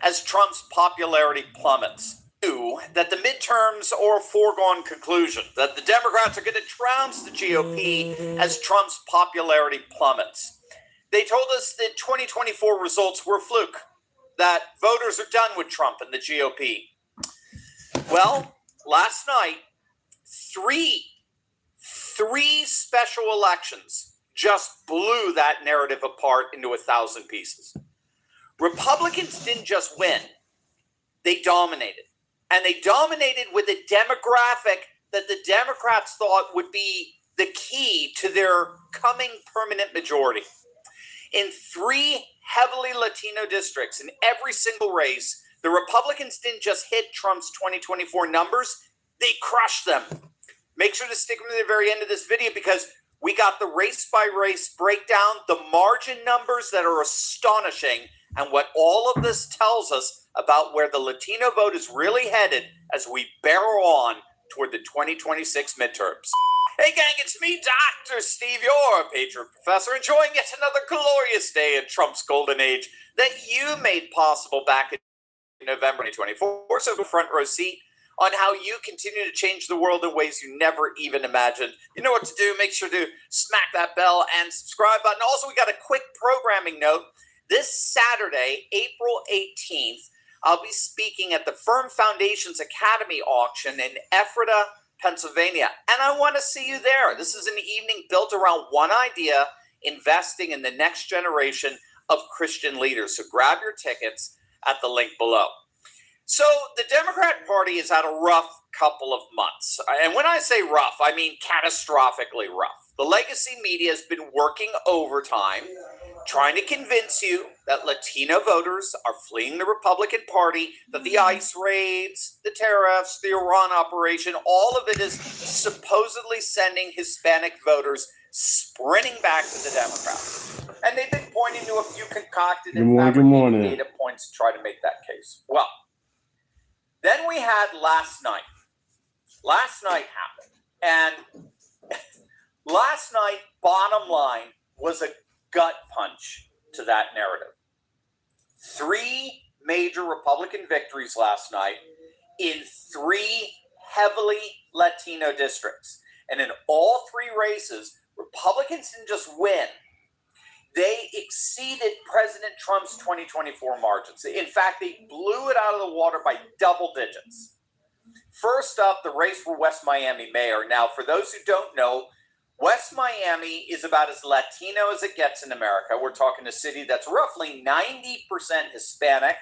as Trump's popularity plummets. That the midterms are a foregone conclusion, that the Democrats are going to trounce the GOP as Trump's popularity plummets. They told us that 2024 results were a fluke, that voters are done with Trump and the GOP. Well, last night, three special elections just blew that narrative apart into 1,000 pieces. Republicans didn't just win, they dominated. And they dominated with a demographic that the Democrats thought would be the key to their coming permanent majority. In 3 heavily Latino districts, in every single race, the Republicans didn't just hit Trump's 2024 numbers, they crushed them. Make sure to stick with me to the very end of this video because we got the race-by-race breakdown, the margin numbers that are astonishing, and what all of this tells us about where the Latino vote is really headed as we barrel on toward the 2026 midterms. Hey gang, it's me, Dr. Steve, your Patriot Professor, enjoying yet another glorious day in Trump's golden age that you made possible back in November 2024. So front row seat on how you continue to change the world in ways you never even imagined. You know what to do. Make sure to smack that bell and subscribe button. Also, we got a quick programming note. This Saturday, April 18th, I'll be speaking at the Firm Foundations Academy auction in Ephrata, Pennsylvania. And I want to see you there. This is an evening built around one idea, investing in the next generation of Christian leaders. So grab your tickets at the link below. So the Democrat Party has had a rough couple of months. And when I say rough, I mean catastrophically rough. The legacy media has been working overtime, trying to convince you that Latino voters are fleeing the Republican Party, that the ICE raids, the tariffs, the Iran operation, all of it is supposedly sending Hispanic voters sprinting back to the Democrats. And they've been pointing to a few concocted and fabricated data points to try to make that case. Well, then we had last night. Last night happened. And last night, bottom line, was a gut punch to that narrative. 3 major Republican victories last night in 3 heavily Latino districts. And in all 3 races, Republicans didn't just win. They exceeded President Trump's 2024 margins. In fact, they blew it out of the water by double digits. First up, the race for West Miami mayor. Now, for those who don't know, West Miami is about as Latino as it gets in America. We're talking a city that's roughly 90% Hispanic,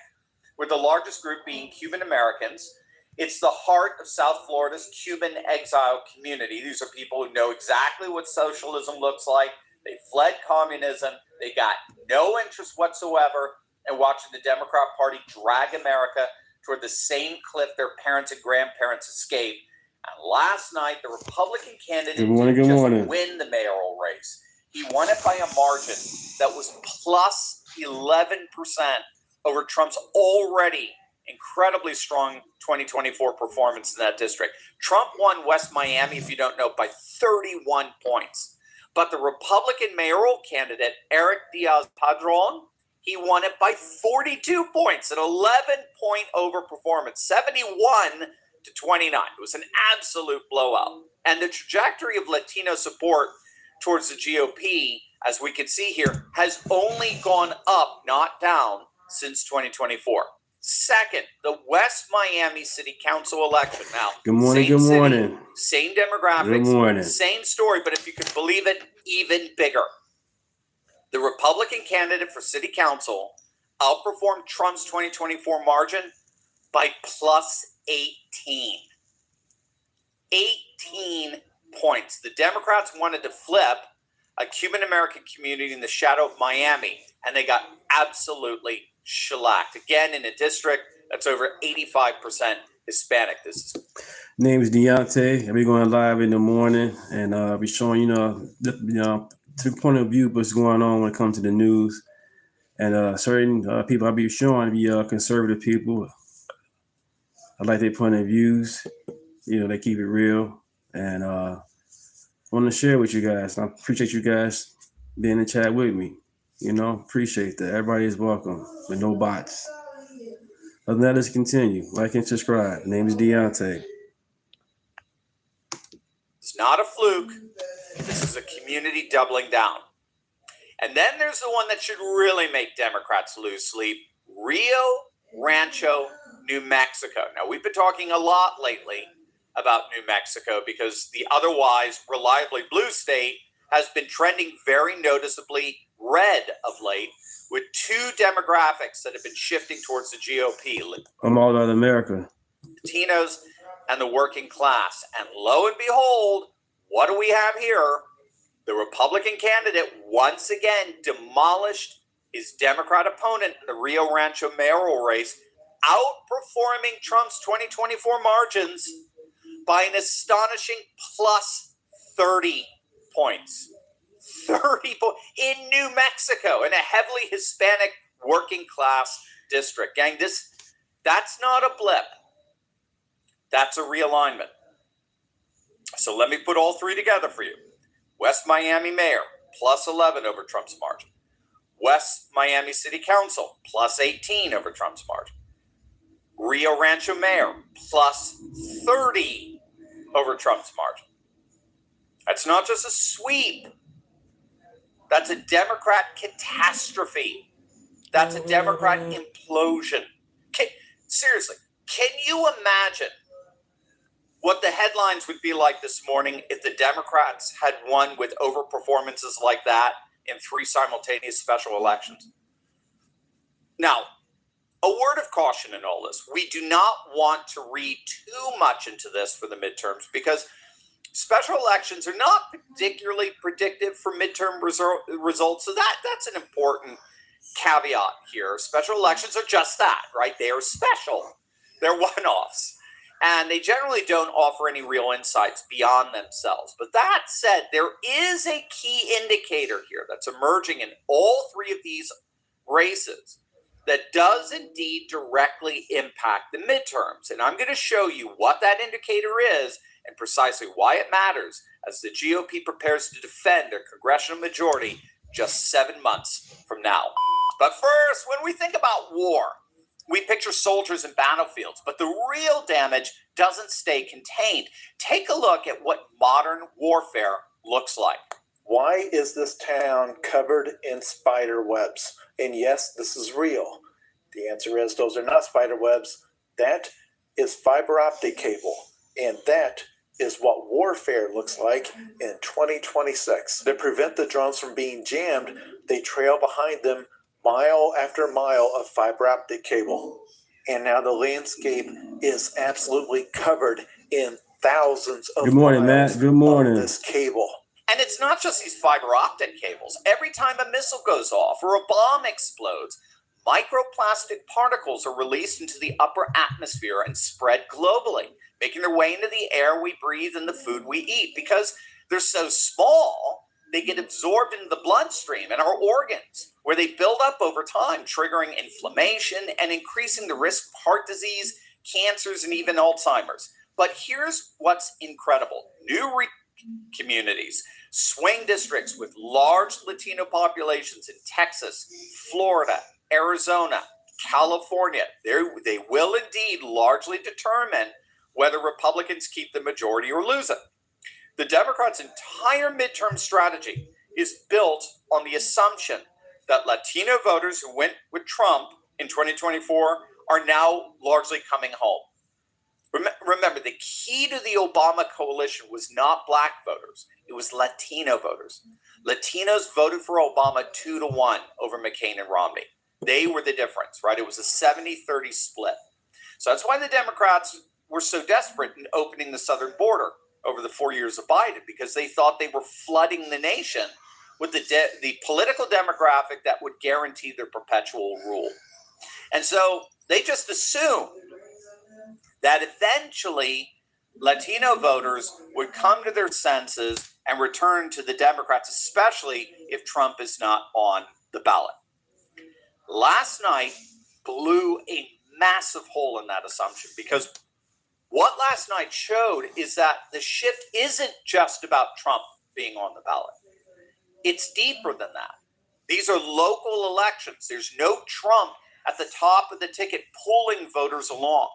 with the largest group being Cuban Americans. It's the heart of South Florida's Cuban exile community. These are people who know exactly what socialism looks like. They fled communism. They got no interest whatsoever in watching the Democrat Party drag America toward the same cliff their parents and grandparents escaped. And last night, the Republican candidate didn't just win the mayoral race. He won it by a margin that was plus 11% over Trump's already incredibly strong 2024 performance in that district. Trump won West Miami, if you don't know, by 31 points. But the Republican mayoral candidate, Eric Diaz-Padrón, he won it by 42 points, an 11-point overperformance, 71 to 29. It was an absolute blowout. And the trajectory of Latino support towards the GOP, as we can see here, has only gone up, not down, since 2024. Second, the West Miami City Council election. Now, good morning. Same demographics, same story, but if you can believe it, even bigger. The Republican candidate for City Council outperformed Trump's 2024 margin by plus 18. 18 points. The Democrats wanted to flip a Cuban American community in the shadow of Miami, and they got absolutely shellacked. Again, in a district that's over 85% Hispanic. Name is Deontay. I'll be going live in the morning, and I'll be showing the point of view what's going on when it comes to the news. And certain people I'll be showing conservative people. I like their point of views. They keep it real, and I want to share with you guys. I appreciate you guys being in chat with me. Appreciate that. Everybody is welcome with no bots. Other than that, let's continue. Like and subscribe. Name is Deontay. It's not a fluke. This is a community doubling down. And then there's the one that should really make Democrats lose sleep. Rio Rancho, New Mexico. Now, we've been talking a lot lately about New Mexico because the otherwise reliably blue state has been trending very noticeably red of late, with two demographics that have been shifting towards the GOP. I'm all about America. Latinos and the working class. And lo and behold, what do we have here? The Republican candidate once again demolished his Democrat opponent in the Rio Rancho mayoral race, outperforming Trump's 2024 margins by an astonishing plus 30 points. 30 points in New Mexico, in a heavily Hispanic working class district. Gang, that's not a blip. That's a realignment. So let me put all three together for you. West Miami mayor, plus 11 over Trump's margin. West Miami City Council, plus 18 over Trump's margin. Rio Rancho mayor, plus 30 over Trump's margin. That's not just a sweep. That's a Democrat catastrophe. That's a Democrat implosion. Seriously, can you imagine what the headlines would be like this morning if the Democrats had won with overperformances like that in 3 simultaneous special elections? Now, a word of caution in all this. We do not want to read too much into this for the midterms because special elections are not particularly predictive for midterm results. So that's an important caveat here. Special elections are just that, right? They are special. They're one-offs. And they generally don't offer any real insights beyond themselves. But that said, there is a key indicator here that's emerging in all 3 of these races that does indeed directly impact the midterms. And I'm going to show you what that indicator is and precisely why it matters as the GOP prepares to defend their congressional majority just 7 months from now. But first, when we think about war, we picture soldiers in battlefields, but the real damage doesn't stay contained. Take a look at what modern warfare looks like. Why is this town covered in spider webs? And yes, this is real. The answer is those are not spider webs. That is fiber optic cable. And that is what warfare looks like in 2026. To prevent the drones from being jammed, they trail behind them mile after mile of fiber optic cable. And now the landscape is absolutely covered in thousands of Good morning, miles Matt. Good morning. of this cable. And it's not just these fiber optic cables. Every time a missile goes off or a bomb explodes, microplastic particles are released into the upper atmosphere and spread globally, making their way into the air we breathe and the food we eat. Because they're so small, they get absorbed into the bloodstream and our organs, where they build up over time, triggering inflammation and increasing the risk of heart disease, cancers, and even Alzheimer's. But here's what's incredible. New communities, swing districts with large Latino populations in Texas, Florida, Arizona, California, they will indeed largely determine whether Republicans keep the majority or lose it. The Democrats' entire midterm strategy is built on the assumption that Latino voters who went with Trump in 2024 are now largely coming home. Remember, the key to the Obama coalition was not black voters. It was Latino voters. Latinos voted for Obama 2-1 over McCain and Romney. They were the difference, right? It was a 70-30 split. So that's why the Democrats were so desperate in opening the southern border over the 4 years of Biden, because they thought they were flooding the nation with the political demographic that would guarantee their perpetual rule. And so they just assumed that eventually Latino voters would come to their senses and return to the Democrats, especially if Trump is not on the ballot. Last night blew a massive hole in that assumption, because what last night showed is that the shift isn't just about Trump being on the ballot. It's deeper than that. These are local elections. There's no Trump at the top of the ticket, pulling voters along.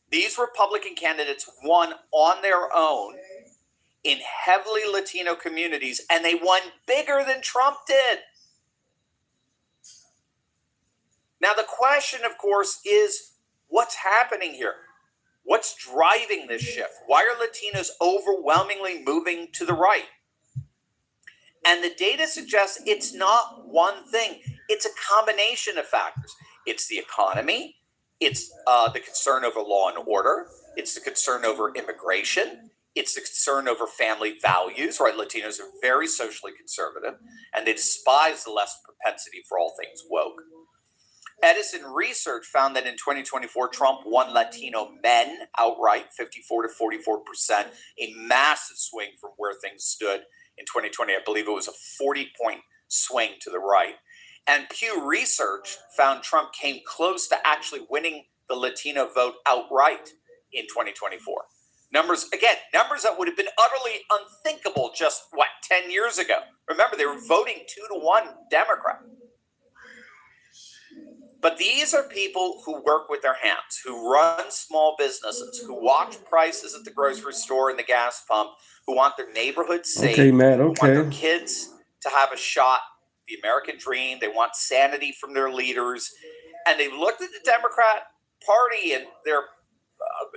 These Republican candidates won on their own in heavily Latino communities, and they won bigger than Trump did. Now, the question, of course, is what's happening here? What's driving this shift? Why are Latinos overwhelmingly moving to the right? And the data suggests it's not one thing. It's a combination of factors. It's the economy. It's the concern over law and order. It's the concern over immigration. It's the concern over family values, right? Latinos are very socially conservative, and they despise the less propensity for all things woke. Edison Research found that in 2024, Trump won Latino men outright, 54 to 44%, a massive swing from where things stood in 2020. I believe it was a 40-point swing to the right. And Pew Research found Trump came close to actually winning the Latino vote outright in 2024. Numbers that would have been utterly unthinkable just, 10 years ago. Remember, they were voting 2-1 Democrat. But these are people who work with their hands, who run small businesses, who watch prices at the grocery store and the gas pump, who want their neighborhood safe, Okay, Matt, who okay. want their kids to have a shot, the American dream. They want sanity from their leaders. And they looked at the Democrat Party and their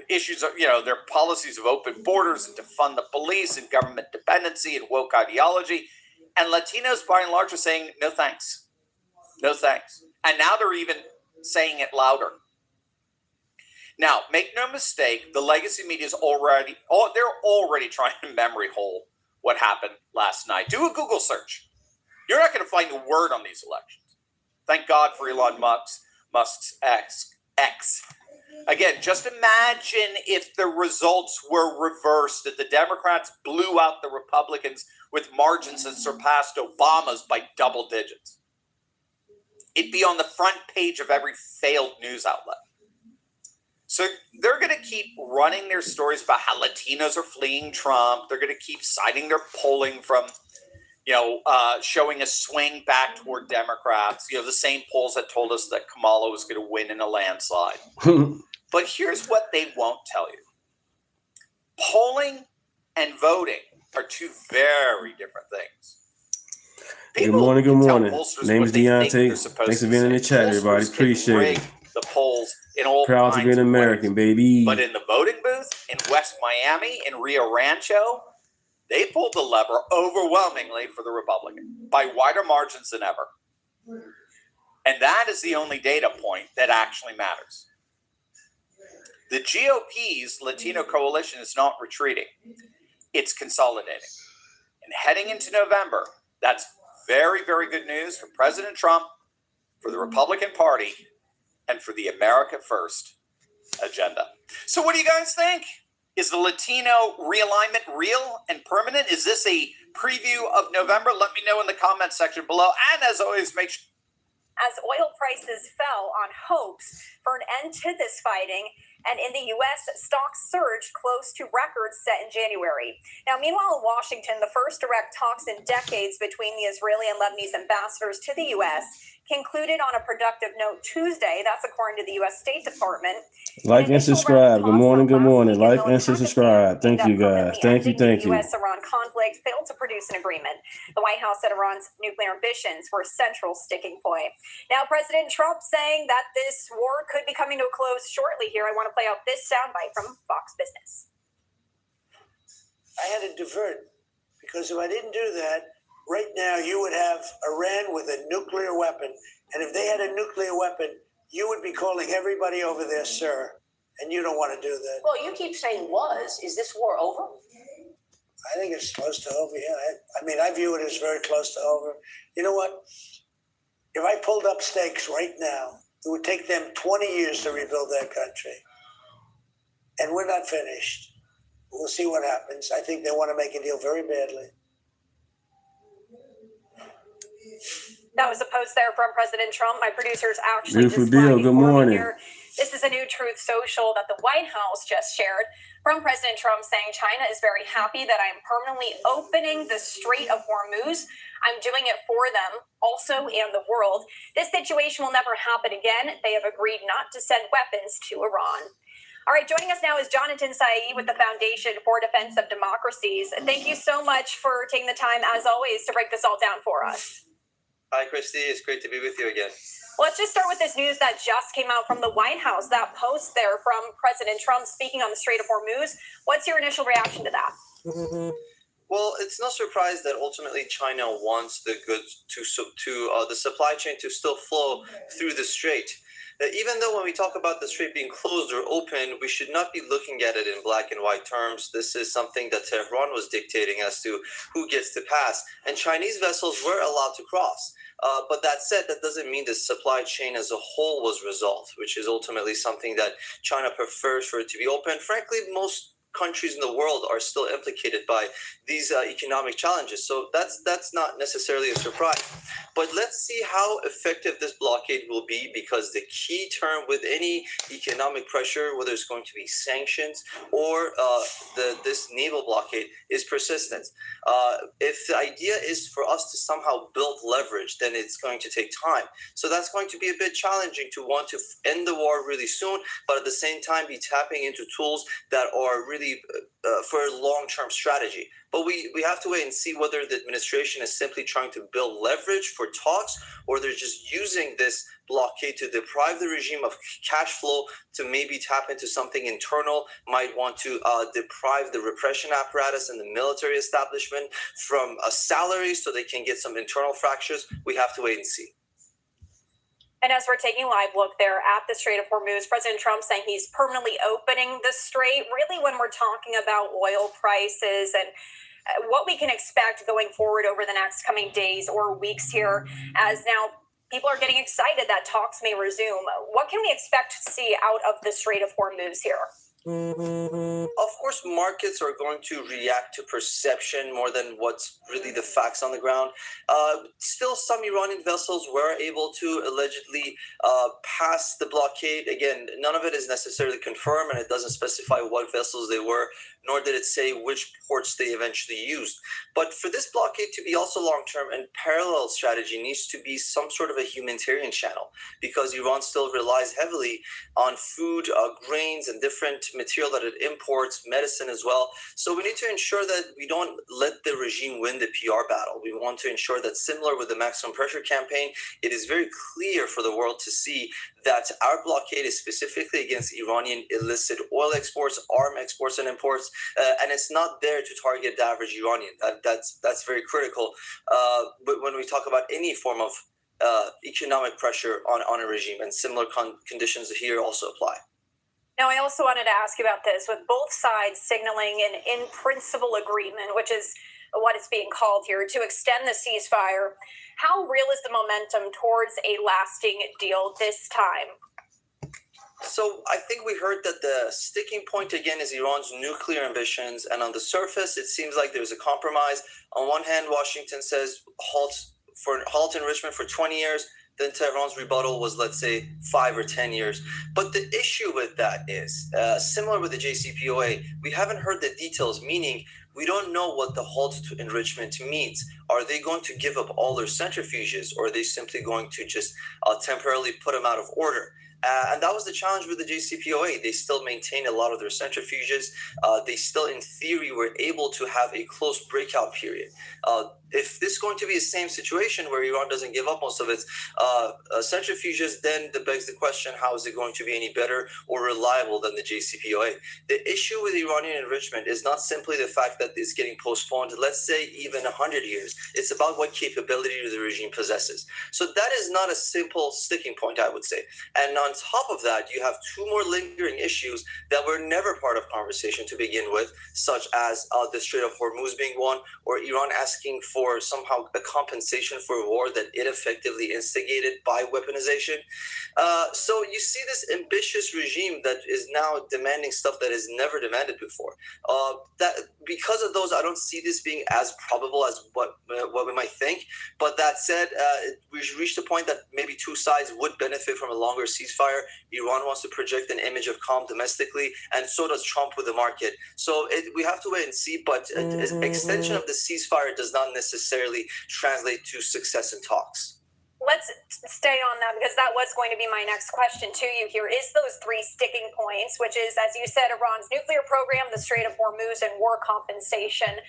issues, their policies of open borders and to fund the police and government dependency and woke ideology. And Latinos, by and large, are saying, no thanks. No thanks. And now they're even saying it louder. Now, make no mistake, the legacy media is they're already trying to memory hole what happened last night. Do a Google search. You're not going to find a word on these elections. Thank God for Elon Musk's X. Again, just imagine if the results were reversed, that the Democrats blew out the Republicans with margins that surpassed Obama's by double digits. It'd be on the front page of every failed news outlet. So they're going to keep running their stories about how Latinos are fleeing Trump. They're going to keep citing their polling from, showing a swing back toward Democrats. The same polls that told us that Kamala was going to win in a landslide. But here's what they won't tell you. Polling and voting are two very different things. Good morning. Name's Deontay. Thanks for being in the chat, everybody. Appreciate it. The polls in all proud to be an American, baby. But in the voting booth in West Miami, in Rio Rancho, they pulled the lever overwhelmingly for the Republican by wider margins than ever. And that is the only data point that actually matters. The GOP's Latino coalition is not retreating. It's consolidating. And heading into November, that's very, very good news for President Trump, for the Republican Party, and for the America First agenda. So what do you guys think? Is the Latino realignment real and permanent? Is this a preview of November? Let me know in the comments section below. And as always, make sure. As oil prices fell on hopes for an end to this fighting, and in the U.S., stocks surged close to records set in January. Now, meanwhile, in Washington, the first direct talks in decades between the Israeli and Lebanese ambassadors to the U.S. concluded on a productive note Tuesday. That's according to the U.S. State Department. Like and subscribe. Good morning. Like and subscribe. Thank you, guys. Thank you. The U.S.-Iran conflict failed to produce an agreement. The White House said Iran's nuclear ambitions were a central sticking point. Now, President Trump saying that this war could be coming to a close shortly here. I want to play out this soundbite from Fox Business. I had to divert, because if I didn't do that, right now you would have Iran with a nuclear weapon. And if they had a nuclear weapon, you would be calling everybody over there, sir. And you don't want to do that. Well, you keep saying was. Is this war over? I think it's close to over, yeah. I view it as very close to over. You know what? If I pulled up stakes right now, it would take them 20 years to rebuild their country. And we're not finished. We'll see what happens. I think they want to make a deal very badly. That was a post there from President Trump. My producers actually beautiful deal. Good morning. Here. This is a new Truth Social that the White House just shared from President Trump saying China is very happy that I'm permanently opening the Strait of Hormuz. I'm doing it for them also and the world. This situation will never happen again. They have agreed not to send weapons to Iran. All right, joining us now is Jonathan Saeed with the Foundation for Defense of Democracies. Thank you so much for taking the time, as always, to break this all down for us. Hi, Christy. It's great to be with you again. Let's just start with this news that just came out from the White House, that post there from President Trump speaking on the Strait of Hormuz. What's your initial reaction to that? Well, it's no surprise that ultimately China wants the goods the supply chain to still flow through the strait. Even though when we talk about the strait being closed or open, we should not be looking at it in black and white terms. This is something that Tehran was dictating as to who gets to pass, and Chinese vessels were allowed to cross. But that said, that doesn't mean the supply chain as a whole was resolved, which is ultimately something that China prefers for it to be open. Frankly, most countries in the world are still implicated by these economic challenges. So that's not necessarily a surprise. But let's see how effective this blockade will be, because the key term with any economic pressure, whether it's going to be sanctions or this naval blockade, is persistence. If the idea is for us to somehow build leverage, then it's going to take time. So that's going to be a bit challenging to want to end the war really soon, but at the same time be tapping into tools that are really for a long-term strategy. But we have to wait and see whether the administration is simply trying to build leverage for talks, or they're just using this blockade to deprive the regime of cash flow to maybe tap into something internal, might want to deprive the repression apparatus and the military establishment from a salary so they can get some internal fractures. We have to wait and see. And as we're taking a live look there at the Strait of Hormuz, President Trump saying he's permanently opening the strait. Really, when we're talking about oil prices and what we can expect going forward over the next coming days or weeks here, as now people are getting excited that talks may resume. What can we expect to see out of the Strait of Hormuz here? Of course, markets are going to react to perception more than what's really the facts on the ground. Still, some Iranian vessels were able to allegedly pass the blockade. Again, none of it is necessarily confirmed, and it doesn't specify what vessels they were, nor did it say which ports they eventually used. But for this blockade to be also long-term, and parallel strategy needs to be some sort of a humanitarian channel, because Iran still relies heavily on food, grains, and different material that it imports, medicine as well. So we need to ensure that we don't let the regime win the PR battle. We want to ensure that, similar with the maximum pressure campaign, it is very clear for the world to see that our blockade is specifically against Iranian illicit oil exports, arm exports and imports, and it's not there to target the average Iranian. That's very critical. But when we talk about any form of economic pressure on a regime, and similar conditions here also apply. Now, I also wanted to ask you about this, with both sides signaling an in-principle agreement, which is what it's being called here, to extend the ceasefire. How real is the momentum towards a lasting deal this time? So I think we heard that the sticking point again is Iran's nuclear ambitions, and on the surface, it seems like there's a compromise. On one hand, Washington says halt enrichment for 20 years. Then Tehran's rebuttal was, let's say, 5 or 10 years. But the issue with that is, similar with the JCPOA, we haven't heard the details, meaning we don't know what the halt to enrichment means. Are they going to give up all their centrifuges, or are they simply going to just temporarily put them out of order? And that was the challenge with the JCPOA. They still maintain a lot of their centrifuges. They still, in theory, were able to have a close breakout period. If this is going to be the same situation where Iran doesn't give up most of its centrifuges, then that begs the question, how is it going to be any better or reliable than the JCPOA? The issue with Iranian enrichment is not simply the fact that it's getting postponed, let's say even 100 years. It's about what capability the regime possesses. So that is not a simple sticking point, I would say. And on top of that, you have two more lingering issues that were never part of conversation to begin with, such as the Strait of Hormuz being one, or Iran asking for or somehow a compensation for a war that it effectively instigated by weaponization. So you see this ambitious regime that is now demanding stuff that is never demanded before. That because of those, I don't see this being as probable as what we might think. But that said, we've reached a point that maybe two sides would benefit from a longer ceasefire. Iran wants to project an image of calm domestically, and so does Trump with the market. So we have to wait and see. But an extension of the ceasefire does not necessarily translate to success in talks. Let's stay on that, because that was going to be my next question to you here, is those three sticking points, which is, as you said, Iran's nuclear program, the Strait of Hormuz, and war compensation.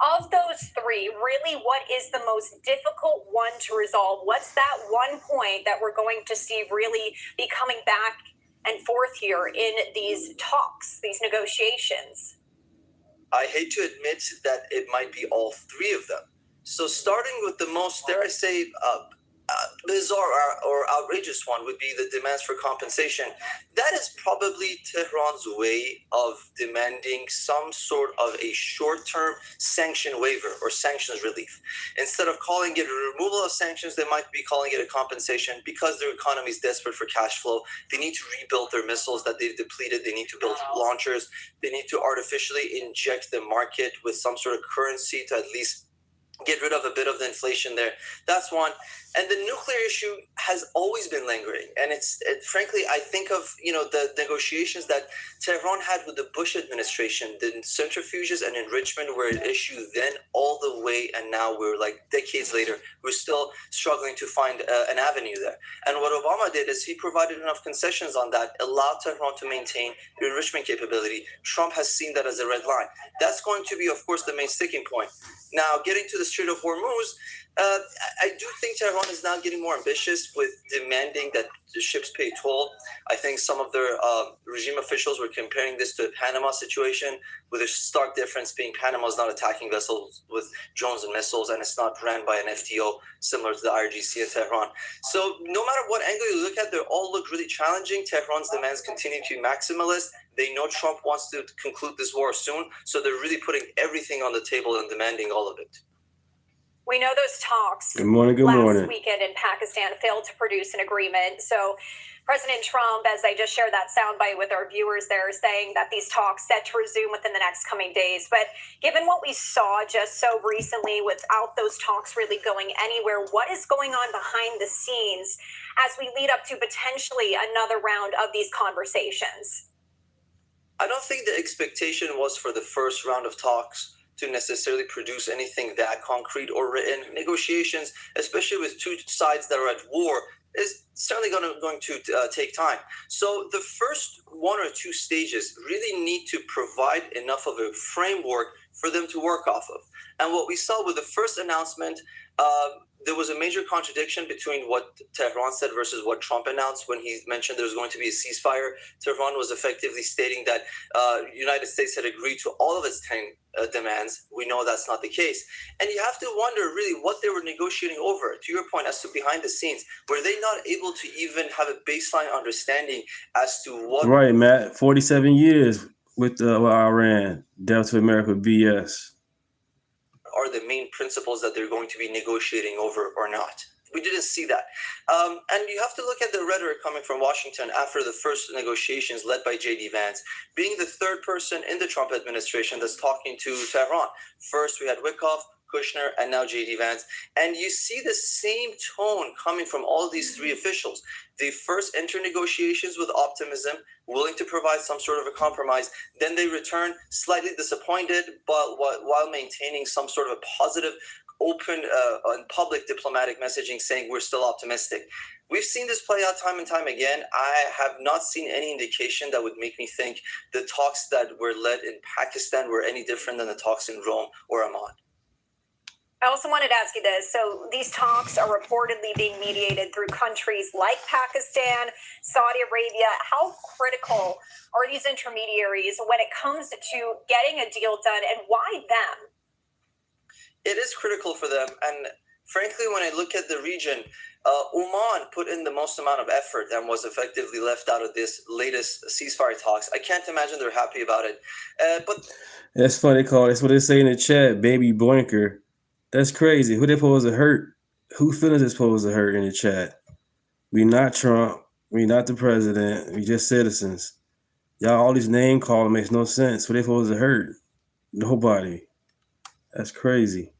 Of those three, really, what is the most difficult one to resolve? What's that one point that we're going to see really be coming back and forth here in these talks, these negotiations? I hate to admit that it might be all three of them. So starting with the most, dare I say, bizarre or outrageous one would be the demands for compensation. That is probably Tehran's way of demanding some sort of a short-term sanction waiver or sanctions relief. Instead of calling it a removal of sanctions, they might be calling it a compensation because their economy is desperate for cash flow. They need to rebuild their missiles that they've depleted. They need to build launchers. They need to artificially inject the market with some sort of currency to at least get rid of a bit of the inflation there. That's one. And the nuclear issue has always been lingering. And frankly, I think of, the negotiations that Tehran had with the Bush administration. The centrifuges and enrichment were an issue then all the way, and now we're like decades later, we're still struggling to find an avenue there. And what Obama did is he provided enough concessions on that, allowed Tehran to maintain the enrichment capability. Trump has seen that as a red line. That's going to be, of course, the main sticking point. Now, getting to the Strait of Hormuz, I do think Tehran is now getting more ambitious with demanding that the ships pay toll. I think some of their regime officials were comparing this to a Panama situation, with a stark difference being Panama is not attacking vessels with drones and missiles, and it's not ran by an FTO similar to the IRGC in Tehran. So no matter what angle you look at, they all look really challenging. Tehran's demands continue to be maximalist. They know Trump wants to conclude this war soon, so they're really putting everything on the table and demanding all of it. We know those talks Good morning. last weekend in Pakistan failed to produce an agreement. So President Trump, as I just shared that soundbite with our viewers there, saying that these talks set to resume within the next coming days. But given what we saw just so recently, without those talks really going anywhere, what is going on behind the scenes as we lead up to potentially another round of these conversations? I don't think the expectation was for the first round of talks to necessarily produce anything that concrete or written. Negotiations, especially with two sides that are at war, is certainly going to take time. So the first one or two stages really need to provide enough of a framework for them to work off of. And what we saw with the first announcement, there was a major contradiction between what Tehran said versus what Trump announced when he mentioned there was going to be a ceasefire. Tehran was effectively stating that the United States had agreed to all of its 10 demands. We know that's not the case. And you have to wonder really what they were negotiating over. To your point, as to behind the scenes, were they not able to even have a baseline understanding as to what... Right, Matt. 47 years with Iran. Death to America BS. Are the main principles that they're going to be negotiating over or not. We didn't see that. And you have to look at the rhetoric coming from Washington after the first negotiations led by J.D. Vance, being the third person in the Trump administration that's talking to Tehran. First, we had Wickoff, Kushner, and now J.D. Vance. And you see the same tone coming from all of these three officials. They first enter negotiations with optimism, willing to provide some sort of a compromise. Then they return slightly disappointed, but while maintaining some sort of a positive, open and public diplomatic messaging saying we're still optimistic. We've seen this play out time and time again. I have not seen any indication that would make me think the talks that were led in Pakistan were any different than the talks in Rome or Amman. I also wanted to ask you this. So these talks are reportedly being mediated through countries like Pakistan, Saudi Arabia. How critical are these intermediaries when it comes to getting a deal done, and why them? It is critical for them. And frankly, when I look at the region, Oman put in the most amount of effort and was effectively left out of this latest ceasefire talks. I can't imagine they're happy about it. But that's funny, Carl. That's what they say in the chat, baby blinker. That's crazy. Who they supposed to hurt? Who feelings is supposed to hurt in the chat? We not Trump. We not the president. We just citizens. Y'all, all these name calling makes no sense. Who they supposed to hurt? Nobody. That's crazy.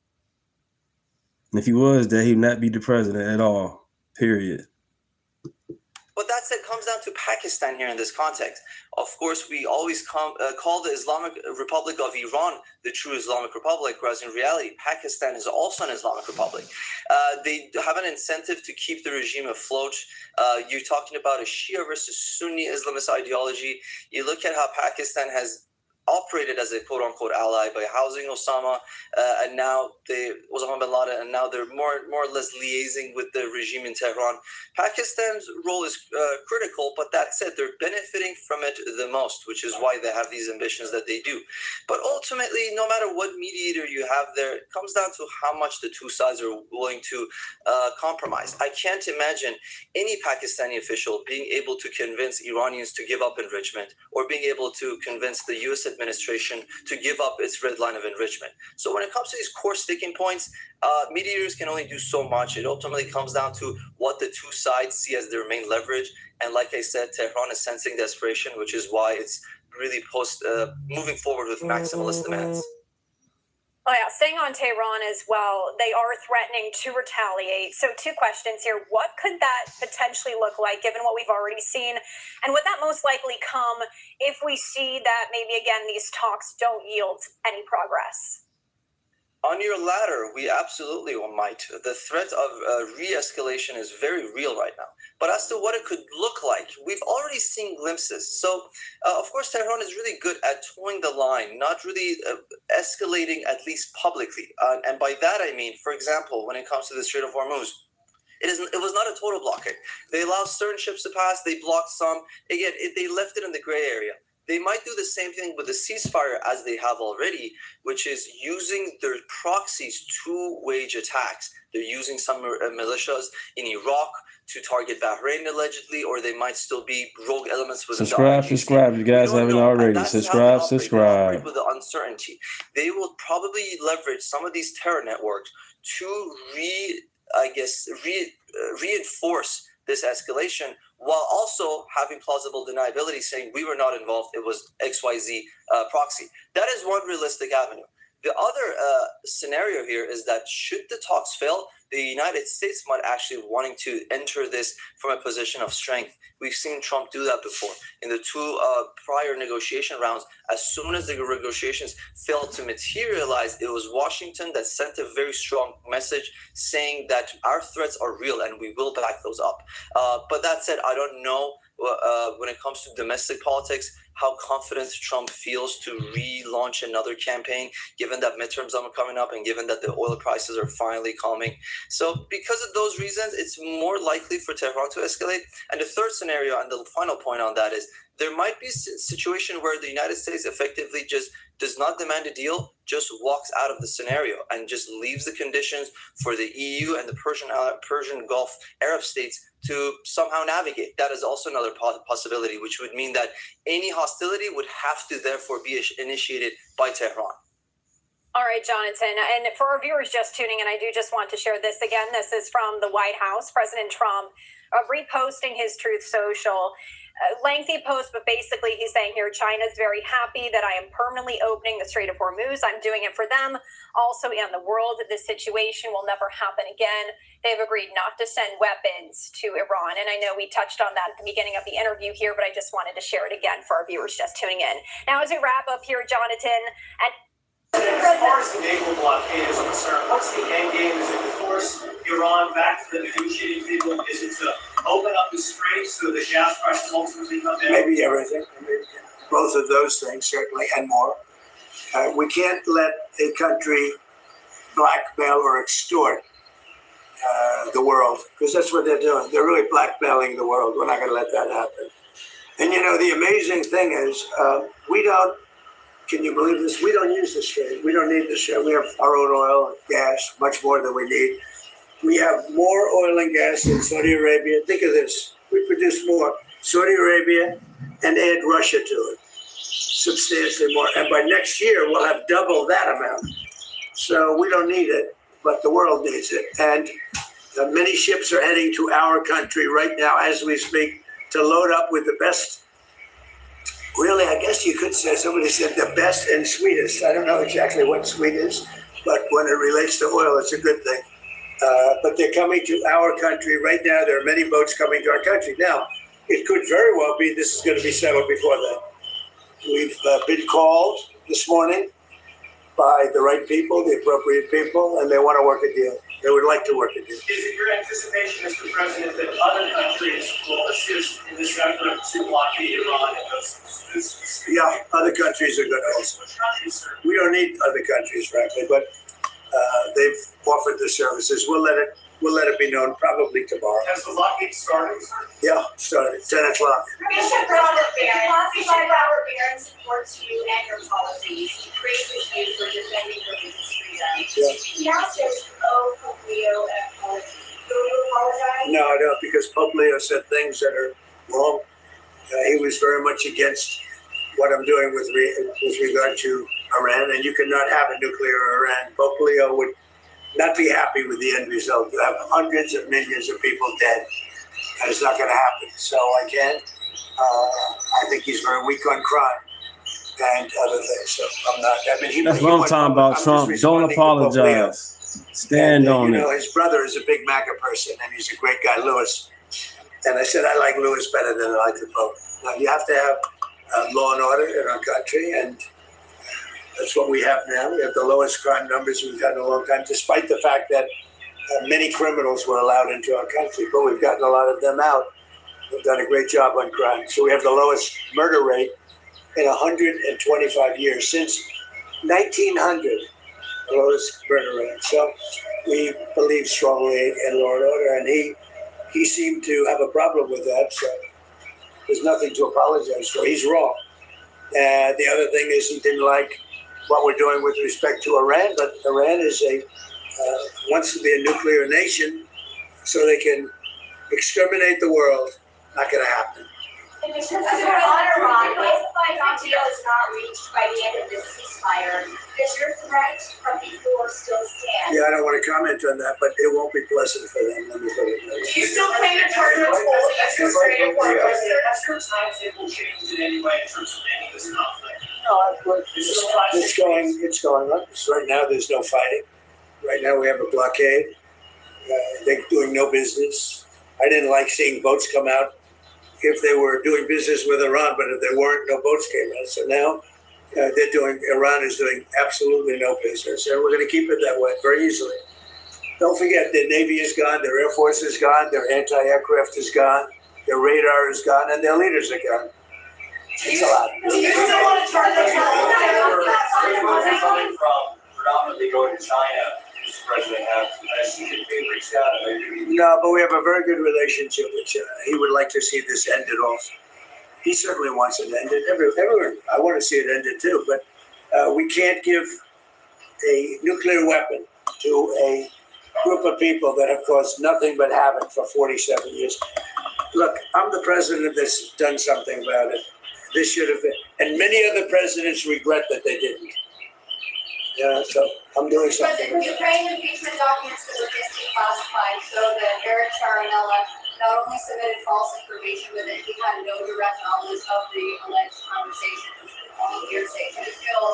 And if he was there, he'd not be the president at all. Period. But that said, comes down to Pakistan here in this context. Of course, we always call the Islamic Republic of Iran the true Islamic Republic, whereas in reality, Pakistan is also an Islamic Republic. They have an incentive to keep the regime afloat. You're talking about a Shia versus Sunni Islamist ideology. You look at how Pakistan has operated as a quote-unquote ally by housing Osama, and now Osama bin Laden, and now they're more or less liaising with the regime in Tehran. Pakistan's role is critical, but that said, they're benefiting from it the most, which is why they have these ambitions that they do. But ultimately, no matter what mediator you have there, it comes down to how much the two sides are willing to compromise. I can't imagine any Pakistani official being able to convince Iranians to give up enrichment, or being able to convince the U.S. administration to give up its red line of enrichment. So when it comes to these core sticking points, mediators can only do so much. It ultimately comes down to what the two sides see as their main leverage. And like I said, Tehran is sensing desperation, which is why it's really moving forward with maximalist demands. Oh yeah, staying on Tehran as well, they are threatening to retaliate. So two questions here. What could that potentially look like, given what we've already seen? And would that most likely come if we see that maybe, again, these talks don't yield any progress? On your latter, we absolutely might. The threat of re-escalation is very real right now. But as to what it could look like, we've already seen glimpses. So, of course, Tehran is really good at towing the line, not really escalating, at least publicly. And by that, I mean, for example, when it comes to the Strait of Hormuz, it was not a total blockade. They allowed certain ships to pass. They blocked some. Again, they left it in the gray area. They might do the same thing with the ceasefire as they have already, which is using their proxies to wage attacks. They're using some militias in Iraq to target Bahrain allegedly, or they might still be rogue elements within subscribe. You guys haven't already. Subscribe. With the uncertainty, they will probably leverage some of these terror networks to reinforce this escalation, while also having plausible deniability, saying we were not involved, it was XYZ proxy. That is one realistic avenue. The other scenario here is that should the talks fail, the United States might actually wanting to enter this from a position of strength. We've seen Trump do that before. In the two prior negotiation rounds, as soon as the negotiations failed to materialize, it was Washington that sent a very strong message saying that our threats are real and we will back those up. But that said, I don't know when it comes to domestic politics, how confident Trump feels to relaunch another campaign, given that midterms are coming up and given that the oil prices are finally calming. So because of those reasons, it's more likely for Tehran to escalate. And the third scenario, and the final point on that, is there might be a situation where the United States effectively just does not demand a deal, just walks out of the scenario and just leaves the conditions for the EU and the Persian Gulf Arab states to somehow navigate. That is also another possibility, which would mean that any hostility would have to therefore be initiated by Tehran. All right, Jonathan. And for our viewers just tuning in, I do just want to share this again. This is from the White House. President Trump reposting his Truth Social. Lengthy post, but basically he's saying here, China's very happy that I am permanently opening the Strait of Hormuz. I'm doing it for them, also in the world. This situation will never happen again. They've agreed not to send weapons to Iran. And I know we touched on that at the beginning of the interview here, but I just wanted to share it again for our viewers just tuning in. Now, as we wrap up here, Jonathan, as far as the naval blockade is concerned, what's the end game? Is it to force Iran back to the negotiating table? Is it to open up the strait so the gas prices ultimately come down? Maybe everything. Maybe both of those things, certainly, and more. We can't let a country blackmail or extort the world, because that's what they're doing. They're really blackmailing the world. We're not going to let that happen. And, you know, the amazing thing is we don't, can you believe this? We don't use the strait. We don't need the strait. We have our own oil and gas, much more than we need. We have more oil and gas than Saudi Arabia. Think of this. We produce more. Saudi Arabia, and add Russia to it. Substantially more. And by next year, we'll have double that amount. So we don't need it. but the world needs it. And many ships are heading to our country right now as we speak to load up with the best. Really, I guess you could say, somebody said the best and sweetest. I don't know exactly what sweet is, but when it relates to oil, it's a good thing. But they're coming to our country right now. There are many boats coming to our country. Now, it could very well be this is going to be settled before then. We've been called this morning by the right people, the appropriate people, and they want to work a deal. They would like to work a deal. Is it your anticipation, Mr. President, that other countries will assist in this effort to blockade Iran and those? Yeah, other countries are going to also. We don't need other countries, frankly, but they've offered the services. We'll let it be known probably tomorrow. Has the blockade started? Yeah, started 10 o'clock. Bishop Robert Barron supports you and your policies. He praises you for defending religious freedom. Yeah. He now says, "Oh, Pope Leo, an apology." Will you apologize? No, I don't, because Pope Leo said things that are wrong. He was very much against what I'm doing with regard to Iran, and you cannot have a nuclear Iran. Pope Leo would not be happy with the end result. You have hundreds of millions of people dead. That is not going to happen. So I can't. I think he's very weak on crime and other things. So I'm not. I mean, That's what I'm talking about, Trump. Don't apologize. Stand on it. His brother is a big MAGA person, and he's a great guy, Lewis. And I said I like Lewis better than I like the Pope. Now you have to have law and order in our country, and that's what we have now. We have the lowest crime numbers we've had in a long time, despite the fact that many criminals were allowed into our country, but we've gotten a lot of them out. We've done a great job on crime. So we have the lowest murder rate in 125 years, since 1900, the lowest murder rate. So we believe strongly in law and order, and he seemed to have a problem with that. So there's nothing to apologize for. He's wrong. And the other thing is he didn't like what we're doing with respect to Iran, but Iran is wants to be a nuclear nation so they can exterminate the world. Not going to happen. Mr. President, on Iran, if the deal is not reached by the end of this ceasefire, does your threat from before still stand? Yeah, I don't want to comment on that, but it won't be pleasant for them. Let me put it that way. Do you still plan to charge them full administrative workers? Has your timetable changed in any way in terms of ending this conflict? No, it's going on. Right now, there's no fighting. Right now, we have a blockade. They're doing no business. I didn't like seeing boats come out if they were doing business with Iran, but if there weren't, no boats came out. So now Iran is doing absolutely no business, and we're going to keep it that way very easily. Don't forget, their Navy is gone, their Air Force is gone, their anti-aircraft is gone, their radar is gone, and their leaders are gone. It's a lot. Do you still want to charge them? Coming from predominantly going to China, Mr. President, has Xi Jinping reached out and maybe? No, but we have a very good relationship with China. He would like to see this ended also. He certainly wants it ended. Everyone, I want to see it ended too, but we can't give a nuclear weapon to a group of people that have caused nothing but havoc for 47 years. Look, I'm the president that's done something about it. This should have been, and many other presidents regret that they didn't. Yeah, so I'm doing something. President, Ukraine impeachment documents that were just declassified show that Eric Charinella not only submitted false information, but that he had no direct knowledge of the alleged conversations with all hearsay. Do you feel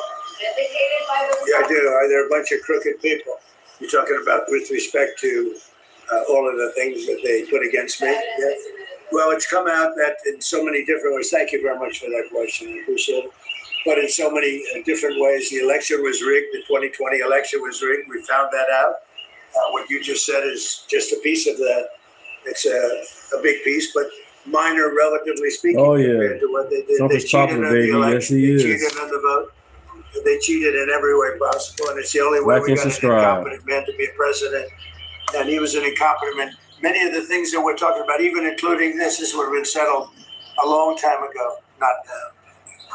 vindicated by those? Yeah, I do. They're a bunch of crooked people. You're talking about with respect to all of the things that they put against me. Yeah. Well, it's come out that in so many different ways. Thank you very much for that question. I appreciate it. But in so many different ways, the election was rigged. The 2020 election was rigged. We found that out. What you just said is just a piece of that. It's a big piece, but minor, relatively speaking, compared to what they did. Trump They is cheated popular, on baby. the election. Yes, he They is. cheated on the vote. They cheated in every way possible, and it's the only way Like we and got an subscribe. incompetent man to be a president. And he was an incompetent man. Many of the things that we're talking about, even including this would have been settled a long time ago, not now.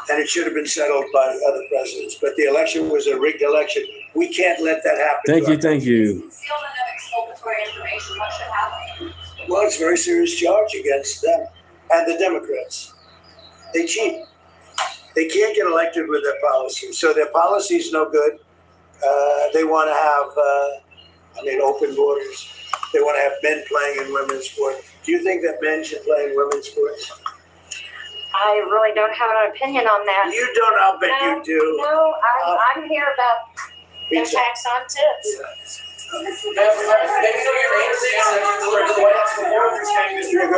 And it should have been settled by other presidents. But the election was a rigged election. We can't let that happen. Thank you, thank you. Concealment of exculpatory information, what should happen? Well, it's a very serious charge against them and the Democrats. They cheat. They can't get elected with their policies. So their policy is no good. They want to have I mean, open borders. They want to have men playing in women's sport. Do you think that men should play in women's sports? I really don't have an opinion on that. You don't, I'll bet you do. No, I'm here about no Pizza. tax on tips. Yeah, go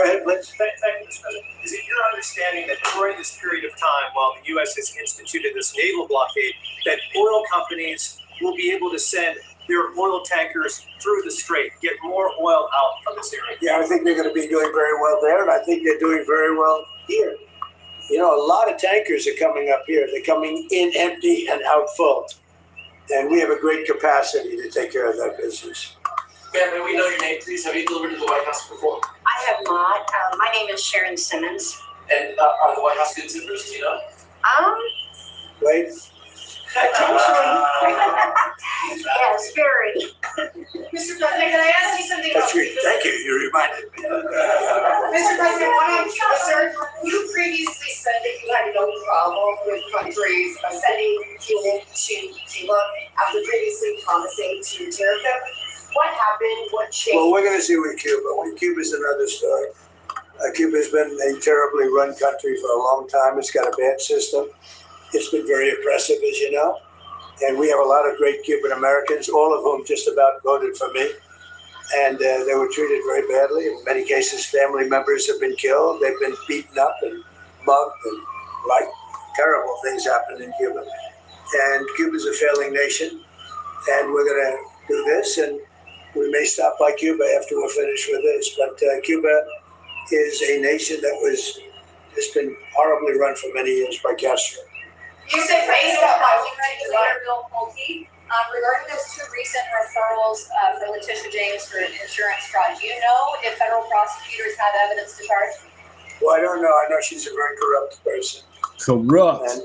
ahead, please. Thank you, Mr. President. Is it your understanding that during this period of time, while the U.S. has instituted this naval blockade, that oil companies will be able to send their oil tankers through the strait, get more oil out from this area? Yeah, I think they're going to be doing very well there, and I think they're doing very well here. You know, a lot of tankers are coming up here. They're coming in empty and out full. And we have a great capacity to take care of that business. Ma'am, may we know your name, please? Have you delivered to the White House before? I have not. My name is Sharon Simmons. And are the White House good tippers? Do you know? Right? Potentially. Yes, very. Mr. President, can I ask you something That's else? great. Thank you. You reminded me. Mr. President, sir, you previously said that you had no problem with countries sending fuel to Cuba after previously promising to tariff them. What happened? What changed? Well, we're going to see with Cuba. Cuba's another story. Cuba's been a terribly run country for a long time. It's got a bad system. It's been very oppressive, as you know. And we have a lot of great Cuban Americans, all of whom just about voted for me. And they were treated very badly. In many cases, family members have been killed. They've been beaten up and mugged, and like terrible things happen in Cuba. And Cuba's a failing nation. And we're going to do this. And we may stop by Cuba after we're finished with this. But Cuba is a nation that has been horribly run for many years by Castro. You said raised up by Leader Bill Pulte regarding those two recent referrals for Letitia James for insurance fraud. Do you know if federal prosecutors have evidence to charge? Well, I don't know. I know she's a very corrupt person. Corrupt. And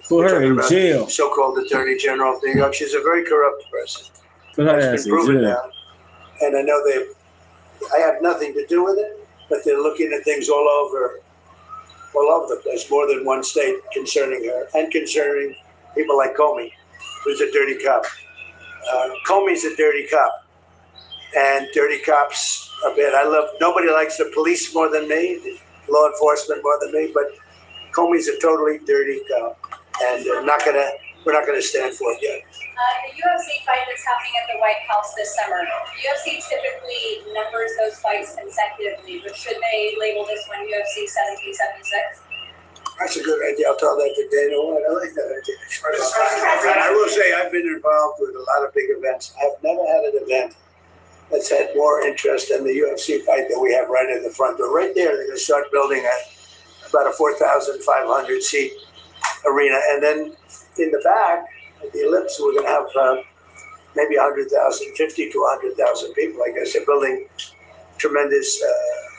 Put her in jail. So-called Attorney General of New York. She's a very corrupt person. Put her That's ass been in proven jail. now. And I know I have nothing to do with it, but they're looking at things all over the place, more than one state concerning her and concerning people like Comey, who's a dirty cop. Comey's a dirty cop, and dirty cops are bad. Nobody likes the police more than me, law enforcement more than me, but Comey's a totally dirty cop, and we're not gonna stand for it yet. The UFC fight that's happening at the White House this summer, UFC typically numbers those fights consecutively, but should they label this one UFC 1776? That's a good idea. I'll tell that to Dana White. I like that idea. And I will say I've been involved with a lot of big events. I've never had an event that's had more interest in the UFC fight that we have right at the front door. Right there, they're going to start building about a 4,500 seat arena. And then in the back, at the Ellipse, we're going to have maybe 100,000, 50 to 100,000 people. I guess they're building tremendous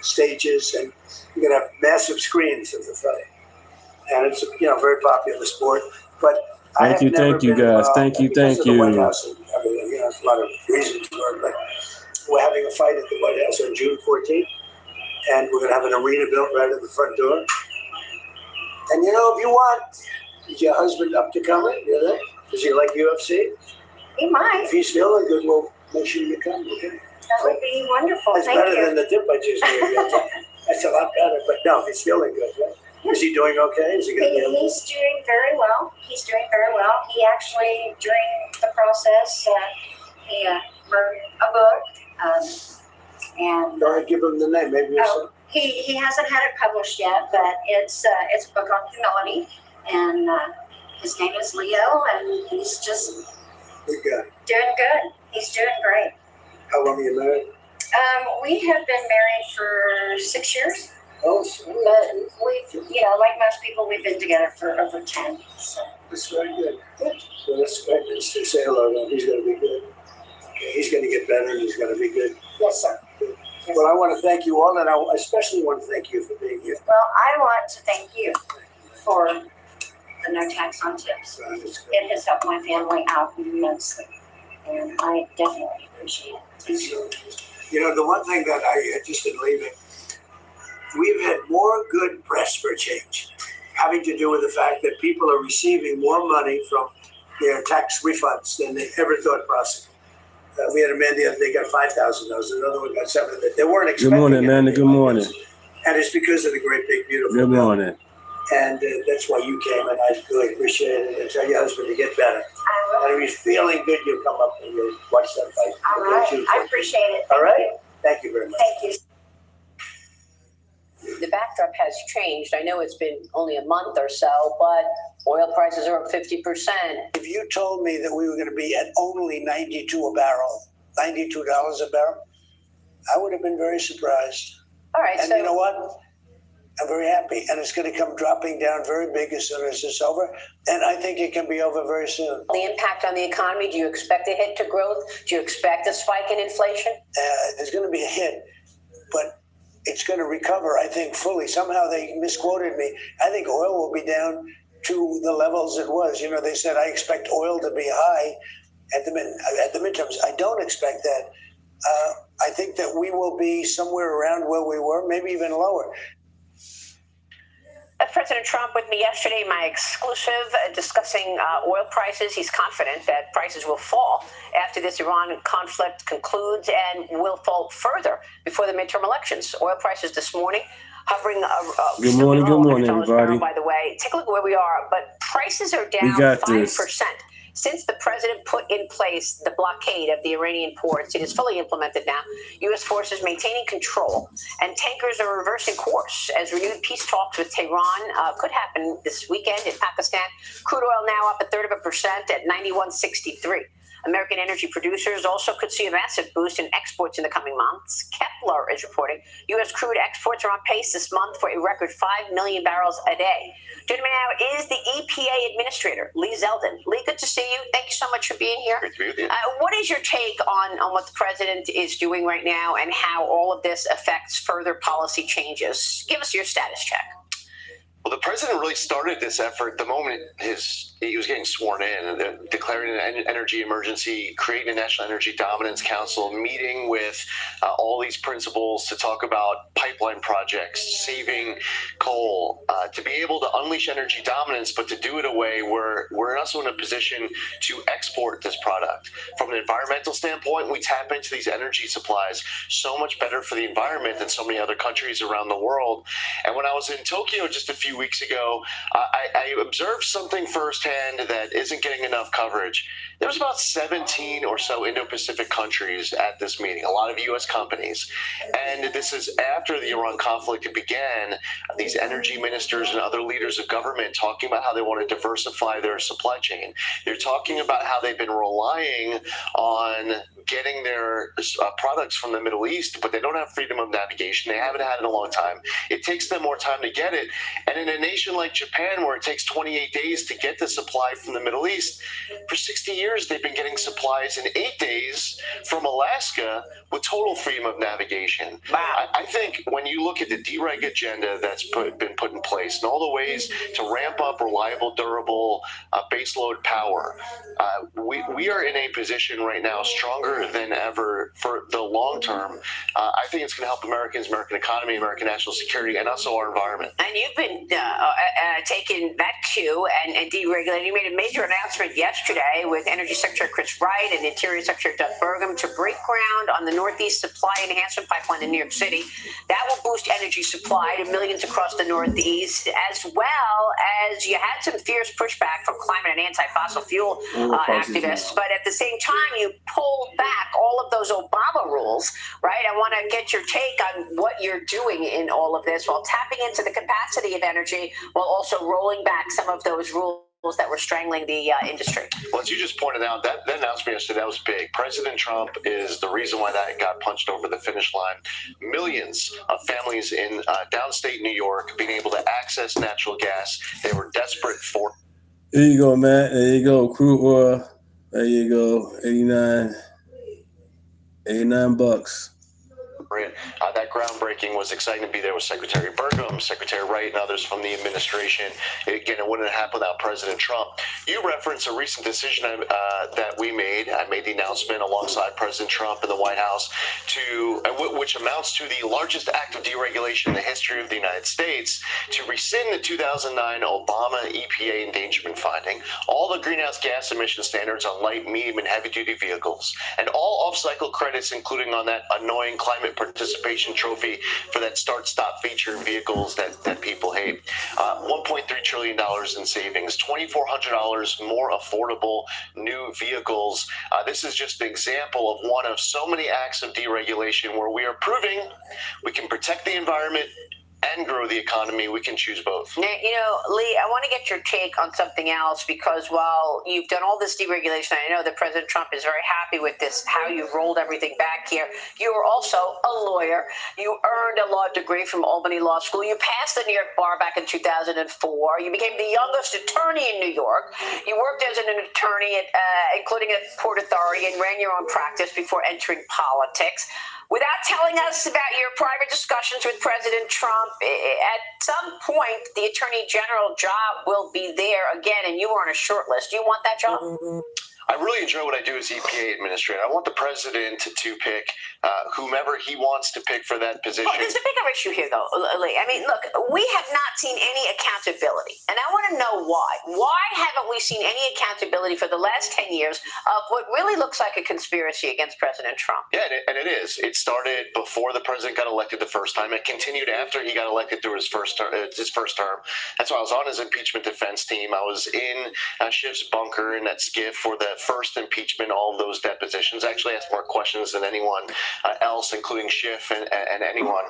stages, and you're going to have massive screens of the fight. And it's very popular sport. But Thank you, guys. Thank you. Because of the White House and everything, there's a lot of reasons for it. But we're having a fight at the White House on June 14th, and we're going to have an arena built right at the front door. And if you want, is your husband up to coming? Does he like UFC? He might. If he's feeling good, we'll make sure you come. Okay? That would be wonderful. That's Thank better you. than the tip I just gave you. That's a lot better. But no, if he's feeling good, right? Is he doing okay? Is he going to be able He's doing very well. He's doing very well. He actually, during the process, he wrote a book. And Go ahead, give him the name. Maybe you'll he hasn't had it published yet, but it's a book on humility. And his name is Leo, and he's just Good guy. doing good. He's doing great. How long are you married? We have been married for 6 years. Oh, But we've, like most people, we've been together for over 10. So. that's very good. So let's say hello to him. He's going to be good. Okay, he's going to get better, and he's going to be good. Yes, sir. Yes, Well, I want to thank you all, and I especially want to thank you for being here. Well, I want to thank you for the no tax on tips. It has helped my family out immensely, and I definitely appreciate it. The one thing that just in leaving, we've had more good press for change, having to do with the fact that people are receiving more money from their tax refunds than they ever thought possible. We had a man the other day got 5,000 doses. Another one got 7. They weren't expecting. Good morning, it. Amanda. Good morning. And it's because of the great big beautiful. Good bill. morning. And that's why you came, and I really appreciate it. And tell your husband to get better. And if he's feeling good, you'll come up and you'll watch that fight. All right, I appreciate it. All right? Thank you very much. Thank you. The backdrop has changed. I know it's been only a month or so, but oil prices are up 50%. If you told me that we were going to be at only $92 a barrel, $92 a barrel, I would have been very surprised. All right, And so you know what? I'm very happy. And it's going to come dropping down very big as soon as it's over. And I think it can be over very soon. the impact on the economy, do you expect a hit to growth? Do you expect a spike in inflation? There's going to be a hit, but it's going to recover, I think, fully. Somehow they misquoted me. I think oil will be down to the levels it was. You know, they said, I expect oil to be high at the midterms. I don't expect that. I think that we will be somewhere around where we were, maybe even lower. President Trump with me yesterday, my exclusive, discussing oil prices. He's confident that prices will fall after this Iran conflict concludes and will fall further before the midterm elections. Oil prices this morning hovering Good morning, $100 everybody. barrel, by the way. Take a look at where we are, but prices are down We got 5%. this. Since the president put in place the blockade of the Iranian ports, it is fully implemented now. U.S. forces maintaining control, and tankers are reversing course as renewed peace talks with Tehran could happen this weekend in Pakistan. Crude oil now up 0.33% at 91.63. American energy producers also could see a massive boost in exports in the coming months. Kepler is reporting U.S. crude exports are on pace this month for a record 5 million barrels a day. Joining me now is the EPA Administrator, Lee Zeldin. Lee, good to see you. Thank you so much for being here. Great to be with you. What is your take on what the president is doing right now and how all of this affects further policy changes? Give us your status check. Well, the president really started this effort the moment he was getting sworn in, and declaring an energy emergency, creating a National Energy Dominance Council, meeting with all these principals to talk about pipeline projects, saving coal, to be able to unleash energy dominance, but to do it a way where we're also in a position to export this product. From an environmental standpoint, we tap into these energy supplies so much better for the environment than so many other countries around the world. And when I was in Tokyo just a few weeks ago, I observed something firsthand that isn't getting enough coverage. There was about 17 or so Indo-Pacific countries at this meeting, a lot of U.S. companies. And this is after the Iran conflict began, these energy ministers and other leaders of government talking about how they want to diversify their supply chain. They're talking about how they've been relying on getting their products from the Middle East, but they don't have freedom of navigation. They haven't had it in a long time. It takes them more time to get it. And in a nation like Japan, where it takes 28 days to get the supply from the Middle East, for 60 years, they've been getting supplies in 8 days from Alaska with total freedom of navigation. Wow. I think when you look at the dereg agenda that's been put in place and all the ways to ramp up reliable, durable baseload power, we are in a position right now stronger than ever for the long term. I think it's going to help Americans, American economy, American national security, and also our environment. And you've been taking that cue and deregulating. You made a major announcement yesterday with Energy Secretary Chris Wright and Interior Secretary Doug Burgum to break ground on the Northeast Supply Enhancement Pipeline in New York City. That will boost energy supply to millions across the Northeast, as well as you had some fierce pushback from climate and anti-fossil fuel activists. But at the same time, you pulled back all of those Obama rules, right? I want to get your take on what you're doing in all of this while tapping into the capacity of energy, while also rolling back some of those rules that were strangling the industry. Well, as you just pointed out, that announcement yesterday, that was big. President Trump is the reason why that got punched over the finish line. Millions of families in downstate New York being able to access natural gas. They were desperate for. There you go, man. There you go. Crude oil. There you go. 89 bucks. That groundbreaking was exciting to be there with Secretary Burgum, Secretary Wright, and others from the administration. Again, it wouldn't have happened without President Trump. You referenced a recent decision that we made. I made the announcement alongside President Trump in the White House which amounts to the largest act of deregulation in the history of the United States, to rescind the 2009 Obama EPA endangerment finding, all the greenhouse gas emission standards on light, medium, and heavy-duty vehicles, and all off-cycle credits, including on that annoying climate participation trophy for that start-stop feature vehicles that people hate. $1.3 trillion in savings, $2,400 more affordable new vehicles. This is just an example of one of so many acts of deregulation where we are proving we can protect the environment and grow the economy. We can choose both. Now, Lee, I want to get your take on something else, because while you've done all this deregulation, I know that President Trump is very happy with this, how you rolled everything back here. You were also a lawyer. You earned a law degree from Albany Law School. You passed the New York bar back in 2004. You became the youngest attorney in New York. You worked as an attorney including at Port Authority, and ran your own practice before entering politics. Without telling us about your private discussions with President Trump, at some point, the Attorney General job will be there again, and you are on a short list. Do you want that job? I really enjoy what I do as EPA administrator. I want the president to pick whomever he wants to pick for that position. Well, there's a bigger issue here, though, Lee. I mean, look, we have not seen any accountability, and I want to know why. Why haven't we seen any accountability for the last 10 years of what really looks like a conspiracy against President Trump? Yeah, and it is. It started before the president got elected the first time. It continued after he got elected through his first term. That's why I was on his impeachment defense team. I was in Schiff's bunker in that skiff for the first impeachment, all of those depositions. I actually asked more questions than anyone else, including Schiff and anyone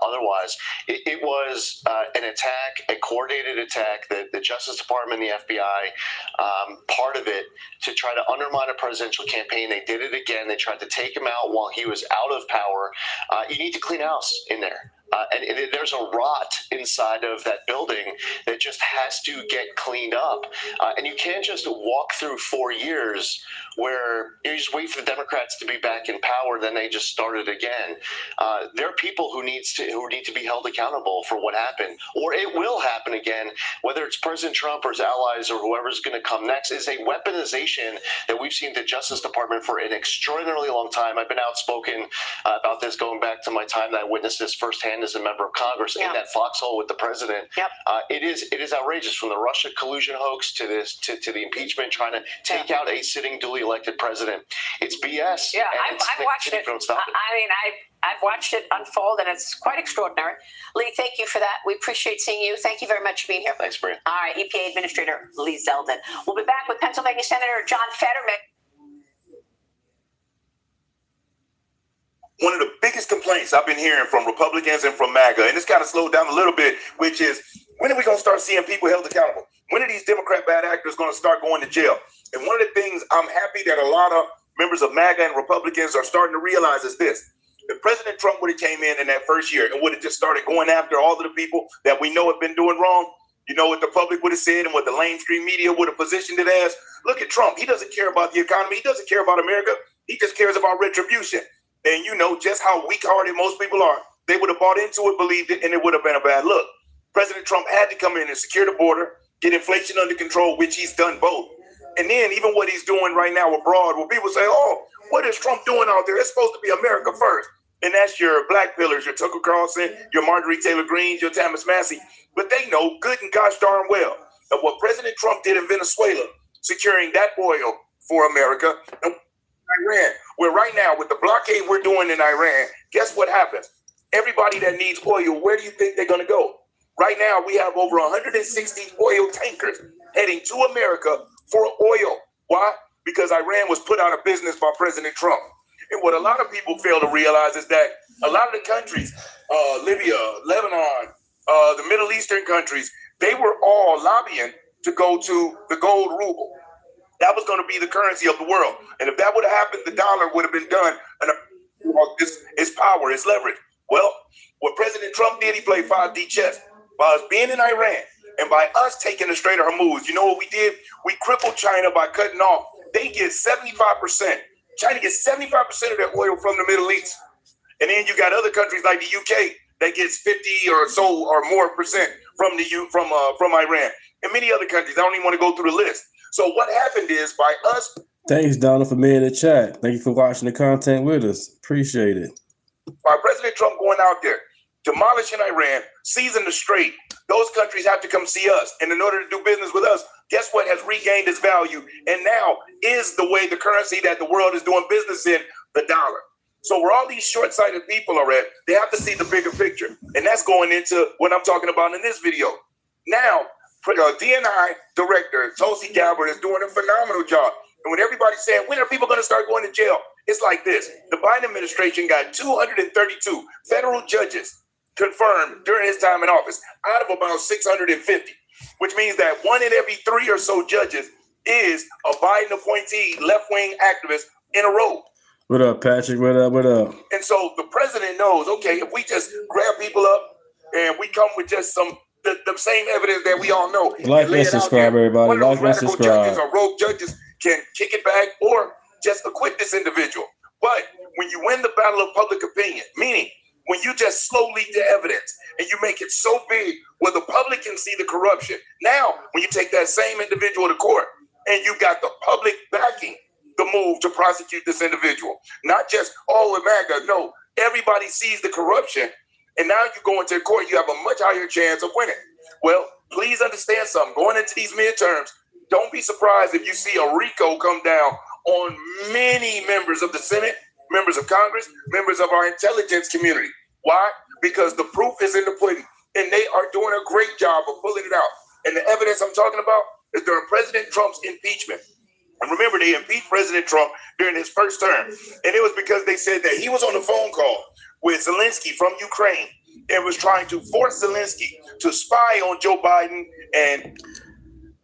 otherwise. It was an attack, a coordinated attack that the Justice Department and the FBI, part of it, to try to undermine a presidential campaign. They did it again. They tried to take him out while he was out of power. You need to clean house in there. And there's a rot inside of that building that just has to get cleaned up. And you can't just walk through 4 years where you just wait for the Democrats to be back in power, then they just start it again. There are people who need to be held accountable for what happened, or it will happen again, whether it's President Trump or his allies or whoever's going to come next. Is a weaponization that we've seen the Justice Department for an extraordinarily long time. I've been outspoken about this going back to my time that I witnessed this firsthand as a member of Congress in that foxhole with the president. It is outrageous, from the Russia collusion hoax to the impeachment, trying to take out a sitting duly elected president. It's BS. Yeah, I've watched it. I've watched it unfold, and it's quite extraordinary. Lee, thank you for that. We appreciate seeing you. Thank you very much for being here. Thanks, Maria. All right, EPA Administrator Lee Zeldin. We'll be back with Pennsylvania Senator John Fetterman. One of the biggest complaints I've been hearing from Republicans and from MAGA, and it's kind of slowed down a little bit, which is, when are we going to start seeing people held accountable? When are these Democrat bad actors going to start going to jail? And one of the things I'm happy that a lot of members of MAGA and Republicans are starting to realize is this. If President Trump would have came in that first year and would have just started going after all of the people that we know have been doing wrong, you know what the public would have said and what the mainstream media would have positioned it as? Look at Trump. He doesn't care about the economy. He doesn't care about America. He just cares about retribution. And you know just how weak-hearted most people are. They would have bought into it, believed it, and it would have been a bad look. President Trump had to come in and secure the border, get inflation under control, which he's done both. And then even what he's doing right now abroad, where people say, oh, what is Trump doing out there? It's supposed to be America first. And that's your black pillars, your Tucker Carlson, your Marjorie Taylor Greene, your Thomas Massey. But they know good and gosh darn well of what President Trump did in Venezuela, securing that oil for America, and Iran, where right now with the blockade we're doing in Iran, guess what happens? Everybody that needs oil, where do you think they're going to go? Right now, we have over 160 oil tankers heading to America for oil. Why? Because Iran was put out of business by President Trump. And what a lot of people fail to realize is that a lot of the countries, Libya, Lebanon, the Middle Eastern countries, they were all lobbying to go to the gold ruble. That was going to be the currency of the world. And if that would have happened, the dollar would have been done. And its power, its leverage. Well, what President Trump did, he played 5D chess. By us being in Iran and by us taking the Strait of Hormuz, you know what we did? We crippled China by cutting off. They get 75%. China gets 75% of their oil from the Middle East. And then you got other countries like the UK that gets 50 or so or more percent from Iran, and many other countries. I don't even want to go through the list. So what happened is by us. Thanks, Donald, for being in the chat. Thank you for watching the content with us. Appreciate it. By President Trump going out there, demolishing Iran, seizing the Strait, those countries have to come see us. And in order to do business with us, guess what has regained its value and now is the way the currency that the world is doing business in, the dollar. So where all these short-sighted people are at, they have to see the bigger picture. And that's going into what I'm talking about in this video. Now, DNI director Tulsi is doing a phenomenal job. And when everybody's saying, when are people going to start going to jail? It's like this. The Biden administration got 232 federal judges confirmed during his time in office out of about 650, which means that 1 in every 3 or so judges is a Biden appointee left-wing activist in a row. What up, Patrick? What up? What up? And so the president knows, okay, if we just grab people up and we come with just the same evidence that we all know. Like and subscribe, everybody. Like and subscribe. Judges or rogue judges can kick it back or just acquit this individual. But when you win the battle of public opinion, meaning when you just slow leak the evidence and you make it so big where the public can see the corruption. Now, when you take that same individual to court and you got the public backing the move to prosecute this individual, not just, oh, MAGA, no, everybody sees the corruption. And now you go into court, you have a much higher chance of winning. Well, please understand something. Going into these midterms, don't be surprised if you see a RICO come down on many members of the Senate, members of Congress, members of our intelligence community. Why? Because the proof is in the pudding, and they are doing a great job of pulling it out. And the evidence I'm talking about is during President Trump's impeachment. And remember, they impeached President Trump during his first term. And it was because they said that he was on the phone call with Zelensky from Ukraine and was trying to force Zelensky to spy on Joe Biden. And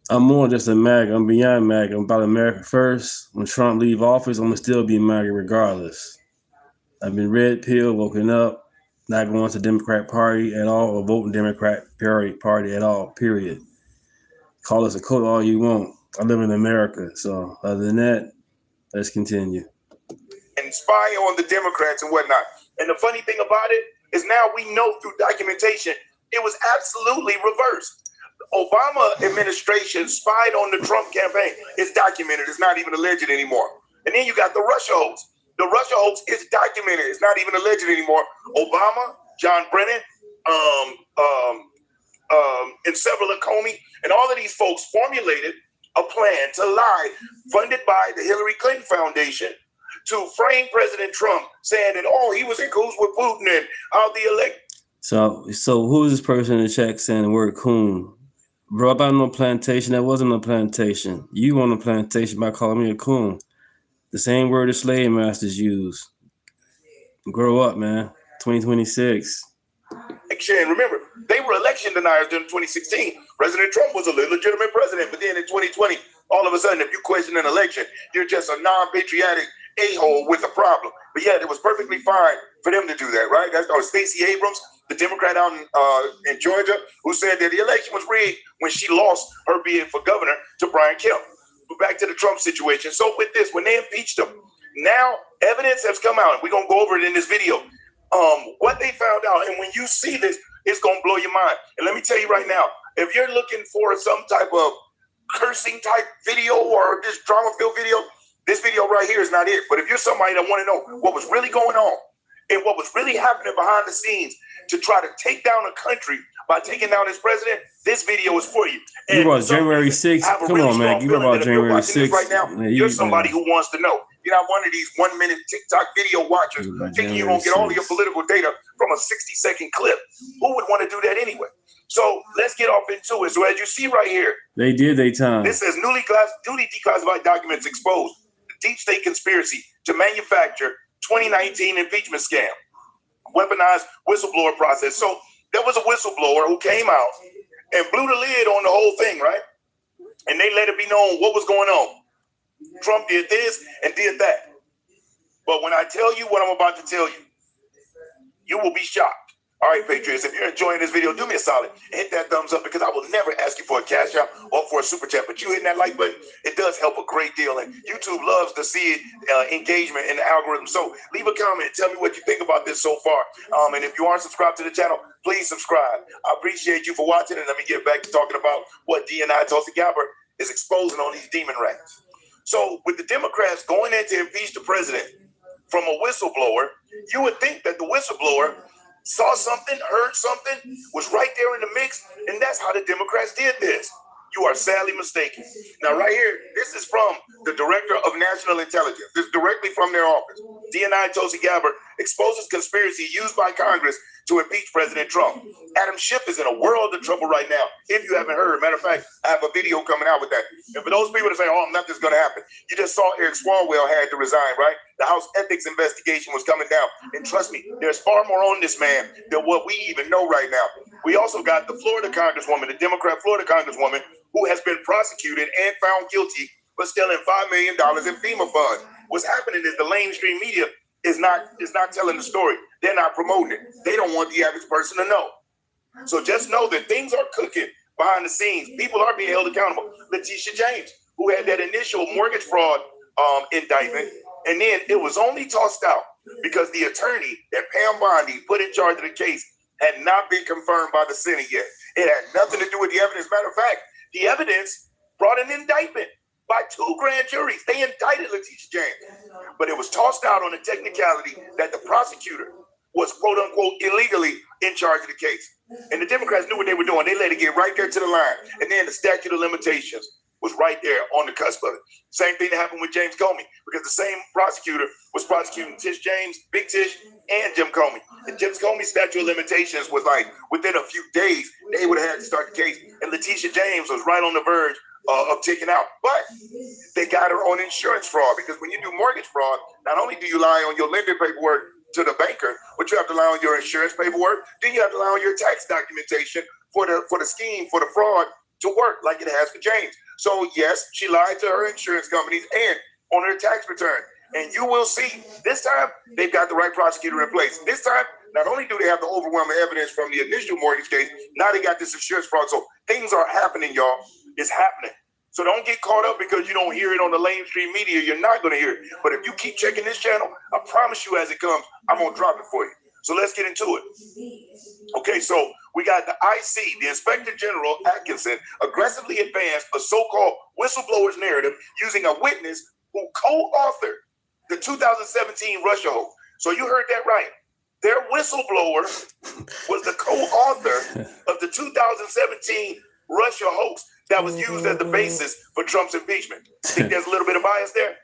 I'm more just a MAGA. I'm beyond MAGA. I'm about America first. When Trump leave office, I'm going to still be MAGA regardless. I've been red pill, woken up, not going to the Democrat Party at all or voting Democrat Party at all, period. Call us a cult all you want. I live in America. So other than that, let's continue. And spy on the Democrats and whatnot. And the funny thing about it is now we know through documentation, it was absolutely reversed. The Obama administration spied on the Trump campaign. It's documented. It's not even alleged anymore. And then you got the Russia hoax. The Russia hoax is documented. It's not even alleged anymore. Obama, John Brennan, and several of Comey, and all of these folks formulated a plan to lie, funded by the Hillary Clinton Foundation, to frame President Trump, saying that, oh, he was in cahoots with Putin and how the elect. So who is this person in the chat saying the word coon? Bro, about no plantation. That wasn't a plantation. You on a plantation by calling me a coon. The same word the slave masters use. Grow up, man. 2026. And remember, they were election deniers during 2016. President Trump was a legitimate president, but then in 2020, all of a sudden, if you question an election, you're just a non-patriotic a-hole with a problem. But yet, it was perfectly fine for them to do that, right? That's Stacey Abrams, the Democrat out in Georgia, who said that the election was rigged when she lost her bid for governor to Brian Kemp. But back to the Trump situation. So with this, when they impeached him, now evidence has come out. We're going to go over it in this video. What they found out, and when you see this, it's going to blow your mind. And let me tell you right now, if you're looking for some type of cursing type video or this drama-filled video, this video right here is not it. But if you're somebody that want to know what was really going on and what was really happening behind the scenes to try to take down a country by taking down its president, this video is for you. And you about January 6th? Come on, man. You about January 6th? Right now, you're somebody who wants to know. You're not one of these 1 minute TikTok video watchers thinking you're going to get all of your political data from a 60-second clip. Who would want to do that anyway? So let's get off into it. So as you see right here, they did their time. This says newly declassified documents exposed the deep state conspiracy to manufacture 2019 impeachment scam, weaponized whistleblower process. So there was a whistleblower who came out and blew the lid on the whole thing, right? And they let it be known what was going on. Trump did this and did that. But when I tell you what I'm about to tell you, you will be shocked. All right, Patriots, if you're enjoying this video, do me a solid. Hit that thumbs up because I will never ask you for a cash out or for a super chat. But you hitting that like button, it does help a great deal. And YouTube loves to see engagement in the algorithm. So leave a comment. Tell me what you think about this so far. And if you aren't subscribed to the channel, please subscribe. I appreciate you for watching. And let me get back to talking about what D&I Tulsi Gabbard is exposing on these demon rats. So with the Democrats going in to impeach the president from a whistleblower, you would think that the whistleblower saw something, heard something, was right there in the mix, and that's how the Democrats did this. You are sadly mistaken. Now, right here, this is from the Director of National Intelligence. This is directly from their office. D&I Tulsi Gabbard exposes conspiracy used by Congress to impeach President Trump. Adam Schiff is in a world of trouble right now, if you haven't heard. Matter of fact, I have a video coming out with that. And for those people that say, oh, nothing's going to happen, you just saw Eric Swalwell had to resign, right? The House ethics investigation was coming down. And trust me, there's far more on this man than what we even know right now. We also got the Florida Congresswoman, the Democrat Florida Congresswoman, who has been prosecuted and found guilty for stealing $5 million in FEMA funds. What's happening is the mainstream media is not telling the story. They're not promoting it. They don't want the average person to know. So just know that things are cooking behind the scenes. People are being held accountable. Letitia James, who had that initial mortgage fraud indictment, and then it was only tossed out because the attorney that Pam Bondi put in charge of the case had not been confirmed by the Senate yet. It had nothing to do with the evidence. Matter of fact, the evidence brought an indictment by 2 grand juries. They indicted Letitia James, but it was tossed out on the technicality that the prosecutor was, quote unquote, illegally in charge of the case. And the Democrats knew what they were doing. They let it get right there to the line. And then the statute of limitations was right there on the cusp of it. Same thing that happened with James Comey, because the same prosecutor was prosecuting Tish James, Big Tish, and Jim Comey. And Jim Comey's statute of limitations was like within a few days, they would have had to start the case. And Letitia James was right on the verge of ticking out. But they got her on insurance fraud, because when you do mortgage fraud, not only do you lie on your lender paperwork to the banker, but you have to lie on your insurance paperwork. Then you have to lie on your tax documentation for the scheme, for the fraud to work like it has for James. So yes, she lied to her insurance companies and on her tax return. And you will see this time they've got the right prosecutor in place. This time, not only do they have the overwhelming evidence from the initial mortgage case, now they got this insurance fraud. So things are happening, y'all. It's happening. So don't get caught up because you don't hear it on the mainstream media. You're not going to hear it. But if you keep checking this channel, I promise you as it comes, I'm going to drop it for you. So let's get into it. Okay, so we got the IC, the Inspector General Atkinson, aggressively advanced a so-called whistleblower's narrative using a witness who co-authored the 2017 Russia hoax. So you heard that right. Their whistleblower was the co-author of the 2017 Russia hoax that was used as the basis for Trump's impeachment. Think there's a little bit of bias there?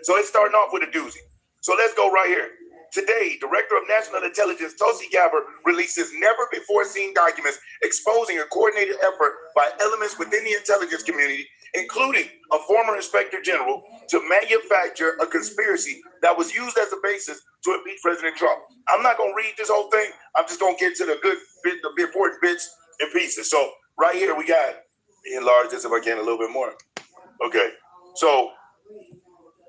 So it's starting off with a doozy. So let's go right here. Today, Director of National Intelligence Tulsi Gabbard releases never-before-seen documents exposing a coordinated effort by elements within the intelligence community, including a former inspector general, to manufacture a conspiracy that was used as a basis to impeach President Trump. I'm not going to read this whole thing. I'm just going to get to the good bit, the important bits and pieces. So right here we got, enlarge this if I can a little bit more. Okay, so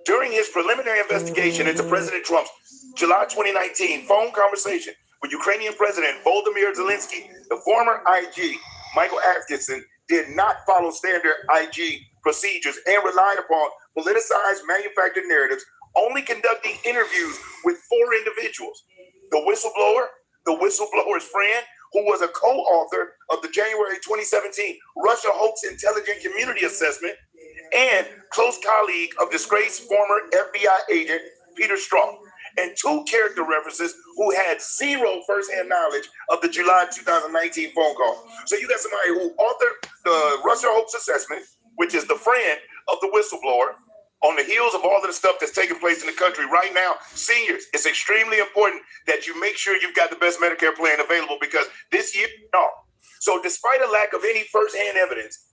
during his preliminary investigation into President Trump's July 2019 phone conversation with Ukrainian President Volodymyr Zelensky, the former IG, Michael Atkinson, did not follow standard IG procedures and relied upon politicized manufactured narratives, only conducting interviews with 4 individuals: the whistleblower, the whistleblower's friend, who was a co-author of the January 2017 Russia hoax intelligence community assessment, and close colleague of disgraced former FBI agent Peter Strzok, and 2 character references who had 0 firsthand knowledge of the July 2019 phone call. So you got somebody who authored the Russia hoax assessment, which is the friend of the whistleblower, on the heels of all of the stuff that's taking place in the country right now. Seniors, it's extremely important that you make sure you've got the best Medicare plan available, because this year, no. So despite a lack of any firsthand evidence,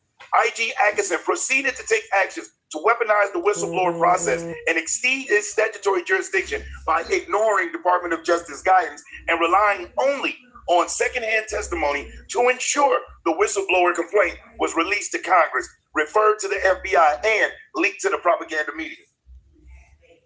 IG Atkinson proceeded to take actions to weaponize the whistleblower process and exceed its statutory jurisdiction by ignoring Department of Justice guidance and relying only on secondhand testimony to ensure the whistleblower complaint was released to Congress, referred to the FBI, and leaked to the propaganda media.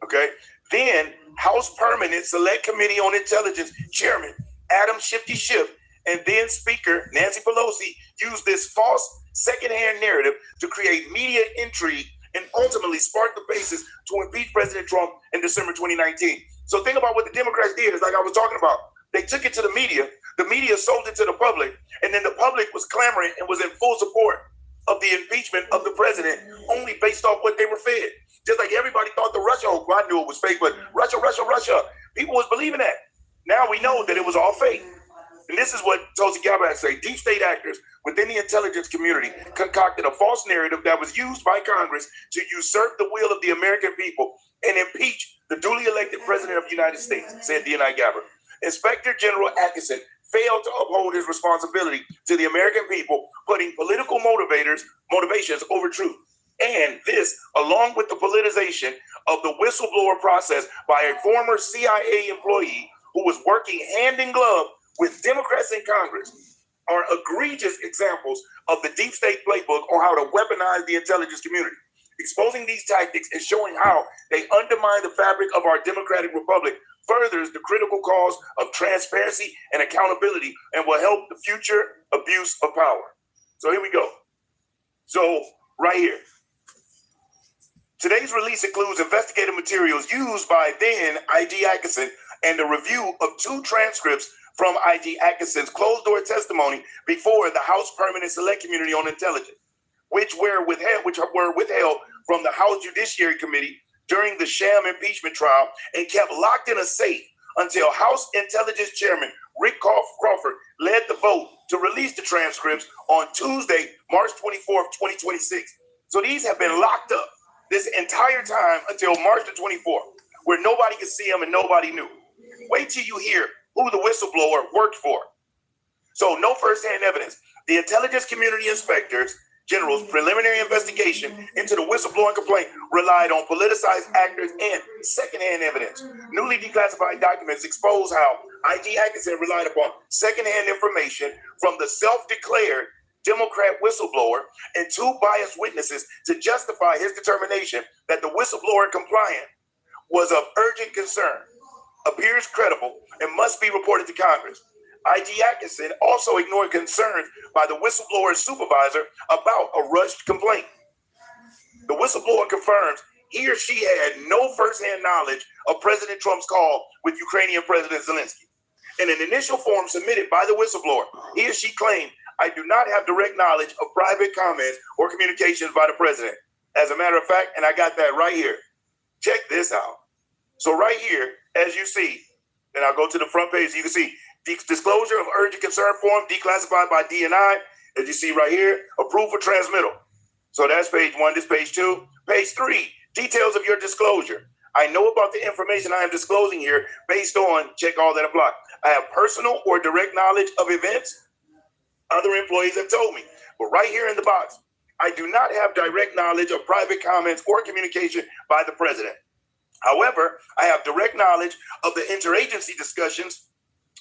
Okay. Then House Permanent Select Committee on Intelligence Chairman Adam Shifty Schiff, and then Speaker Nancy Pelosi used this false secondhand narrative to create media intrigue and ultimately spark the basis to impeach President Trump in December 2019. So think about what the Democrats did, is like I was talking about. They took it to the media sold it to the public, and then the public was clamoring and was in full support of the impeachment of the president only based off what they were fed. Just like everybody thought the Russia hoax, I knew it was fake, but Russia. People was believing that. Now we know that it was all fake. And this is what Tulsi Gabbard say. Deep state actors within the intelligence community concocted a false narrative that was used by Congress to usurp the will of the American people and impeach the duly elected president of the United States, said DNI Gabbard. Inspector General Atkinson failed to uphold his responsibility to the American people, putting political motivations over truth. And this, along with the politicization of the whistleblower process by a former CIA employee who was working hand in glove with Democrats in Congress, are egregious examples of the deep state playbook on how to weaponize the intelligence community. Exposing these tactics and showing how they undermine the fabric of our democratic republic furthers the critical cause of transparency and accountability and will help the future abuse of power. So here we go. So right here. Today's release includes investigative materials used by then I.G. Atkinson and a review of 2 transcripts from I.G. Atkinson's closed-door testimony before the House Permanent Select Committee on Intelligence, which were withheld from the House Judiciary Committee during the sham impeachment trial and kept locked in a safe until House Intelligence Chairman Rick Crawford led the vote to release the transcripts on Tuesday, March 24th, 2026. So these have been locked up this entire time until March the 24th, where nobody could see them and nobody knew. Wait till you hear who the whistleblower worked for. So no firsthand evidence. The intelligence community inspectors General's preliminary investigation into the whistleblowing complaint relied on politicized actors and secondhand evidence. Newly declassified documents expose how I.G. Atkinson relied upon secondhand information from the self-declared Democrat whistleblower and 2 biased witnesses to justify his determination that the whistleblower compliant was of urgent concern, appears credible, and must be reported to Congress. I.G. Atkinson also ignored concerns by the whistleblower's supervisor about a rushed complaint. The whistleblower confirms he or she had no firsthand knowledge of President Trump's call with Ukrainian President Zelensky. In an initial form submitted by the whistleblower, he or she claimed, "I do not have direct knowledge of private comments or communications by the president." As a matter of fact, and I got that right here. Check this out. So right here, as you see, and I'll go to the front page so you can see, disclosure of urgent concern form declassified by DNI, as you see right here, approved for transmittal. So that's page 1, this page 2. Page 3, details of your disclosure. I know about the information I am disclosing here based on, check all that apply. I have personal or direct knowledge of events other employees have told me. But right here in the box, I do not have direct knowledge of private comments or communication by the president. However, I have direct knowledge of the interagency discussions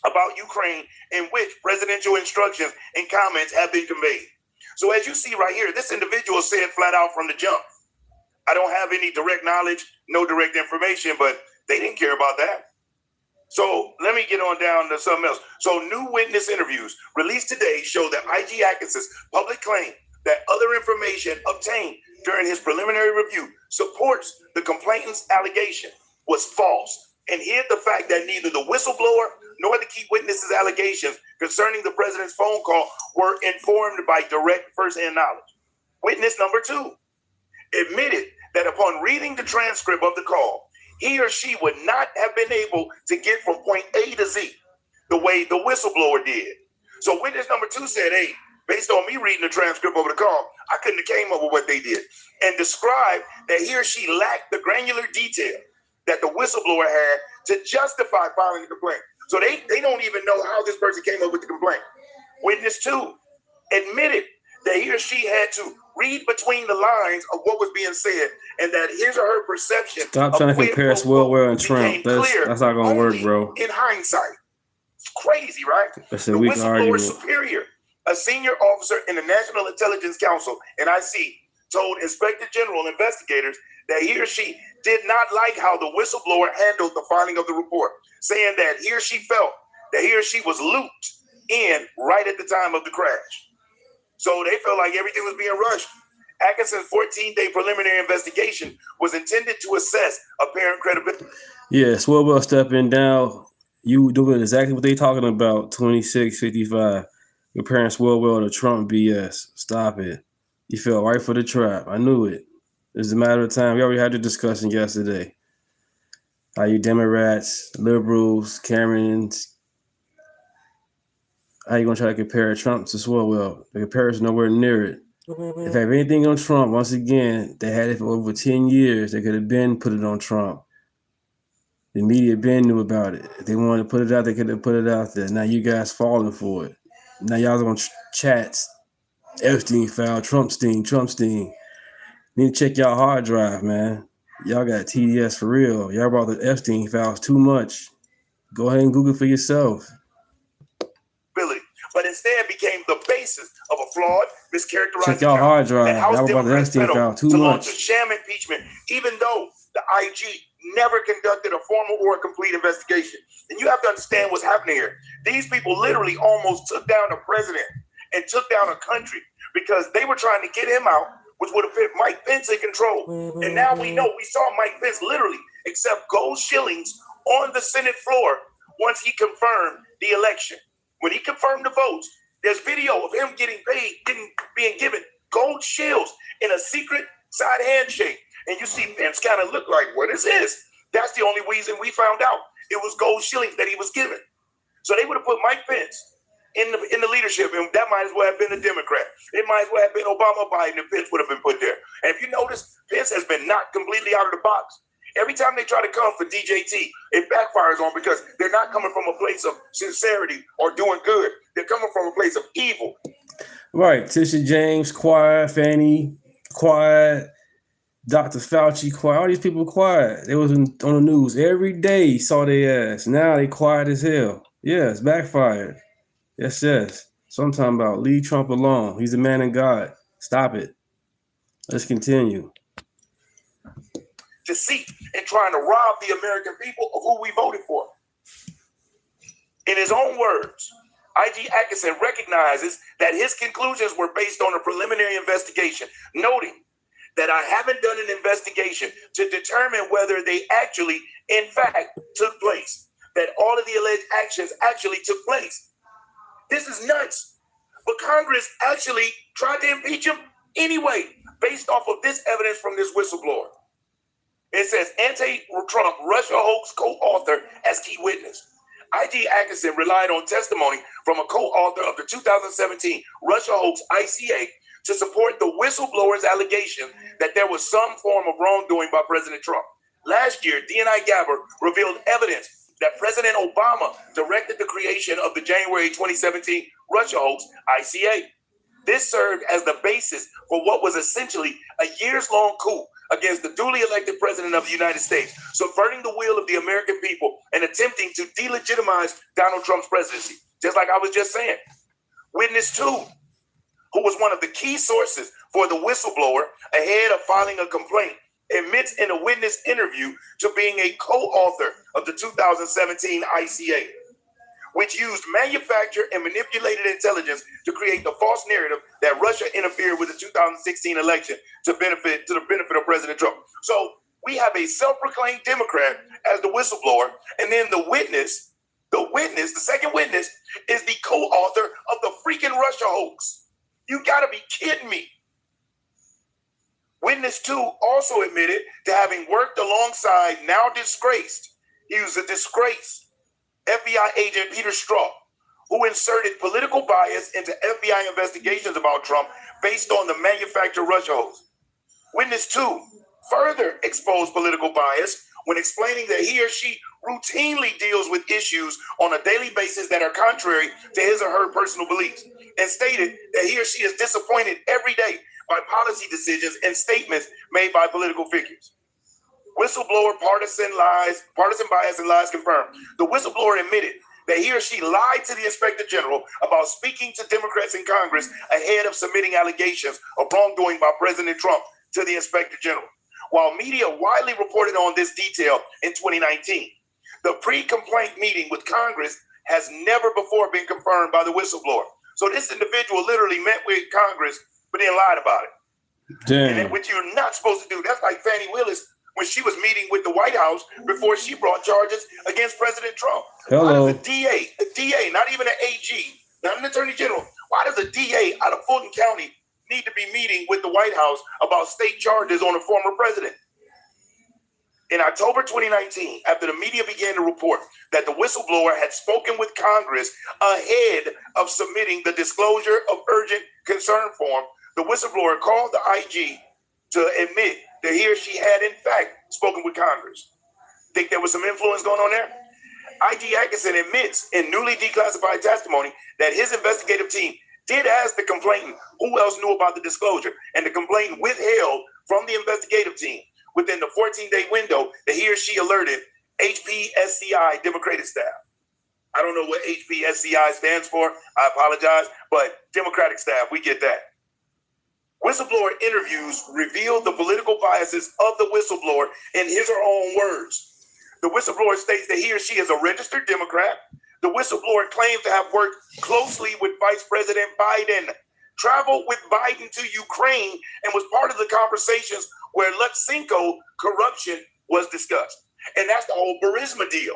about Ukraine in which presidential instructions and comments have been conveyed. So as you see right here, this individual said flat out from the jump, I don't have any direct knowledge, no direct information, but they didn't care about that. So let me get on down to something else. So new witness interviews released today show that I.G. Atkinson's public claim that other information obtained during his preliminary review supports the complainant's allegation was false and hid the fact that neither the whistleblower nor the key witnesses' allegations concerning the president's phone call were informed by direct firsthand knowledge. Witness number 2 admitted that upon reading the transcript of the call, he or she would not have been able to get from point A to Z the way the whistleblower did. So witness number 2 said, hey, based on me reading the transcript of the call, I couldn't have came up with what they did, and described that he or she lacked the granular detail that the whistleblower had to justify filing the complaint. So they don't even know how this person came up with the complaint. Witness 2 admitted that he or she had to read between the lines of what was being said, and that his or her perception. Stop trying to compare Swellwell and Trump. That's not gonna work, bro. In hindsight, it's crazy, right? That's a weak argument. Superior, a senior officer in the National Intelligence Council, NIC, told Inspector General investigators that he or she did not like how the whistleblower handled the filing of the report, saying that he or she felt that he or she was looped in right at the time of the crash. So they felt like everything was being rushed. Atkinson's 14-day preliminary investigation was intended to assess apparent credibility. Yeah, Swellwell stepping down. You doing exactly what they talking about, 2655. Comparing Swellwell to Trump BS. Stop it. You fell right for the trap. I knew it. It's a matter of time. We already had the discussion yesterday. How you Democrats, liberals, Karens, how you gonna try to compare Trump to Swellwell? The comparison nowhere near it. If they have anything on Trump, once again, they had it for over 10 years. They could have been put it on Trump. The media been knew about it. If they wanted to put it out, they could have put it out there. Now you guys falling for it. Now y'all on chats. Epstein file, Trumpstein. Need to check y'all hard drive, man. Y'all got TDS for real. Y'all brought the Epstein files too much. Go ahead and Google for yourself. But instead became the basis of a flawed, mischaracterized Check y'all hard drive. House Y'all brought the Democrats Epstein file too to much. launch a sham impeachment, even though the IG never conducted a formal or complete investigation. And you have to understand what's happening here. These people literally almost took down the president and took down a country because they were trying to get him out, which would have put Mike Pence in control. And now we saw Mike Pence literally accept gold shillings on the Senate floor once he confirmed the election. When he confirmed the votes, there's video of him getting paid, being given gold shields in a secret side handshake. And you see Pence kind of look like, what is this? That's the only reason we found out. It was gold shillings that he was given. So they would have put Mike Pence in the leadership, and that might as well have been a Democrat. It might as well have been Obama, Biden, and Pence would have been put there. And if you notice, Pence has been knocked completely out of the box. Every time they try to come for DJT, it backfires on because they're not coming from a place of sincerity or doing good. They're coming from a place of evil. Right. Tisha James, quiet. Fanny, quiet. Dr. Fauci, quiet. All these people quiet. They was on the news every day, saw their ass. Now they quiet as hell. Yeah, it's backfired. Yes. So I'm talking about leave Trump alone. He's a man of God. Stop it. Let's continue. Deceit and trying to rob the American people of who we voted for. In his own words, IG Atkinson recognizes that his conclusions were based on a preliminary investigation, noting that I haven't done an investigation to determine whether they actually, in fact, took place, that all of the alleged actions actually took place. This is nuts. But Congress actually tried to impeach him anyway, based off of this evidence from this whistleblower. It says anti-Trump Russia hoax co-author as key witness. IG Atkinson relied on testimony from a co-author of the 2017 Russia hoax ICA to support the whistleblower's allegation that there was some form of wrongdoing by President Trump. Last year, DNI Gabber revealed evidence that President Obama directed the creation of the January 2017 Russia hoax ICA. This served as the basis for what was essentially a years-long coup against the duly elected president of the United States, subverting the will of the American people and attempting to delegitimize Donald Trump's presidency, just like I was just saying. Witness 2, who was one of the key sources for the whistleblower ahead of filing a complaint, admits in a witness interview to being a co-author of the 2017 ICA, which used manufactured and manipulated intelligence to create the false narrative that Russia interfered with the 2016 election to the benefit of President Trump. So we have a self-proclaimed Democrat as the whistleblower, and then the second witness, is the co-author of the freaking Russia hoax. You gotta be kidding me. Witness 2 also admitted to having worked alongside now disgraced, he was a disgrace, FBI agent Peter Strzok, who inserted political bias into FBI investigations about Trump based on the manufactured Russia hoax. Witness 2 further exposed political bias when explaining that he or she routinely deals with issues on a daily basis that are contrary to his or her personal beliefs, and stated that he or she is disappointed every day by policy decisions and statements made by political figures. Whistleblower partisan bias and lies confirmed. The whistleblower admitted that he or she lied to the Inspector General about speaking to Democrats in Congress ahead of submitting allegations of wrongdoing by President Trump to the Inspector General. While media widely reported on this detail in 2019, the pre-complaint meeting with Congress has never before been confirmed by the whistleblower. So this individual literally met with Congress, but then lied about it. Damn. And which you're not supposed to do. That's like Fannie Willis when she was meeting with the White House before she brought charges against President Trump. Hello. Why does a DA, not even an AG, not an Attorney General, why does a DA out of Fulton County need to be meeting with the White House about state charges on a former president? In October 2019, after the media began to report that the whistleblower had spoken with Congress ahead of submitting the disclosure of urgent concern form, the whistleblower called the IG to admit that he or she had in fact spoken with Congress. Think there was some influence going on there? IG Atkinson admits in newly declassified testimony that his investigative team did ask the complainant who else knew about the disclosure, and the complainant withheld from the investigative team within the 14-day window that he or she alerted HPSCI Democratic staff. I don't know what HPSCI stands for. I apologize, but Democratic staff, we get that. Whistleblower interviews revealed the political biases of the whistleblower in his or her own words. The whistleblower states that he or she is a registered Democrat. The whistleblower claims to have worked closely with Vice President Biden, traveled with Biden to Ukraine, and was part of the conversations where Lutsenko corruption was discussed. And that's the whole Burisma deal.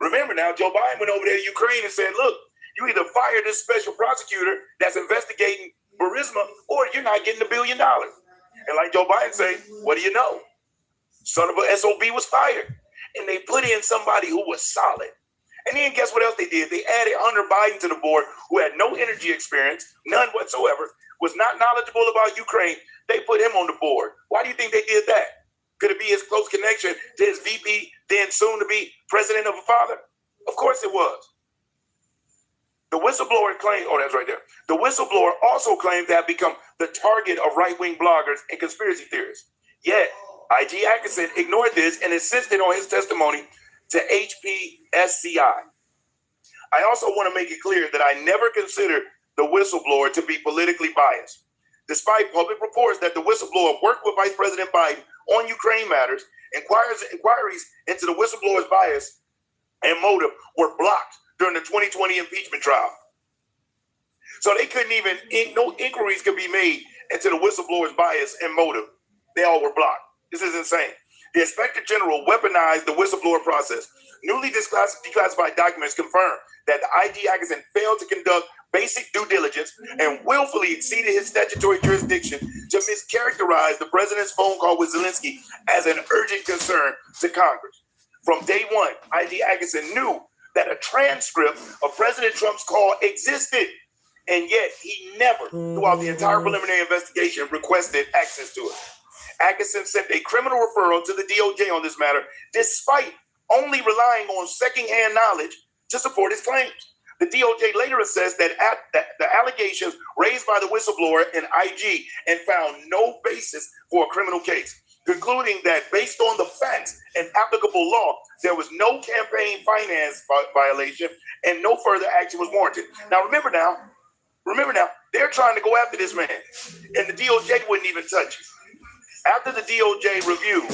Remember now, Joe Biden went over there to Ukraine and said, look, you either fire this special prosecutor that's investigating Burisma, or you're not getting $1 billion. And like Joe Biden said, what do you know? Son of a SOB was fired. And they put in somebody who was solid. And then guess what else they did? They added Hunter Biden to the board, who had no energy experience, none whatsoever, was not knowledgeable about Ukraine. They put him on the board. Why do you think they did that? Could it be his close connection to his VP, then soon to be president of a father? Of course it was. The whistleblower claimed, oh, that's right there. The whistleblower also claimed to have become the target of right-wing bloggers and conspiracy theorists. Yet, IG Atkinson ignored this and insisted on his testimony to HPSCI. I also want to make it clear that I never considered the whistleblower to be politically biased. Despite public reports that the whistleblower worked with Vice President Biden on Ukraine matters, inquiries into the whistleblower's bias and motive were blocked during the 2020 impeachment trial. So they couldn't even, no inquiries could be made into the whistleblower's bias and motive. They all were blocked. This is insane. The Inspector General weaponized the whistleblower process. Newly declassified documents confirm that the IG Atkinson failed to conduct basic due diligence and willfully exceeded his statutory jurisdiction to mischaracterize the president's phone call with Zelensky as an urgent concern to Congress. From day one, IG Atkinson knew that a transcript of President Trump's call existed, and yet he never, throughout the entire preliminary investigation, requested access to it. Atkinson sent a criminal referral to the DOJ on this matter, despite only relying on secondhand knowledge to support his claims. The DOJ later assessed that the allegations raised by the whistleblower in IG and found no basis for a criminal case, concluding that based on the facts and applicable law, there was no campaign finance violation and no further action was warranted. Now, remember now, they're trying to go after this man, and the DOJ wouldn't even touch it. After the DOJ reviewed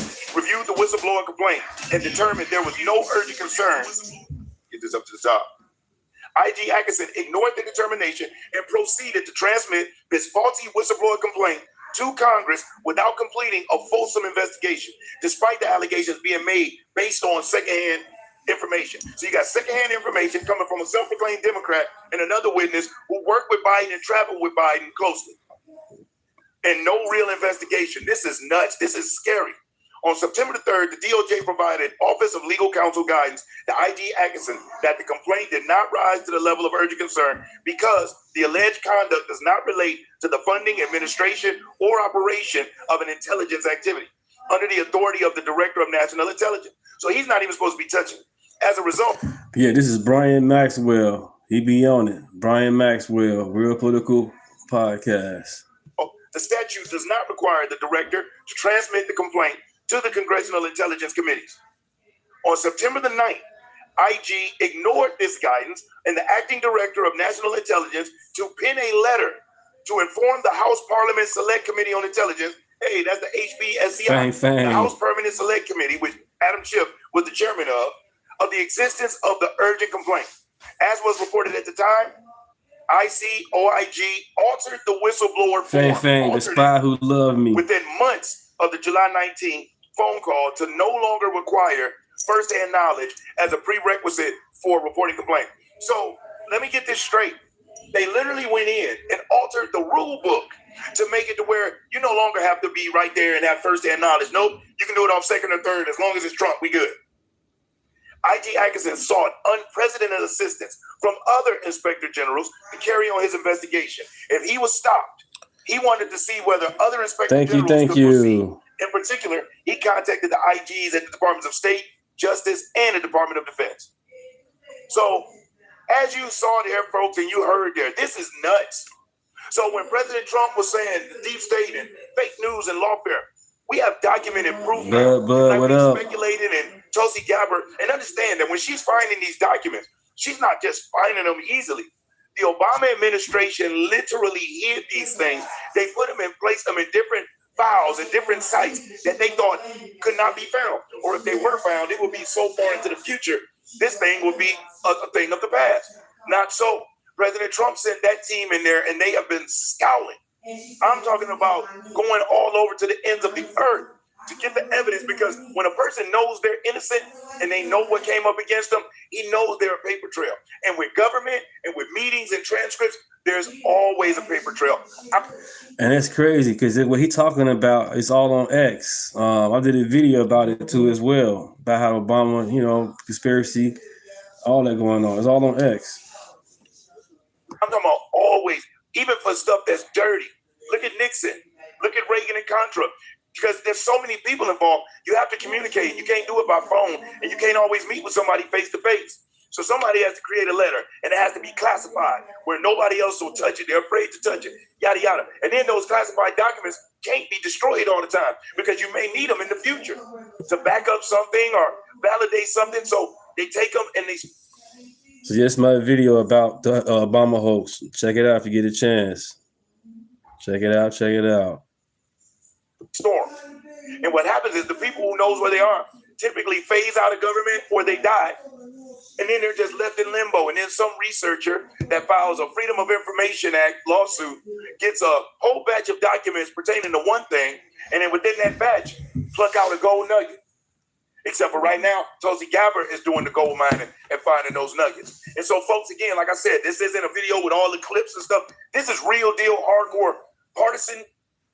the whistleblower complaint and determined there was no urgent concern, get this up to the top, IG Atkinson ignored the determination and proceeded to transmit this faulty whistleblower complaint to Congress without completing a fulsome investigation, despite the allegations being made based on secondhand information. So you got secondhand information coming from a self-proclaimed Democrat and another witness who worked with Biden and traveled with Biden closely. And no real investigation. This is nuts. This is scary. On September the 3rd, the DOJ provided Office of Legal Counsel guidance to IG Atkinson that the complaint did not rise to the level of urgent concern because the alleged conduct does not relate to the funding, administration, or operation of an intelligence activity under the authority of the Director of National Intelligence. So he's not even supposed to be touching it. As a result. Yeah, this is Brian Maxwell. He be on it. Brian Maxwell, Real Political Podcast. The statute does not require the director to transmit the complaint to the Congressional Intelligence Committees. On September the 9th, IG ignored this guidance and the acting director of National Intelligence to pen a letter to inform the House Parliament Select Committee on Intelligence, hey, that's the HPSCI, the House Permanent Select Committee, which Adam Schiff was the chairman of the existence of the urgent complaint. As was reported at the time, OIG altered the whistleblower Fang form, Fang, the altered spy it who loved me. within months of the July 19th phone call to no longer require first-hand knowledge as a prerequisite for reporting complaint. So let me get this straight. They literally went in and altered the rule book to make it to where you no longer have to be right there and have first-hand knowledge. Nope, you can do it off second or third as long as it's Trump. We good. IG Atkinson sought unprecedented assistance from other inspector generals to carry on his investigation. If he was stopped, he wanted to see whether other inspector generals could proceed. In particular, he contacted the IGs at the Departments of State, Justice, and the Department of Defense. So, as you saw there, folks, and you heard there, this is nuts. So when President Trump was saying deep state and fake news and lawfare, we have documented proof now. Like what we up? speculated, and Tulsi Gabbard, and understand that when she's finding these documents, she's not just finding them easily. The Obama administration literally hid these things. They put them and placed them in different files and different sites that they thought could not be found. Or if they were found, it would be so far into the future, this thing would be a thing of the past. Not so. President Trump sent that team in there, and they have been scowling. I'm talking about going all over to the ends of the earth to get the evidence, because when a person knows they're innocent and they know what came up against them, he knows they're a paper trail. And with government and with meetings and transcripts, there's always a paper trail. And it's crazy because what he's talking about is all on X. I did a video about it too as well, about how Obama, conspiracy, all that going on. It's all on X. I'm talking about always, even for stuff that's dirty. Look at Nixon. Look at Reagan and Contra. Because there's so many people involved, you have to communicate. You can't do it by phone, and you can't always meet with somebody face to face. So somebody has to create a letter, and it has to be classified where nobody else will touch it. They're afraid to touch it, yada, yada. And then those classified documents can't be destroyed all the time because you may need them in the future to back up something or validate something. So they take them and they... So yes, my video about the Obama hoax. Check it out if you get a chance. Check it out. Check it out. Storm. And what happens is the people who knows where they are typically phase out of government or they die. And then they're just left in limbo. And then some researcher that files a Freedom of Information Act lawsuit gets a whole batch of documents pertaining to one thing. And then within that batch, pluck out a gold nugget. Except for right now, Tulsi Gabbard is doing the gold mining and finding those nuggets. And so, folks, again, like I said, this isn't a video with all the clips and stuff. This is real deal, hardcore, partisan,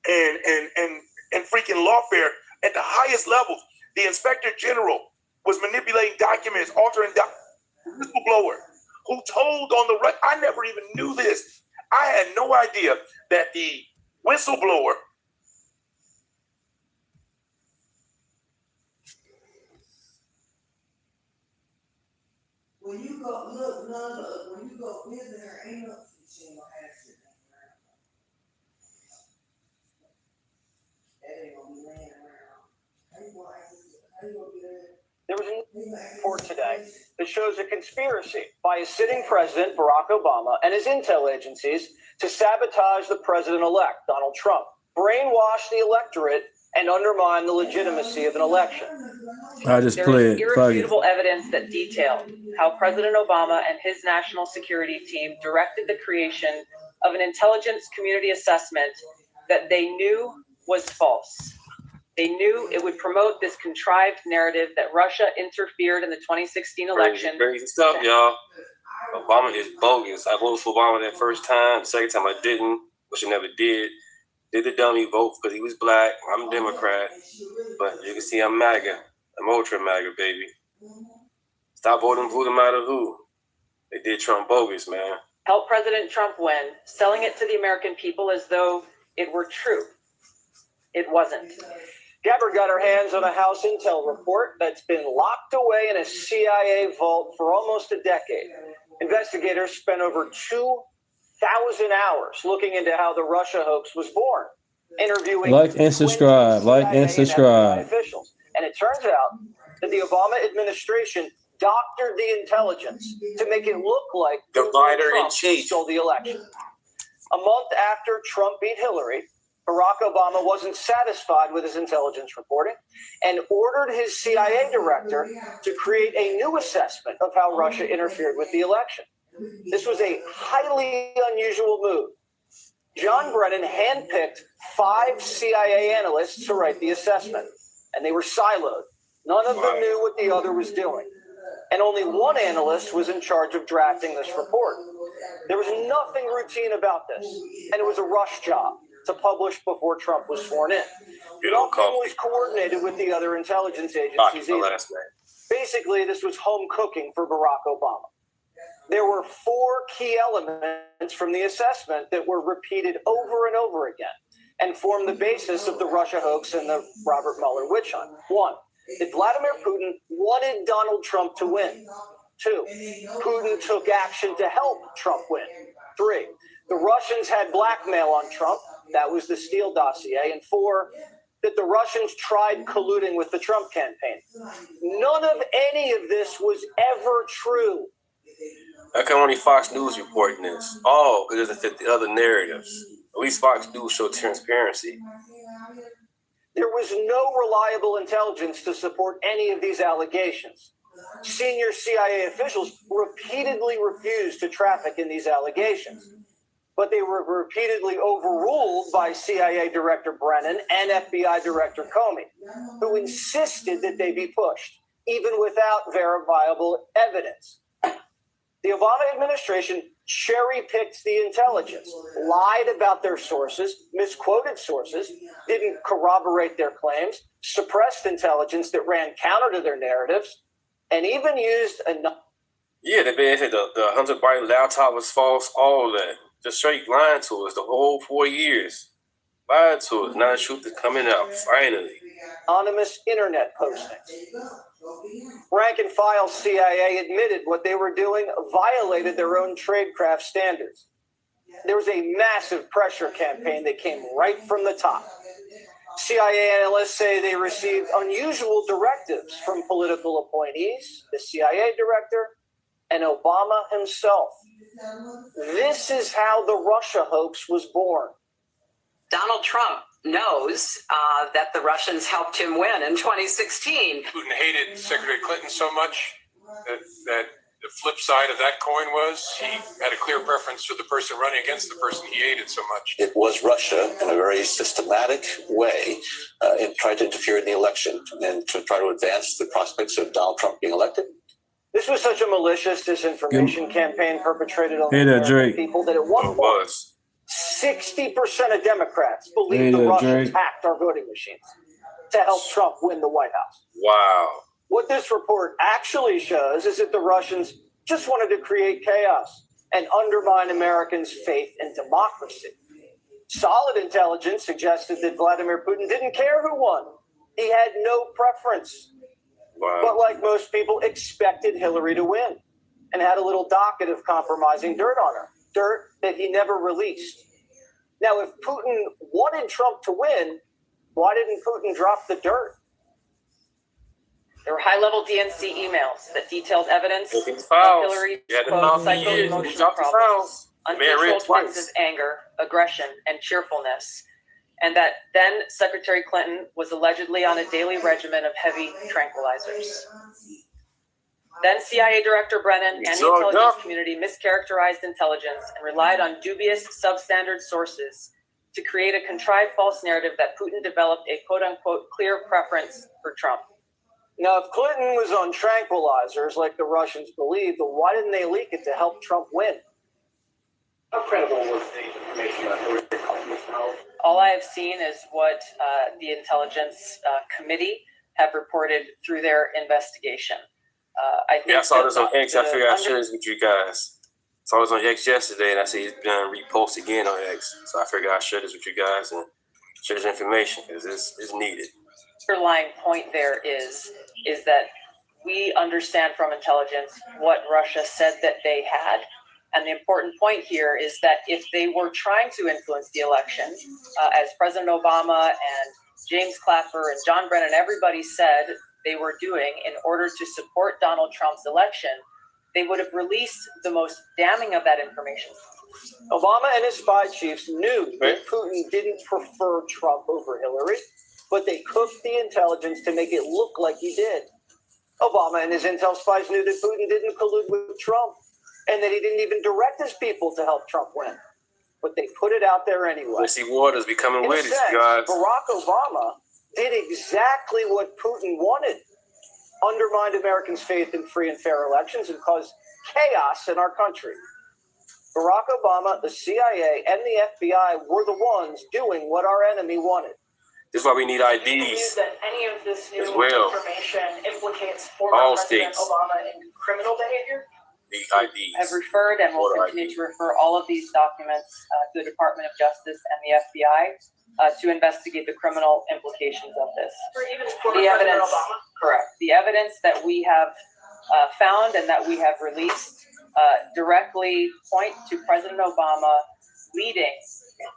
and freaking lawfare at the highest levels. The inspector general was manipulating documents, altering whistleblower who told on the record. I never even knew this. I had no idea that the whistleblower when you go look, when you go visit her, ain't no she ain't gonna ask you that ain't gonna be laying around. How you gonna get it? There was a report today that shows a conspiracy by a sitting president, Barack Obama, and his intel agencies to sabotage the president-elect, Donald Trump, brainwash the electorate, and undermine the legitimacy of an election. I just played irrefutable evidence that detailed how President Obama and his national security team directed the creation of an intelligence community assessment that they knew was false. They knew it would promote this contrived narrative that Russia interfered in the 2016 election. Crazy stuff, y'all. Obama is bogus. I voted for Obama that first time. Second time I didn't, which I never did. Did the dummy vote because he was black. I'm a Democrat. But you can see I'm MAGA. I'm ultra MAGA, baby. Stop voting for no matter who. They did Trump bogus, man. Help President Trump win, selling it to the American people as though it were true. It wasn't. Gabbard got her hands on a House intel report that's been locked away in a CIA vault for almost a decade. Investigators spent over 2,000 hours looking into how the Russia hoax was born, interviewing like and subscribe, officials. And it turns out that the Obama administration doctored the intelligence to make it look like Divider Trump in chief stole the election. A month after Trump beat Hillary, Barack Obama wasn't satisfied with his intelligence reporting and ordered his CIA director to create a new assessment of how Russia interfered with the election. This was a highly unusual move. John Brennan handpicked 5 CIA analysts to write the assessment, and they were siloed. None of them knew what the other was doing. And only one analyst was in charge of drafting this report. There was nothing routine about this, and it was a rush job to publish before Trump was sworn in. Nothing was coordinated with the other intelligence agencies either. Basically, this was home cooking for Barack Obama. There were 4 key elements from the assessment that were repeated over and over again and formed the basis of the Russia hoax and the Robert Mueller witch hunt. 1, that Vladimir Putin wanted Donald Trump to win. 2, Putin took action to help Trump win. 3, the Russians had blackmail on Trump. That was the Steele dossier. And 4, that the Russians tried colluding with the Trump campaign. None of any of this was ever true. How come only Fox News reporting this? Oh, because it doesn't fit the other narratives. At least Fox News showed transparency. There was no reliable intelligence to support any of these allegations. Senior CIA officials repeatedly refused to traffic in these allegations, but they were repeatedly overruled by CIA Director Brennan and FBI Director Comey, who insisted that they be pushed, even without verifiable evidence. The Obama administration cherry-picked the intelligence, lied about their sources, misquoted sources, didn't corroborate their claims, suppressed intelligence that ran counter to their narratives, and even used a... Yeah, they said the Hunter Biden laptop was false, all that. Just straight lying to us the whole 4 years. Lied to us. Now the truth is coming out, finally. Anonymous internet postings. Rank and file CIA admitted what they were doing violated their own tradecraft standards. There was a massive pressure campaign that came right from the top. CIA analysts say they received unusual directives from political appointees, the CIA director, and Obama himself. This is how the Russia hoax was born. Donald Trump knows that the Russians helped him win in 2016. Putin hated Secretary Clinton so much that the flip side of that coin was he had a clear preference for the person running against the person he hated so much. It was Russia in a very systematic way and tried to interfere in the election and to try to advance the prospects of Donald Trump being elected. This was such a malicious disinformation campaign perpetrated on Drake. people that at one point 60% of Democrats believe the Russians hacked our voting machines to help Trump win the White House. Wow. What this report actually shows is that the Russians just wanted to create chaos and undermine Americans' faith in democracy. Solid intelligence suggested that Vladimir Putin didn't care who won. He had no preference. Wow. But like most people, expected Hillary to win and had a little docket of compromising dirt on her. Dirt that he never released. Now, if Putin wanted Trump to win, why didn't Putin drop the dirt? There were high-level DNC emails that detailed evidence of Hillary's psycho-emotional problems, uncontrolled fits of anger, aggression, and cheerfulness, and that then Secretary Clinton was allegedly on a daily regimen of heavy tranquilizers. Then CIA Director Brennan and the intelligence community mischaracterized intelligence and relied on dubious, substandard sources to create a contrived false narrative that Putin developed a quote-unquote clear preference for Trump. Now, if Clinton was on tranquilizers like the Russians believed, then why didn't they leak it to help Trump win? How credible was the information about Hillary Clinton? All I have seen is what the intelligence committee have reported through their investigation. I saw this on X. I figured I'd share this with you guys. So I was on X yesterday, and I see it's been reposted again on X. So I figured I'd share this with you guys and share this information because it's needed. The underlying point there is that we understand from intelligence what Russia said that they had. And the important point here is that if they were trying to influence the election, as President Obama and James Clapper and John Brennan, everybody said they were doing in order to support Donald Trump's election, they would have released the most damning of that information Obama and his spy chiefs knew that Putin didn't prefer Trump over Hillary, but they cooked the intelligence to make it look like he did. Obama and his intel spies knew that Putin didn't collude with Trump and that he didn't even direct his people to help Trump win. But they put it out there anyway. Missy Waters becoming In a with it, sense, guys. Barack Obama did exactly what Putin wanted, undermined Americans' faith in free and fair elections and caused chaos in our country. Barack Obama, the CIA, and the FBI were the ones doing what our enemy wanted. This is why we need Do you believe IDs. that any of this new as well. information implicates former All President states. Obama in criminal behavior? The IDs. Have referred and will continue to refer all of these documents to the Department of Justice and the FBI to investigate the criminal implications of this. For even former The President evidence, Obama? correct. The evidence that we have found and that we have released directly point to President Obama leading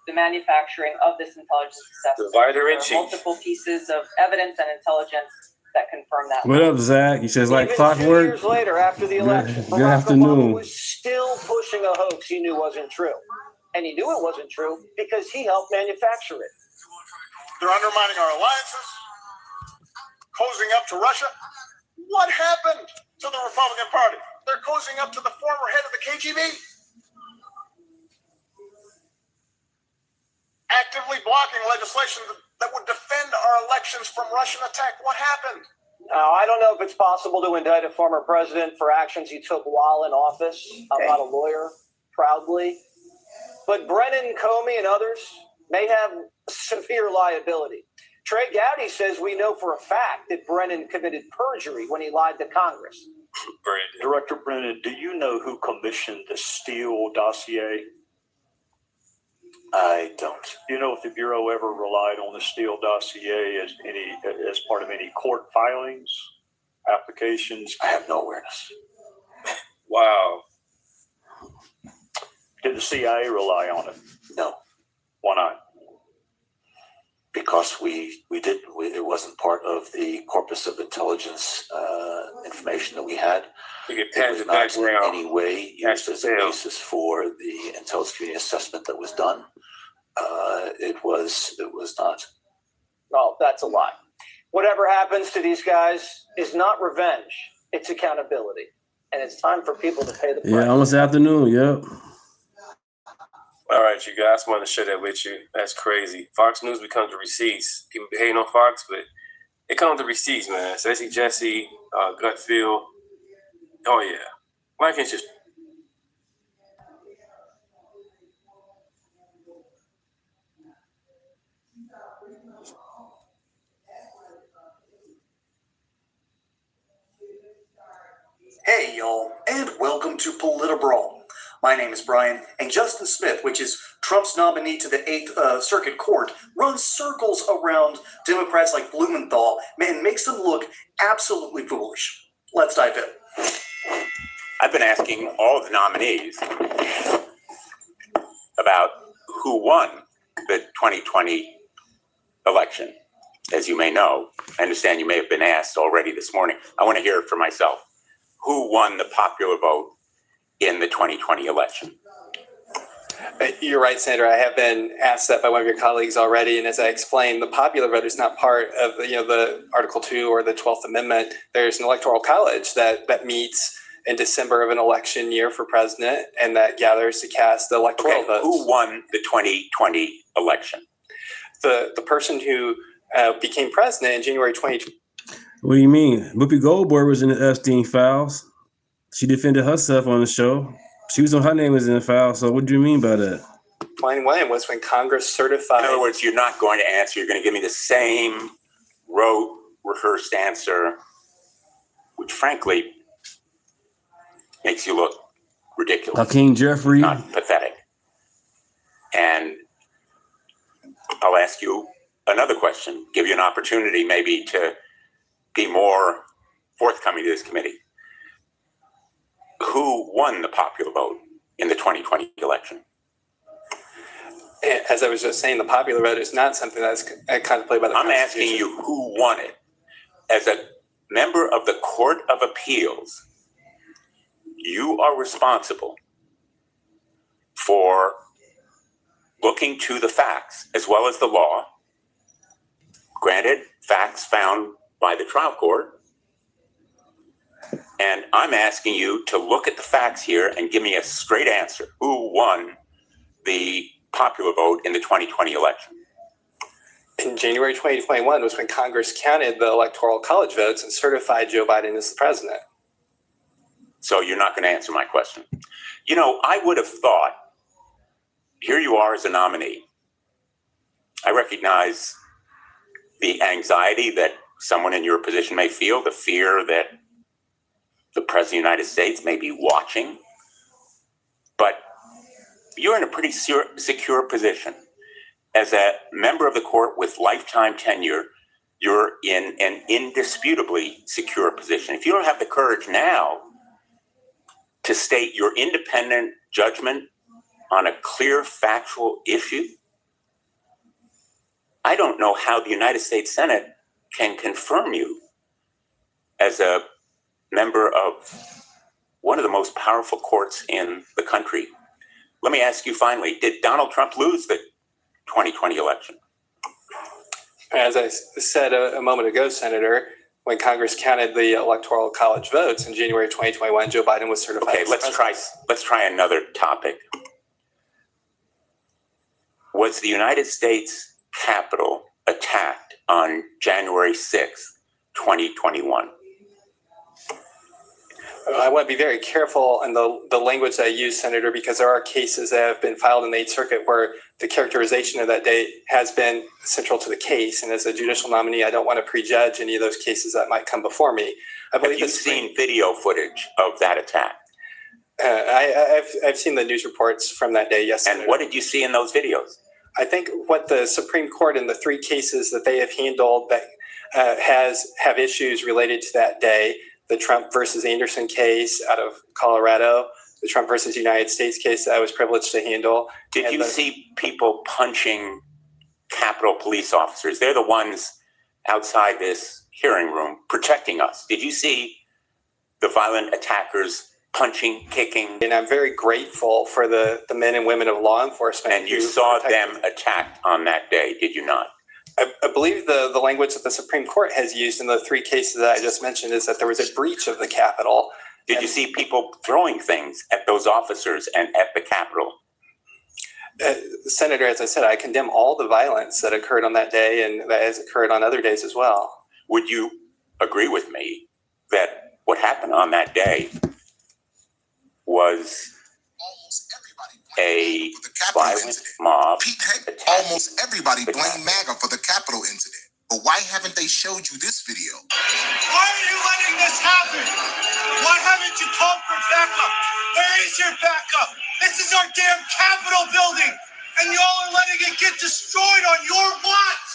the manufacturing of this intelligence assessment. Divider There in are chief. multiple pieces of evidence and intelligence that confirm that. What up, Zach? You says like Even 2 clockwork. years later, after the election, Good Barack afternoon. Obama was still pushing a hoax he knew wasn't true. And he knew it wasn't true because he helped manufacture it. They're undermining our alliances, cozying up to Russia. What happened to the Republican Party? They're cozying up to the former head of the KGB. Actively blocking legislation that would defend our elections from Russian attack. What happened? Now, I don't know if it's possible to indict a former president for actions he took while in office. I'm not a lawyer, proudly. But Brennan, Comey, and others may have severe liability. Trey Gowdy says we know for a fact that Brennan committed perjury when he lied to Congress. Director Brennan, do you know who commissioned the Steele dossier? I don't. Do you know if the Bureau ever relied on the Steele dossier as part of any court filings, applications? I have no awareness. Wow. Did the CIA rely on it? No. Why not? Because it wasn't part of the corpus of intelligence information that we had. You It was not in any way used as a basis for the intelligence community assessment that was done. It was not. Well, that's a lie. Whatever happens to these guys is not revenge, it's accountability. And it's time for people to pay the price. Yeah, almost afternoon. Yep. All right, you guys, I wanted to share that with you. That's crazy. Fox News becomes the receipts. People be hating on Fox, but it comes to receipts, man. Stacey Jesse, gut feel. Oh, yeah. Why can't you? Hey, y'all, and welcome to Politibrawl. My name is Brian, and Justin Smith, which is Trump's nominee to the 8th Circuit Court, runs circles around Democrats like Blumenthal and makes them look absolutely foolish. Let's dive in. I've been asking all of the nominees about who won the 2020 election. As you may know, I understand you may have been asked already this morning. I want to hear it for myself. Who won the popular vote in the 2020 election? You're right, Senator. I have been asked that by one of your colleagues already, and as I explained, the popular vote is not part of the Article 2 or the 12th Amendment. There's an electoral college that meets in December of an election year for president, and that gathers to cast the electoral votes. Who won the 2020 election? The person who became president in January 2020. What do you mean? Whoopi Goldberg was in the Epstein files. She defended herself on the show. She was on, her name was in the file. So what do you mean by that? 2021 was when Congress certified. In other words, you're not going to answer. You're going to give me the same rote, rehearsed answer, which frankly makes you look ridiculous. Hakeem Jeffrey. Not pathetic. And I'll ask you another question, give you an opportunity maybe to be more forthcoming to this committee. Who won the popular vote in the 2020 election? As I was just saying, the popular vote is not something that's contemplated by the I'm asking you who won it. As a member of the Court of Appeals, you are responsible for looking to the facts as well as the law. Granted, facts found by the trial court. And I'm asking you to look at the facts here and give me a straight answer. Who won the popular vote in the 2020 election? In January 2021 was when Congress counted the electoral college votes and certified Joe Biden as the president. So you're not going to answer my question. You know, I would have thought, here you are as a nominee. I recognize the anxiety that someone in your position may feel, the fear that the President of the United States may be watching. But you're in a pretty secure position. As a member of the court with lifetime tenure, you're in an indisputably secure position. If you don't have the courage now to state your independent judgment on a clear factual issue, I don't know how the United States Senate can confirm you as a member of one of the most powerful courts in the country. Let me ask you finally, did Donald Trump lose the 2020 election? As I said a moment ago, Senator, when Congress counted the electoral college votes in January 2021, Joe Biden was certified. Okay, let's try another topic. Was the United States Capitol attacked on January 6th, 2021? I want to be very careful in the language that I use, Senator, because there are cases that have been filed in the 8th Circuit where the characterization of that date has been central to the case. And as a judicial nominee, I don't want to prejudge any of those cases that might come before me. Have you seen video footage of that attack? I've seen the news reports from that day, yes, Senator. And what did you see in those videos? I think what the Supreme Court in the 3 cases that they have handled that have issues related to that day, the Trump versus Anderson case out of Colorado, the Trump versus United States case that I was privileged to handle. Did you see people punching Capitol police officers? They're the ones outside this hearing room protecting us. Did you see the violent attackers punching, kicking? And I'm very grateful for the men and women of law enforcement. And you saw them attacked on that day, did you not? I believe the language that the Supreme Court has used in the 3 cases that I just mentioned is that there was a breach of the Capitol. Did you see people throwing things at those officers and at the Capitol? Senator, as I said, I condemn all the violence that occurred on that day and that has occurred on other days as well. Would you agree with me that what happened on that day was a violent mob? Almost everybody blamed MAGA for the Capitol incident. But why haven't they showed you this video? Why are you letting this happen? Why haven't you called for backup? Where is your backup? This is our damn Capitol building, and y'all are letting it get destroyed on your watch.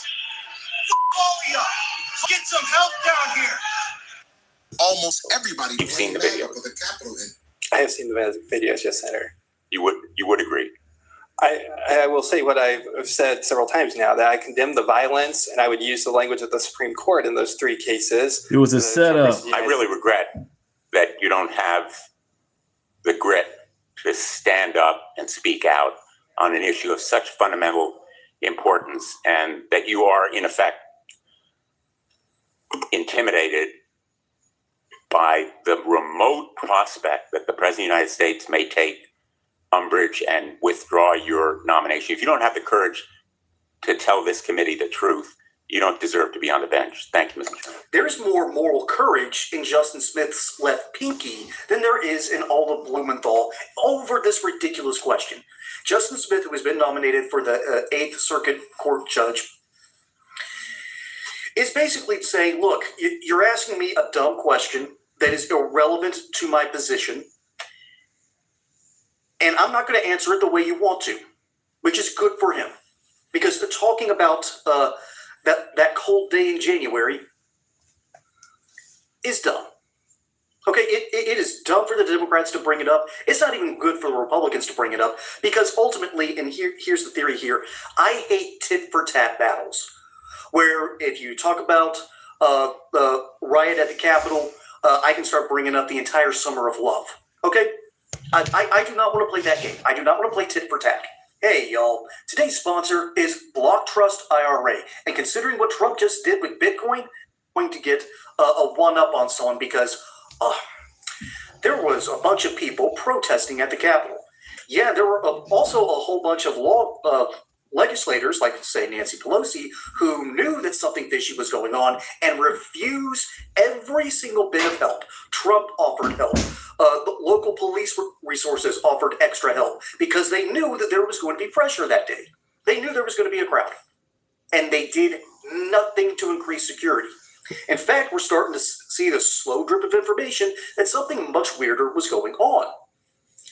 F all of y'all. Get some help down here. Almost everybody You've seen the blamed video. MAGA for the Capitol incident. I have seen the videos, yes, Senator. You would agree? I will say what I've said several times now, that I condemn the violence, and I would use the language of the Supreme Court in those 3 cases. It was a setup. I really regret that you don't have the grit to stand up and speak out on an issue of such fundamental importance, and that you are, in effect, intimidated by the remote prospect that the President of the United States may take umbrage and withdraw your nomination. If you don't have the courage to tell this committee the truth, you don't deserve to be on the bench. Thank you, Mr. Chairman. There's more moral courage in Justin Smith's left pinky than there is in all of Blumenthal over this ridiculous question. Justin Smith, who has been nominated for the 8th Circuit Court judge, is basically saying, look, you're asking me a dumb question that is irrelevant to my position, and I'm not going to answer it the way you want to, which is good for him. Because talking about that cold day in January is dumb. Okay, it is dumb for the Democrats to bring it up. It's not even good for the Republicans to bring it up, because ultimately, and here's the theory here, I hate tit-for-tat battles, where if you talk about the riot at the Capitol, I can start bringing up the entire summer of love. Okay? I do not want to play that game. I do not want to play tit for tat. Hey, y'all. Today's sponsor is Block Trust IRA. And considering what Trump just did with Bitcoin, I'm going to get a one-up on someone because there was a bunch of people protesting at the Capitol. Yeah, there were also a whole bunch of legislators, like, say, Nancy Pelosi, who knew that something fishy was going on and refused every single bit of help. Trump offered help. The local police resources offered extra help because they knew that there was going to be pressure that day. They knew there was going to be a crowd. And they did nothing to increase security. In fact, we're starting to see the slow drip of information that something much weirder was going on.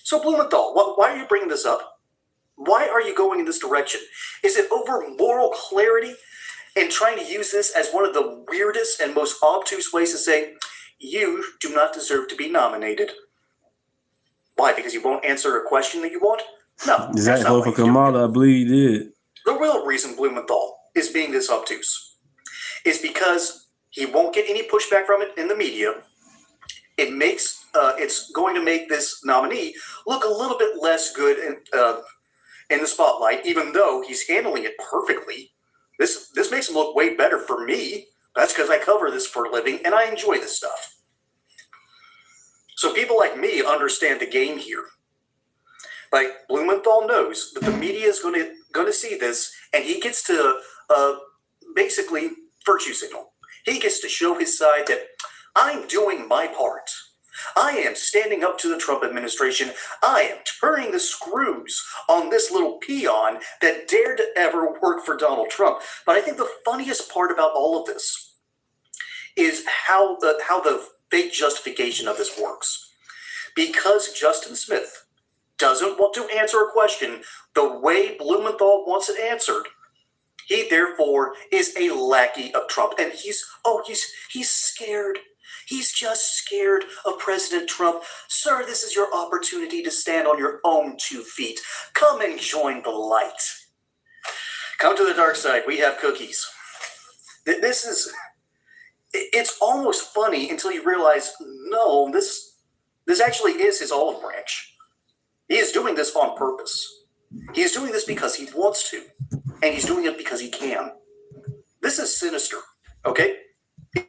So, Blumenthal, why are you bringing this up? Why are you going in this direction? Is it over moral clarity and trying to use this as one of the weirdest and most obtuse ways to say, you do not deserve to be nominated? Why? Because you won't answer a question that you want? No. Is that for Kamala? I believe he did. The real reason Blumenthal is being this obtuse is because he won't get any pushback from it in the media. It's going to make this nominee look a little bit less good in the spotlight, even though he's handling it perfectly. This makes him look way better for me. That's because I cover this for a living and I enjoy this stuff. So people like me understand the game here. Like, Blumenthal knows that the media is going to see this, and he gets to basically virtue signal. He gets to show his side that I'm doing my part. I am standing up to the Trump administration. I am turning the screws on this little peon that dared to ever work for Donald Trump. But I think the funniest part about all of this is how the fake justification of this works. Because Justin Smith doesn't want to answer a question the way Blumenthal wants it answered, he therefore is a lackey of Trump. And he's scared. He's just scared of President Trump. Sir, this is your opportunity to stand on your own 2 feet. Come and join the light. Come to the dark side. We have cookies. It's almost funny until you realize, no, this actually is his olive branch. He is doing this on purpose. He is doing this because he wants to, and he's doing it because he can. This is sinister, okay?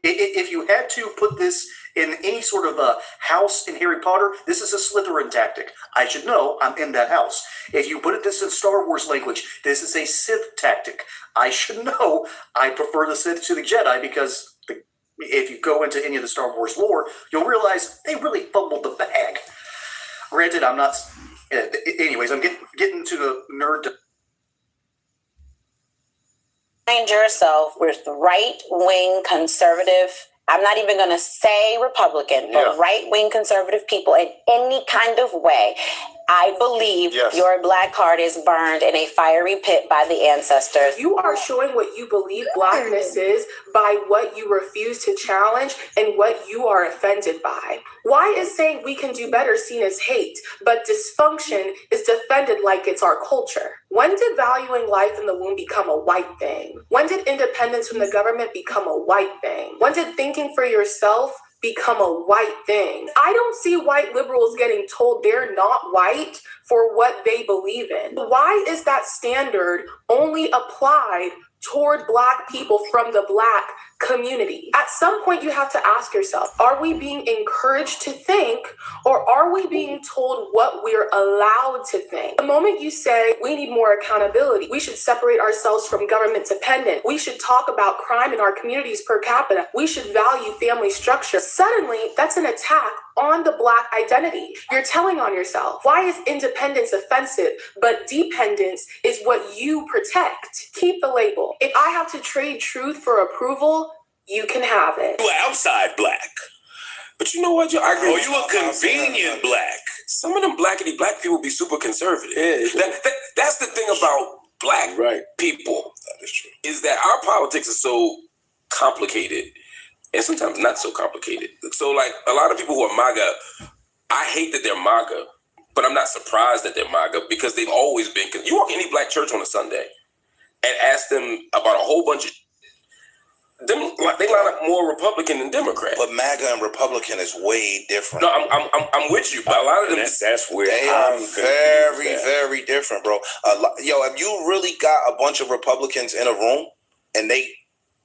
If you had to put this in any sort of a house in Harry Potter, this is a Slytherin tactic. I should know I'm in that house. If you put this in Star Wars language, this is a Sith tactic. I should know I prefer the Sith to the Jedi because if you go into any of the Star Wars lore, you'll realize they really fumbled the bag. Granted, I'm not... Anyways, I'm getting to the nerd... Find yourself with right-wing conservative, I'm not even going to say Republican, but right-wing conservative people in any kind of way. I believe your black card is burned in a fiery pit by the ancestors. You are showing what you believe blackness is by what you refuse to challenge and what you are offended by. Why is saying we can do better seen as hate, but dysfunction is defended like it's our culture? When did valuing life in the womb become a white thing? When did independence from the government become a white thing? When did thinking for yourself become a white thing? I don't see white liberals getting told they're not white for what they believe in. Why is that standard only applied toward black people from the black community? At some point, you have to ask yourself, are we being encouraged to think, or are we being told what we're allowed to think? The moment you say we need more accountability, we should separate ourselves from government dependent, we should talk about crime in our communities per capita, we should value family structure, suddenly that's an attack on the black identity. You're telling on yourself. Why is independence offensive, but dependence is what you protect? Keep the label. If I have to trade truth for approval, you can have it. You are outside black. But you know what? I agree. Oh, you a convenient black. Some of them black people be super conservative. That's the thing about black people. That is true. Is that our politics is so complicated and sometimes not so complicated. So like a lot of people who are MAGA, I hate that they're MAGA, but I'm not surprised that they're MAGA because they've always been. You walk any black church on a Sunday and ask them about a whole bunch of They line up more Republican than Democrat. But MAGA and Republican is way different. No, I'm with you, but a lot of them that's where they are very different, bro. Yo, if you really got a bunch of Republicans in a room and they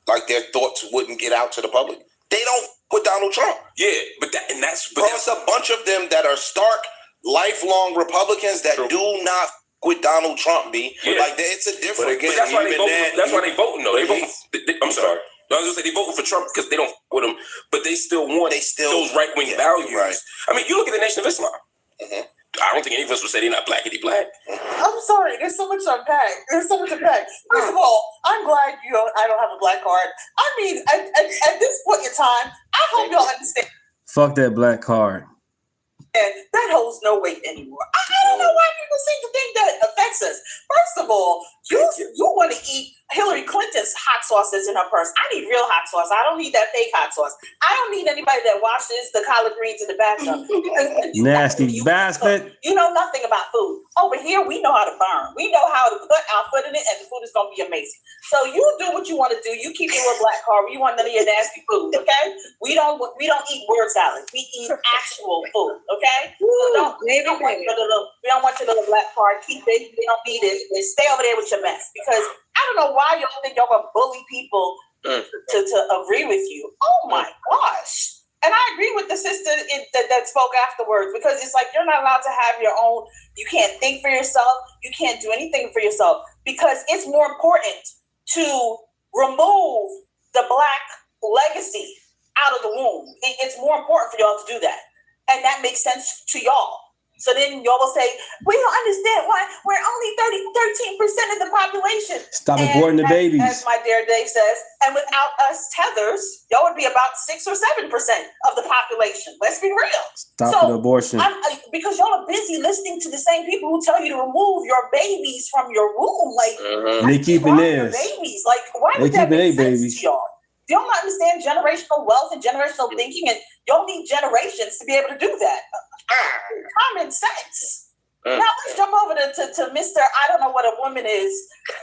like their thoughts wouldn't get out to the public, they don't with Donald Trump. Yeah, but that's a bunch of them that are stark, lifelong Republicans that do not with Donald Trump. Like it's a difference. But again, that's why they vote. That's why they voting though. They vote. I'm sorry. No, I was gonna say they voting for Trump because they don't with him, but they still want those right wing values. Right. I mean, you look at the Nation of Islam. Mm-hmm. I don't think any of us would say they're not blackity black. I'm sorry, there's so much to unpack. First of all, I'm glad I don't have a black card. I mean, at this point in time, I hope y'all understand. Fuck that black card. And that holds no weight anymore. I don't know why people seem to think that affects us. First of all, you want to eat Hillary Clinton's hot sauce that's in her purse. I need real hot sauce. I don't need that fake hot sauce. I don't need anybody that washes the collard greens in the bathtub. Nasty bastard. You know nothing about food. Over here, we know how to burn. We know how to put our foot in it, and the food is going to be amazing. So you do what you want to do. You keep your black card. We want none of your nasty food, okay? We don't eat word salad. We eat actual food, okay? So we don't want your little black card. Keep it. We don't need it. And stay over there with your mess, because I don't know why y'all think y'all gonna bully people to agree with you. Oh my gosh. And I agree with the sister that spoke afterwards, because it's like you're not allowed to have your own, you can't think for yourself, you can't do anything for yourself, because it's more important to remove the black legacy out of the womb. It's more important for y'all to do that. And that makes sense to y'all. So then y'all will say, we don't understand why we're only 13% of the population. Stop aborting the babies. As my dear Dave says, and without us tethers, y'all would be about 6 or 7% of the population. Let's be real. Stop the abortion. Because y'all are busy listening to the same people who tell you to remove your babies from your womb. Like, they keeping theirs. Babies. Like, why would that make sense to y'all? Do y'all not understand generational wealth and generational thinking? And y'all need generations to be able to do that. Common sense. Now let's jump over to Mr. I don't know what a woman is.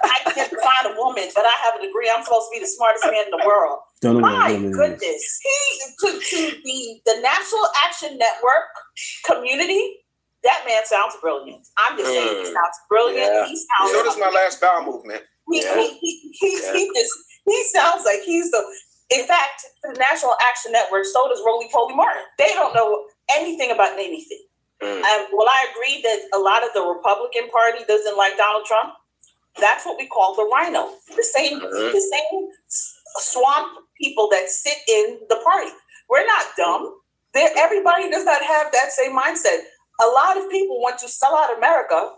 I can't define a woman, but I have a degree. I'm supposed to be the smartest man in the world. My goodness. To the National Action Network community, that man sounds brilliant. I'm just saying, he sounds brilliant. Yeah. So does my last bowel movement. He sounds like he's the. In fact, the National Action Network, so does Roly Poly Martin. They don't know anything about anything. Will I agree that a lot of the Republican Party doesn't like Donald Trump? That's what we call the rhino. The same swamp people that sit in the party. We're not dumb. Everybody does not have that same mindset. A lot of people want to sell out America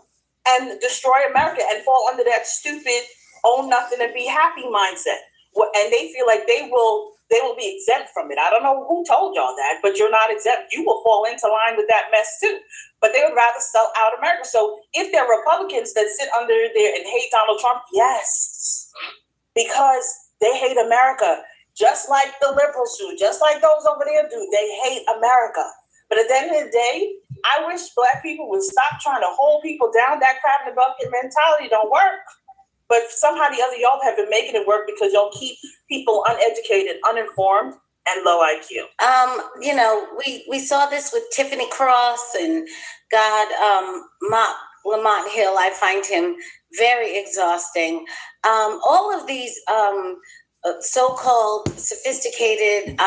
and destroy America and fall under that stupid own nothing and be happy mindset. And they feel like they will be exempt from it. I don't know who told y'all that, but you're not exempt. You will fall into line with that mess too. But they would rather sell out America. So if there are Republicans that sit under there and hate Donald Trump, yes, because they hate America, just like the liberals do, just like those over there do. They hate America. But at the end of the day, I wish black people would stop trying to hold people down. That crab in the bucket mentality don't work. But somehow the other y'all have been making it work because y'all keep people uneducated, uninformed, and low IQ. We saw this with Tiffany Cross and Lamont Hill. I find him very exhausting. All of these so-called sophisticated,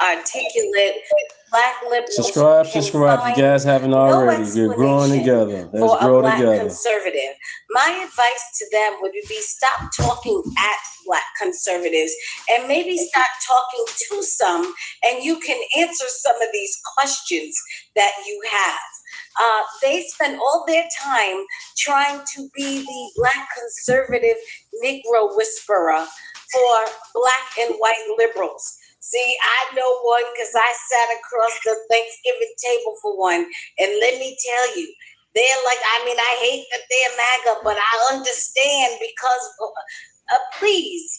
articulate Black liberals. Subscribe. You guys haven't already. We're growing together. Let's grow together. Conservative. My advice to them would be stop talking at Black conservatives and maybe start talking to some, and you can answer some of these questions that you have. They spend all their time trying to be the Black conservative Negro whisperer for Black and white liberals. See, I know one because I sat across the Thanksgiving table for one. And let me tell you, they're like, I hate that they're MAGA, but I understand because, please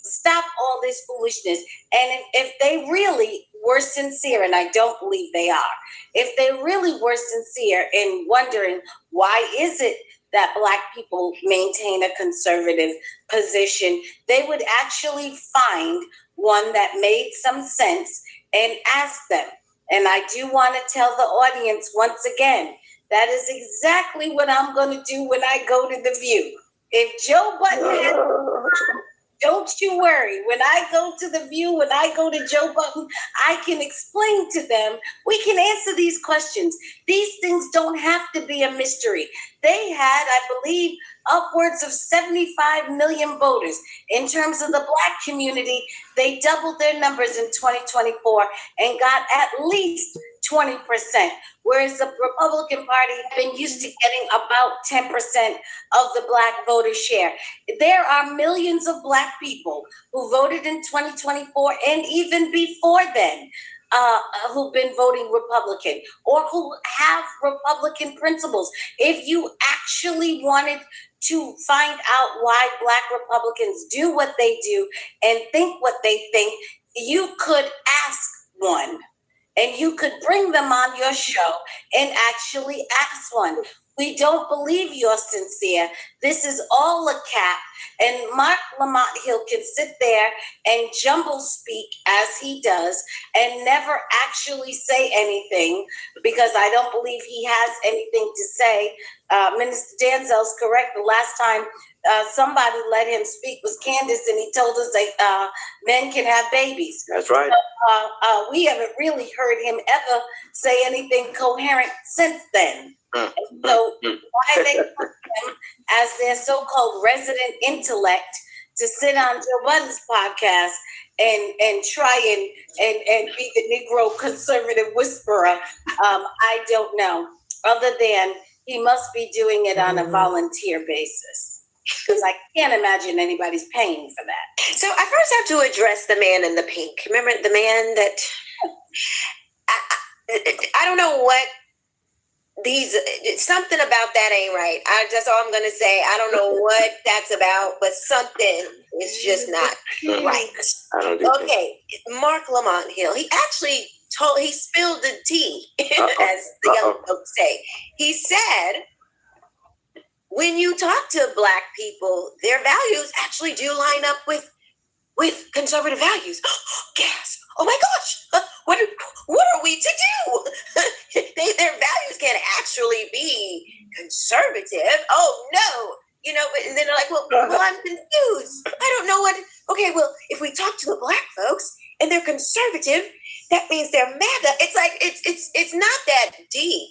stop all this foolishness. And if they really were sincere, and I don't believe they are, if they really were sincere in wondering why is it that Black people maintain a conservative position, they would actually find one that made some sense and ask them. And I do want to tell the audience once again, that is exactly what I'm going to do when I go to The View. If Joe Button don't you worry. When I go to The View, when I go to Joe Button, I can explain to them, we can answer these questions. These things don't have to be a mystery. They had, I believe, upwards of 75 million voters. In terms of the Black community, they doubled their numbers in 2024 and got at least 20%, whereas the Republican Party has been used to getting about 10% of the Black voter share. There are millions of Black people who voted in 2024 and even before then, who've been voting Republican or who have Republican principles. If you actually wanted to find out why Black Republicans do what they do and think what they think, you could ask one. And you could bring them on your show and actually ask one. We don't believe you're sincere. This is all a cap. And Mark Lamont Hill can sit there and jumble speak as he does and never actually say anything, because I don't believe he has anything to say. Minister Danzel's correct. The last time somebody let him speak was Candace, and he told us that men can have babies. That's right. So, we haven't really heard him ever say anything coherent since then. So why they put him as their so-called resident intellect to sit on Joe Budden's podcast and try and be the Negro conservative whisperer, I don't know. Other than he must be doing it on a volunteer basis, because I can't imagine anybody's paying for that. So I first have to address the man in the pink. Remember the man that I don't know what something about that ain't right. That's all I'm gonna say. I don't know what that's about, but something is just not right. Okay, Mark Lamont Hill. He actually he spilled the tea, as the young folks say. He said, when you talk to Black people, their values actually do line up with conservative values. Gasp! Oh my gosh! What are we to do? Their values can actually be conservative. Oh no! And then they're like, well, I'm confused. I don't know what. Okay, well, if we talk to the Black folks and they're conservative, that means they're MAGA. It's like it's not that deep.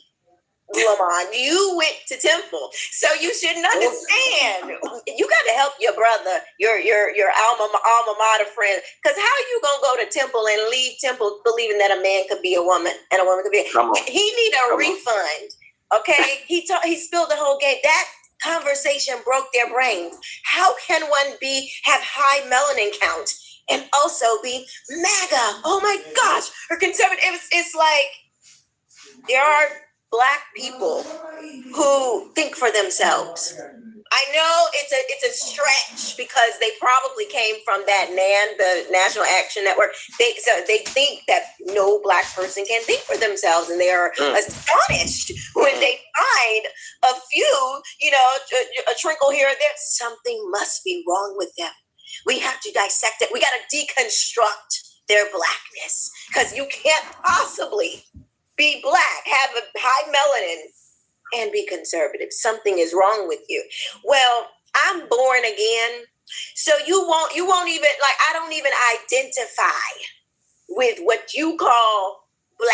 Lamont, you went to Temple, so you shouldn't understand. You got to help your brother, your alma mater friend, because how are you gonna go to Temple and leave Temple believing that a man could be a woman and a woman could be? He need a refund. Okay, he spilled the whole game. That conversation broke their brains. How can one have high melanin count and also be MAGA? Oh my gosh, or conservative. It's like there are Black people who think for themselves. I know it's a stretch because they probably came from that the National Action Network. So they think that no Black person can think for themselves, and they are astonished when they find a few, a trinkle here or there. Something must be wrong with them. We have to dissect it. We got to deconstruct their Blackness, because you can't possibly be Black, have a high melanin, and be conservative. Something is wrong with you. Well, I'm born again, so you won't even, like, I don't even identify with what you call Black.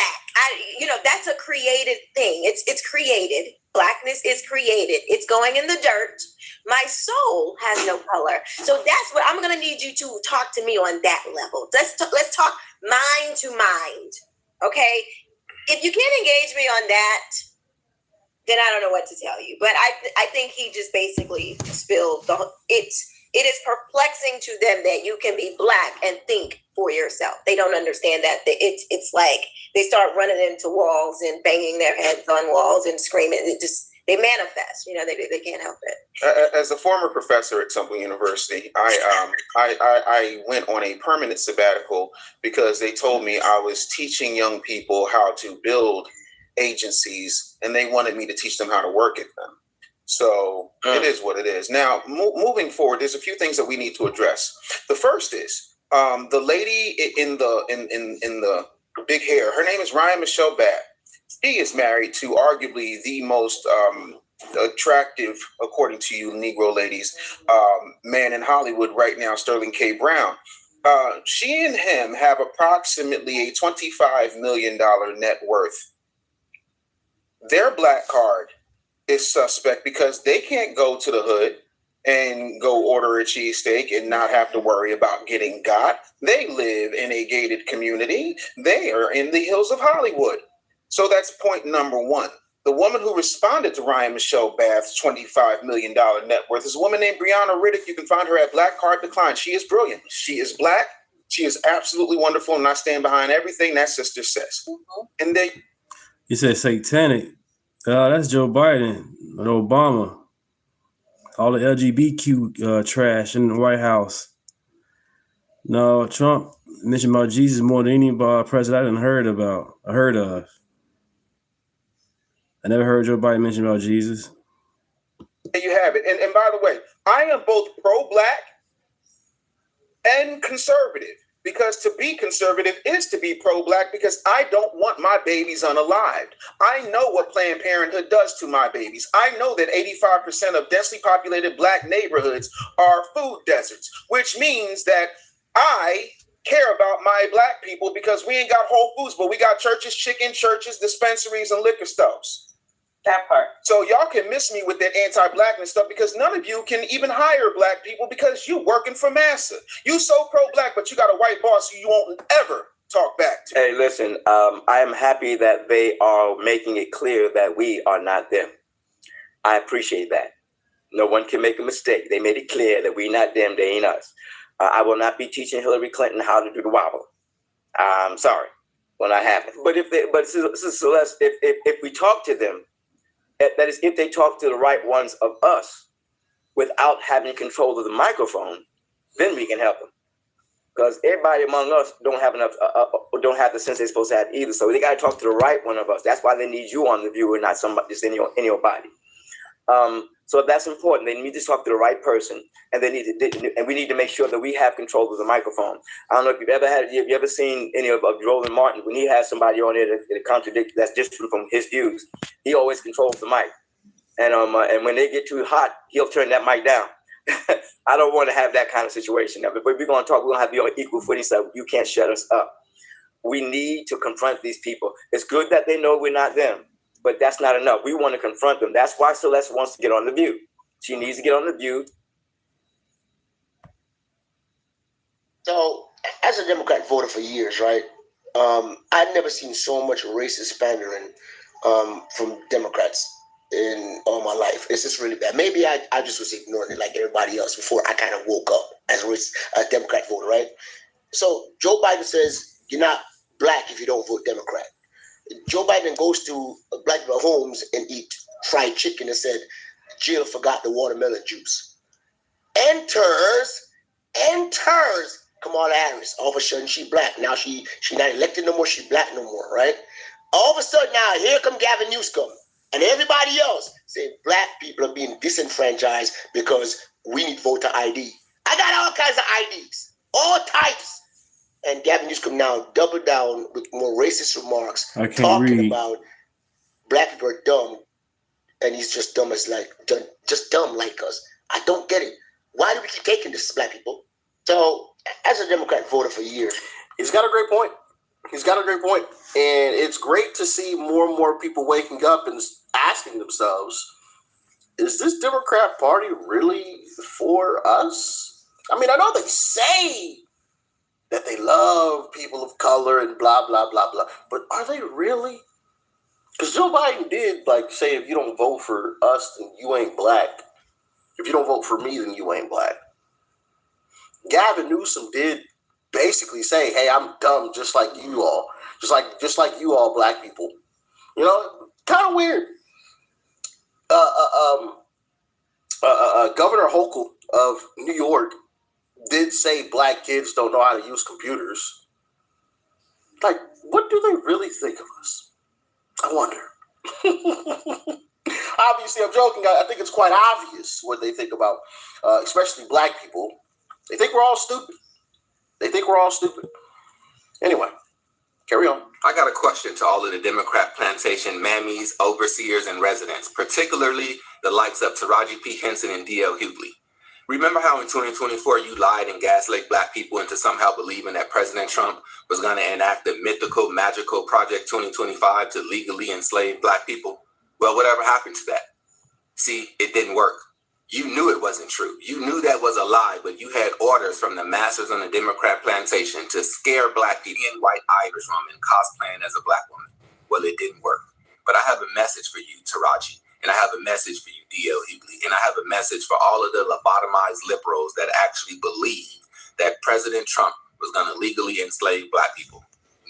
That's a created thing. It's created. Blackness is created. It's going in the dirt. My soul has no color. So that's what I'm going to need you to talk to me on that level. Let's talk mind to mind. Okay? If you can't engage me on that, then I don't know what to tell you. But I think he just basically spilled it is perplexing to them that you can be Black and think for yourself. They don't understand that. It's like they start running into walls and banging their heads on walls and screaming. They manifest. They can't help it. As a former professor at Temple University, I went on a permanent sabbatical because they told me I was teaching young people how to build agencies, and they wanted me to teach them how to work at them. So it is what it is. Now, moving forward, there's a few things that we need to address. The first is the lady in the big hair. Her name is Ryan Michelle Babb. She is married to arguably the most attractive, according to you Negro ladies, man in Hollywood right now, Sterling K. Brown. She and him have approximately a $25 million net worth. Their black card is suspect because they can't go to the hood and go order a cheesesteak and not have to worry about getting got. They live in a gated community. They are in the hills of Hollywood. So that's point number one. The woman who responded to Ryan Michelle Babb's $25 million net worth is a woman named Brianna Riddick. You can find her at Black Card Decline. She is brilliant. She is black. She is absolutely wonderful, and I stand behind everything that sister says. And they... You said satanic. That's Joe Biden and Obama. All the LGBTQ trash in the White House. No, Trump mentioned about Jesus more than any president I didn't heard of. I never heard Joe Biden mention about Jesus. There you have it. And by the way, I am both pro-black and conservative, because to be conservative is to be pro-black, because I don't want my babies unalived. I know what Planned Parenthood does to my babies. I know that 85% of densely populated black neighborhoods are food deserts, which means that I care about my black people because we ain't got Whole Foods, but we got churches, chicken churches, dispensaries, and liquor stores. That part. So y'all can miss me with that anti-blackness stuff because none of you can even hire black people because you working for massa. You so pro-black, but you got a white boss who you won't ever talk back to. Hey, listen, I am happy that they are making it clear that we are not them. I appreciate that. No one can make a mistake. They made it clear that we not them, they ain't us. I will not be teaching Hillary Clinton how to do the wobble. I'm sorry. Will not happen. But Celeste, if we talk to them, that is, if they talk to the right ones of us without having control of the microphone, then we can help them. Because everybody among us don't have enough, don't have the sense they're supposed to have either. So they got to talk to the right one of us. That's why they need you on the view and not somebody just in your body. So that's important. They need to talk to the right person, and and we need to make sure that we have control of the microphone. I don't know if you've ever seen any of Roland Martin when he has somebody on there that contradicts, that's different from his views. He always controls the mic, and when they get too hot, he'll turn that mic down. I don't want to have that kind of situation. But if we're going to talk, we're going to have to be on equal footing. So you can't shut us up. We need to confront these people. It's good that they know we're not them, but that's not enough. We want to confront them. That's why Celeste wants to get on the View. She needs to get on the View. So, as a Democrat voter for years, right, I've never seen so much racist pandering from Democrats in all my life. It's just really bad. Maybe I just was ignoring it like everybody else before I kind of woke up as a Democrat voter, right? So, Joe Biden says you're not black if you don't vote Democrat. Joe Biden goes to black people's homes and eat fried chicken and said, Jill forgot the watermelon juice. Enters Kamala Harris. All of a sudden, she black. Now she not elected no more. She black no more, right? All of a sudden, now here come Gavin Newsom and everybody else say black people are being disenfranchised because we need voter ID. I got all kinds of IDs, all types. And Gavin Newsom now doubled down with more racist remarks, talking about black people are dumb, and he's just dumb as just dumb like us. I don't get it. Why do we keep taking this as black people? So, as a Democrat voter for years, he's got a great point. And it's great to see more and more people waking up and asking themselves, is this Democrat Party really for us? I mean, I know they say that they love people of color and blah, blah, blah, blah. But are they really? Because Joe Biden did say, if you don't vote for us, then you ain't black. If you don't vote for me, then you ain't black. Gavin Newsom did basically say, hey, I'm dumb just like you all. Just like you all black people. You know, kind of weird. Governor Hochul of New York did say black kids don't know how to use computers. What do they really think of us? I wonder. Obviously, I'm joking. I think it's quite obvious what they think about, especially black people. They think we're all stupid. Anyway, carry on. I got a question to all of the Democrat plantation mammies, overseers, and residents, particularly the likes of Taraji P. Henson and D.L. Hughley. Remember how in 2024 you lied and gaslit black people into somehow believing that President Trump was going to enact the mythical, magical Project 2025 to legally enslave black people? Well, whatever happened to that? See, it didn't work. You knew it wasn't true. You knew that was a lie, but you had orders from the masters on the Democrat plantation to scare black people in white Irish woman cosplaying as a black woman. Well, it didn't work. But I have a message for you, Taraji, and I have a message for you, D.L. Hughley, and I have a message for all of the lobotomized liberals that actually believe that President Trump was going to legally enslave black people.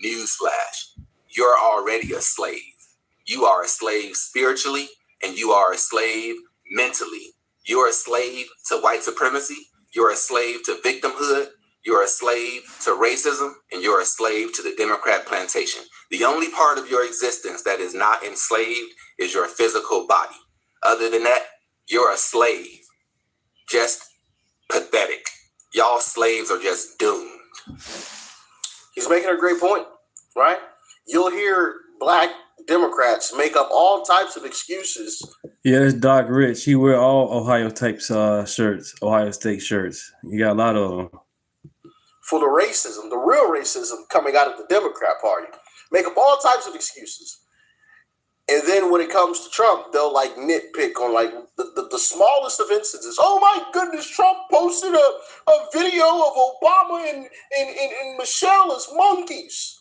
Newsflash, you're already a slave. You are a slave spiritually, and you are a slave mentally. You're a slave to white supremacy. You're a slave to victimhood. You're a slave to racism. And you're a slave to the Democrat plantation. The only part of your existence that is not enslaved is your physical body. Other than that, you're a slave. Just pathetic. Y'all slaves are just doomed. He's making a great point, right? You'll hear black Democrats make up all types of excuses. Yeah, that's Doc Rich. He wear all Ohio types shirts, Ohio State shirts. You got a lot of them. For the racism, the real racism coming out of the Democrat Party. Make up all types of excuses. And then when it comes to Trump, they'll like nitpick on like the smallest of instances. Oh my goodness, Trump posted a video of Obama and Michelle as monkeys.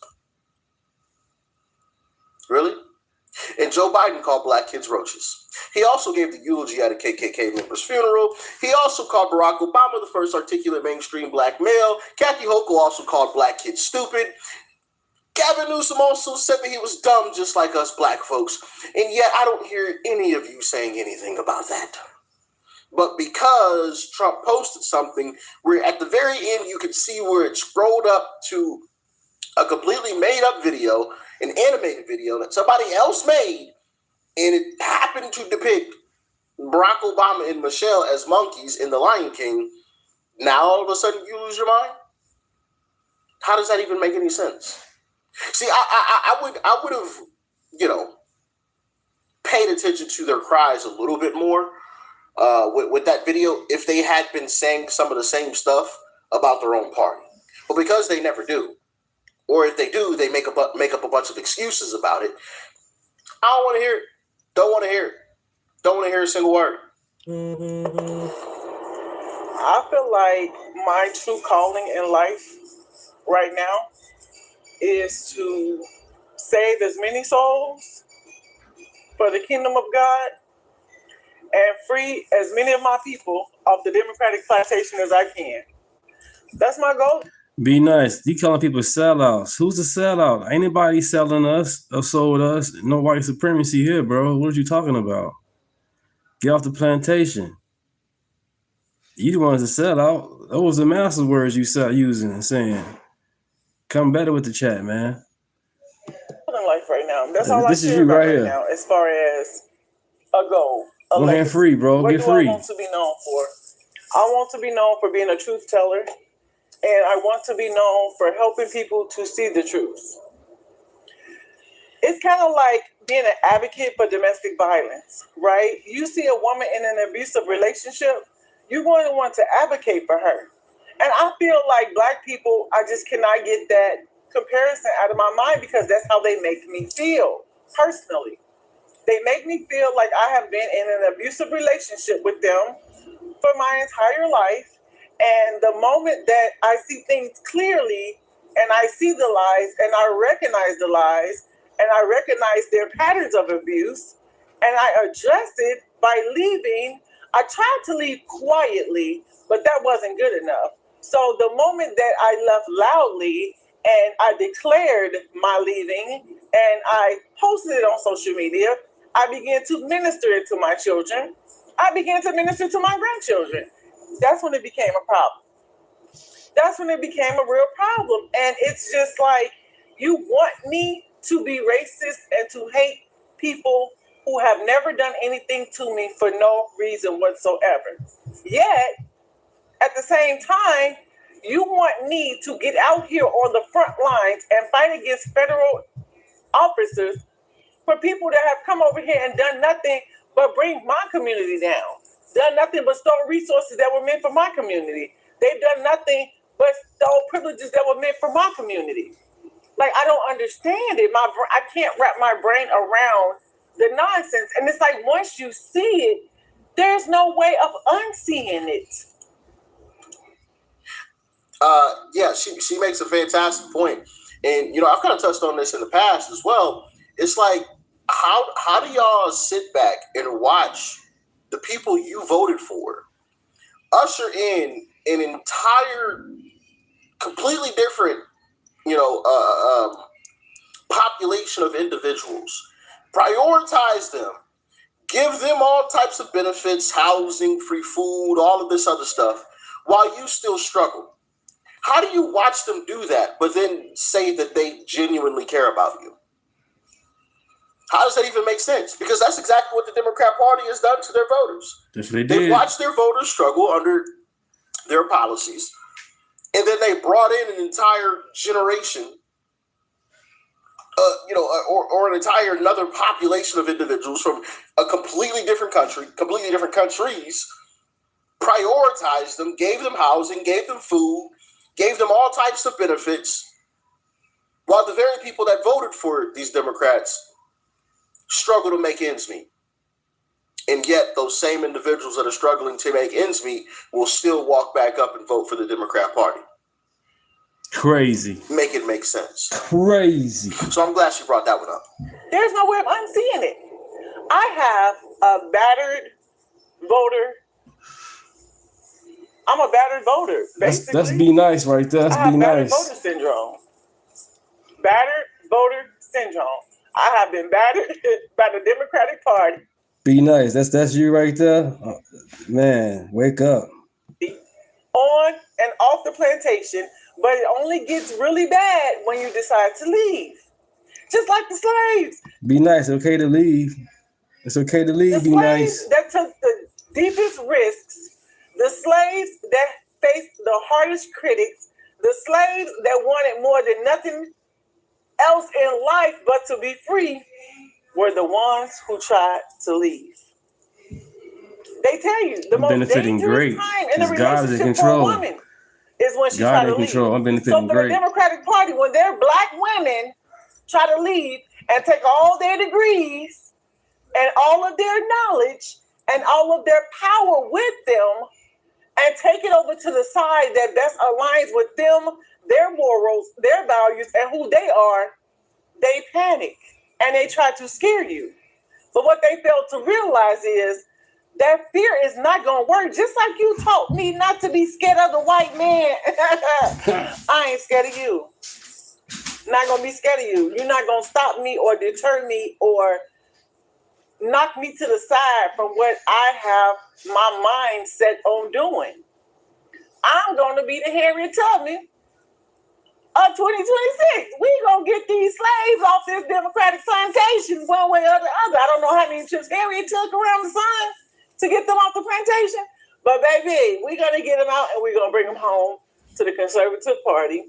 Really? And Joe Biden called black kids roaches. He also gave the eulogy at a KKK member's funeral. He also called Barack Obama the first articulate mainstream black male. Kathy Hochul also called black kids stupid. Gavin Newsom also said that he was dumb just like us black folks. And yet I don't hear any of you saying anything about that. But because Trump posted something where at the very end you could see where it scrolled up to a completely made up video, an animated video that somebody else made, and it happened to depict Barack Obama and Michelle as monkeys in The Lion King, now all of a sudden you lose your mind? How does that even make any sense? See, I would have, paid attention to their cries a little bit more with that video if they had been saying some of the same stuff about their own party. But because they never do, or if they do, they make up a bunch of excuses about it. I don't want to hear it. Don't want to hear it. Don't want to hear a single word. I feel like my true calling in life right now is to save as many souls for the kingdom of God and free as many of my people off the Democratic plantation as I can. That's my goal. Be nice. You calling people sellouts. Who's a sellout? Ain't anybody selling us or sold us. No white supremacy here, bro. What are you talking about? Get off the plantation. You the ones that sell out. Those are the master words you start using and saying. Come better with the chat, man. In life right now. That's all this I is care you about right here. now as far as a goal. Go ahead free, bro. What Get do free. I want to be known for? I want to be known for being a truth teller, and I want to be known for helping people to see the truth. It's kind of like being an advocate for domestic violence, right? You see a woman in an abusive relationship, you're going to want to advocate for her. And I feel like Black people, I just cannot get that comparison out of my mind because that's how they make me feel personally. They make me feel like I have been in an abusive relationship with them for my entire life. And the moment that I see things clearly and I see the lies and I recognize the lies and I recognize their patterns of abuse and I address it by leaving, I tried to leave quietly, but that wasn't good enough. So the moment that I left loudly and I declared my leaving and I posted it on social media, I began to minister it to my children. I began to minister to my grandchildren. That's when it became a problem. That's when it became a real problem. And it's just like, you want me to be racist and to hate people who have never done anything to me for no reason whatsoever. Yet, at the same time, you want me to get out here on the front lines and fight against federal officers for people that have come over here and done nothing but bring my community down, done nothing but stole resources that were meant for my community. They've done nothing but stole privileges that were meant for my community. Like, I don't understand it. I can't wrap my brain around the nonsense. And it's like, once you see it, there's no way of unseeing it. Yeah, she makes a fantastic point. And, you know, I've kind of touched on this in the past as well. It's like, how do y'all sit back and watch the people you voted for usher in an entire, completely different, you know, population of individuals, prioritize them, give them all types of benefits, housing, free food, all of this other stuff, while you still struggle? How do you watch them do that, but then say that they genuinely care about you? How does that even make sense? Because that's exactly what the Democrat Party has done to their voters. That's what they did. They've watched their voters struggle under their policies, and then they brought in an entire generation, you know, or an entire another population of individuals from a completely different country, completely different countries, prioritized them, gave them housing, gave them food, gave them all types of benefits, while the very people that voted for these Democrats struggle to make ends meet. And yet those same individuals that are struggling to make ends meet will still walk back up and vote for the Democrat Party. Crazy. Make it make sense. Crazy. So I'm glad she brought that one up. There's no way of unseeing it. I have a battered voter. I'm a battered voter, basically. That's be nice right there. That's be battered nice. voter syndrome. Battered voter syndrome. I have been battered by the Democratic Party. Be nice. That's you right there. Man, wake up. On and off the plantation, but it only gets really bad when you decide to leave. Just like the slaves. Be nice. Okay to leave. It's okay to leave. The Be slaves nice. that took the deepest risks, the slaves that faced the hardest critics, the slaves that wanted more than nothing else in life but to be free, were the ones who tried to leave. They tell you the most benefiting dangerous great, time in a 'cause God is in relationship for a control. woman is when she God tried in to leave. control. I'm benefiting So for great. the Democratic Party, when their black women try to leave and take all their degrees and all of their knowledge and all of their power with them and take it over to the side that best aligns with them, their morals, their values, and who they are, they panic and they try to scare you. But what they fail to realize is that fear is not going to work. Just like you taught me not to be scared of the white man. I ain't scared of you. Not going to be scared of you. You're not going to stop me or deter me or knock me to the side from what I have my mind set on doing. I'm going to be the Harriet Tubman of 2026. We gonna get these slaves off this Democratic plantation one way or the other. I don't know how many trips Harriet took around the sun to get them off the plantation, but baby, we're gonna get them out and we're gonna bring them home to the Conservative Party,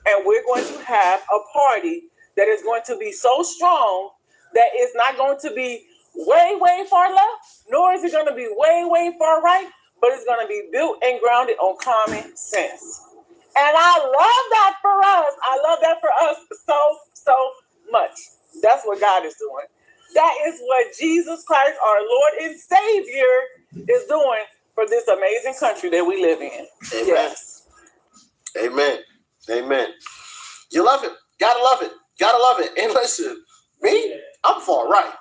and we're going to have a party that is going to be so strong that it's not going to be way far left, nor is it going to be way far right, but it's going to be built and grounded on common sense. And I love that for us. I love that for us so much. That's what God is doing. That is what Jesus Christ, our Lord and Savior, is doing for this amazing country that we live in. Amen. Yes. Amen. Amen. You love it. Gotta love it. Gotta love it. And listen, me, I'm far right.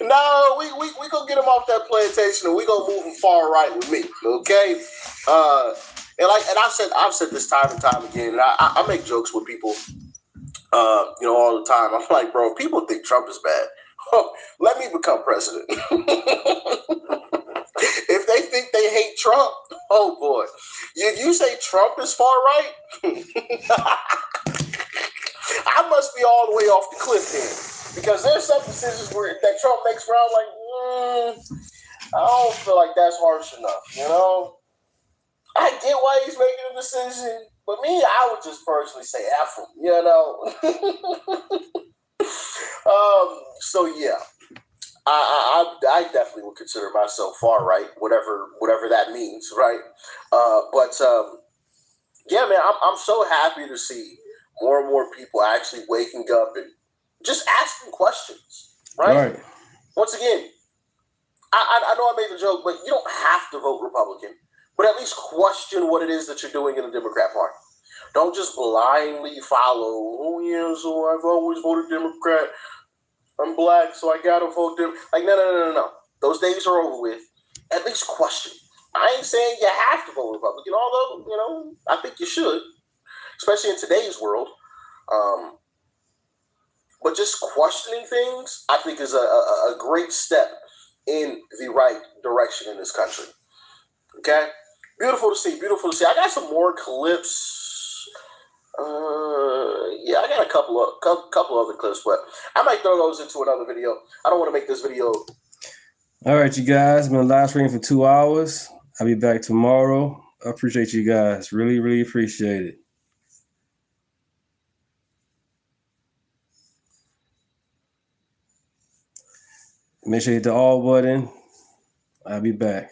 No, we gonna get them off that plantation and we gonna move them far right with me. Okay. And I've said this time and time again, and I make jokes with people, all the time. I'm like, bro, people think Trump is bad. Let me become president. If they think they hate Trump, oh boy. You say Trump is far right? I must be all the way off the cliff then. Because there's some decisions that Trump makes where I'm like, I don't feel like that's harsh enough, you know? I get why he's making a decision, but me, I would just personally say F him, you know? So yeah, I definitely would consider myself far right, whatever that means, right? Yeah, man, I'm so happy to see more and more people actually waking up and just asking questions, right? Once again, I know I made the joke, but you don't have to vote Republican, but at least question what it is that you're doing in the Democrat Party. Don't just blindly follow, oh yeah, so I've always voted Democrat. I'm black, so I gotta vote them. Like, no. Those days are over with. At least question. I ain't saying you have to vote Republican, although, you know, I think you should, especially in today's world. But just questioning things, I think, is a great step in the right direction in this country. Okay? Beautiful to see. I got some more clips. Yeah, I got a couple other clips, but I might throw those into another video. I don't want to make this video. All right, you guys. Been live streaming for 2 hours. I'll be back tomorrow. I appreciate you guys. Really, really appreciate it. Make sure you hit the all button. I'll be back.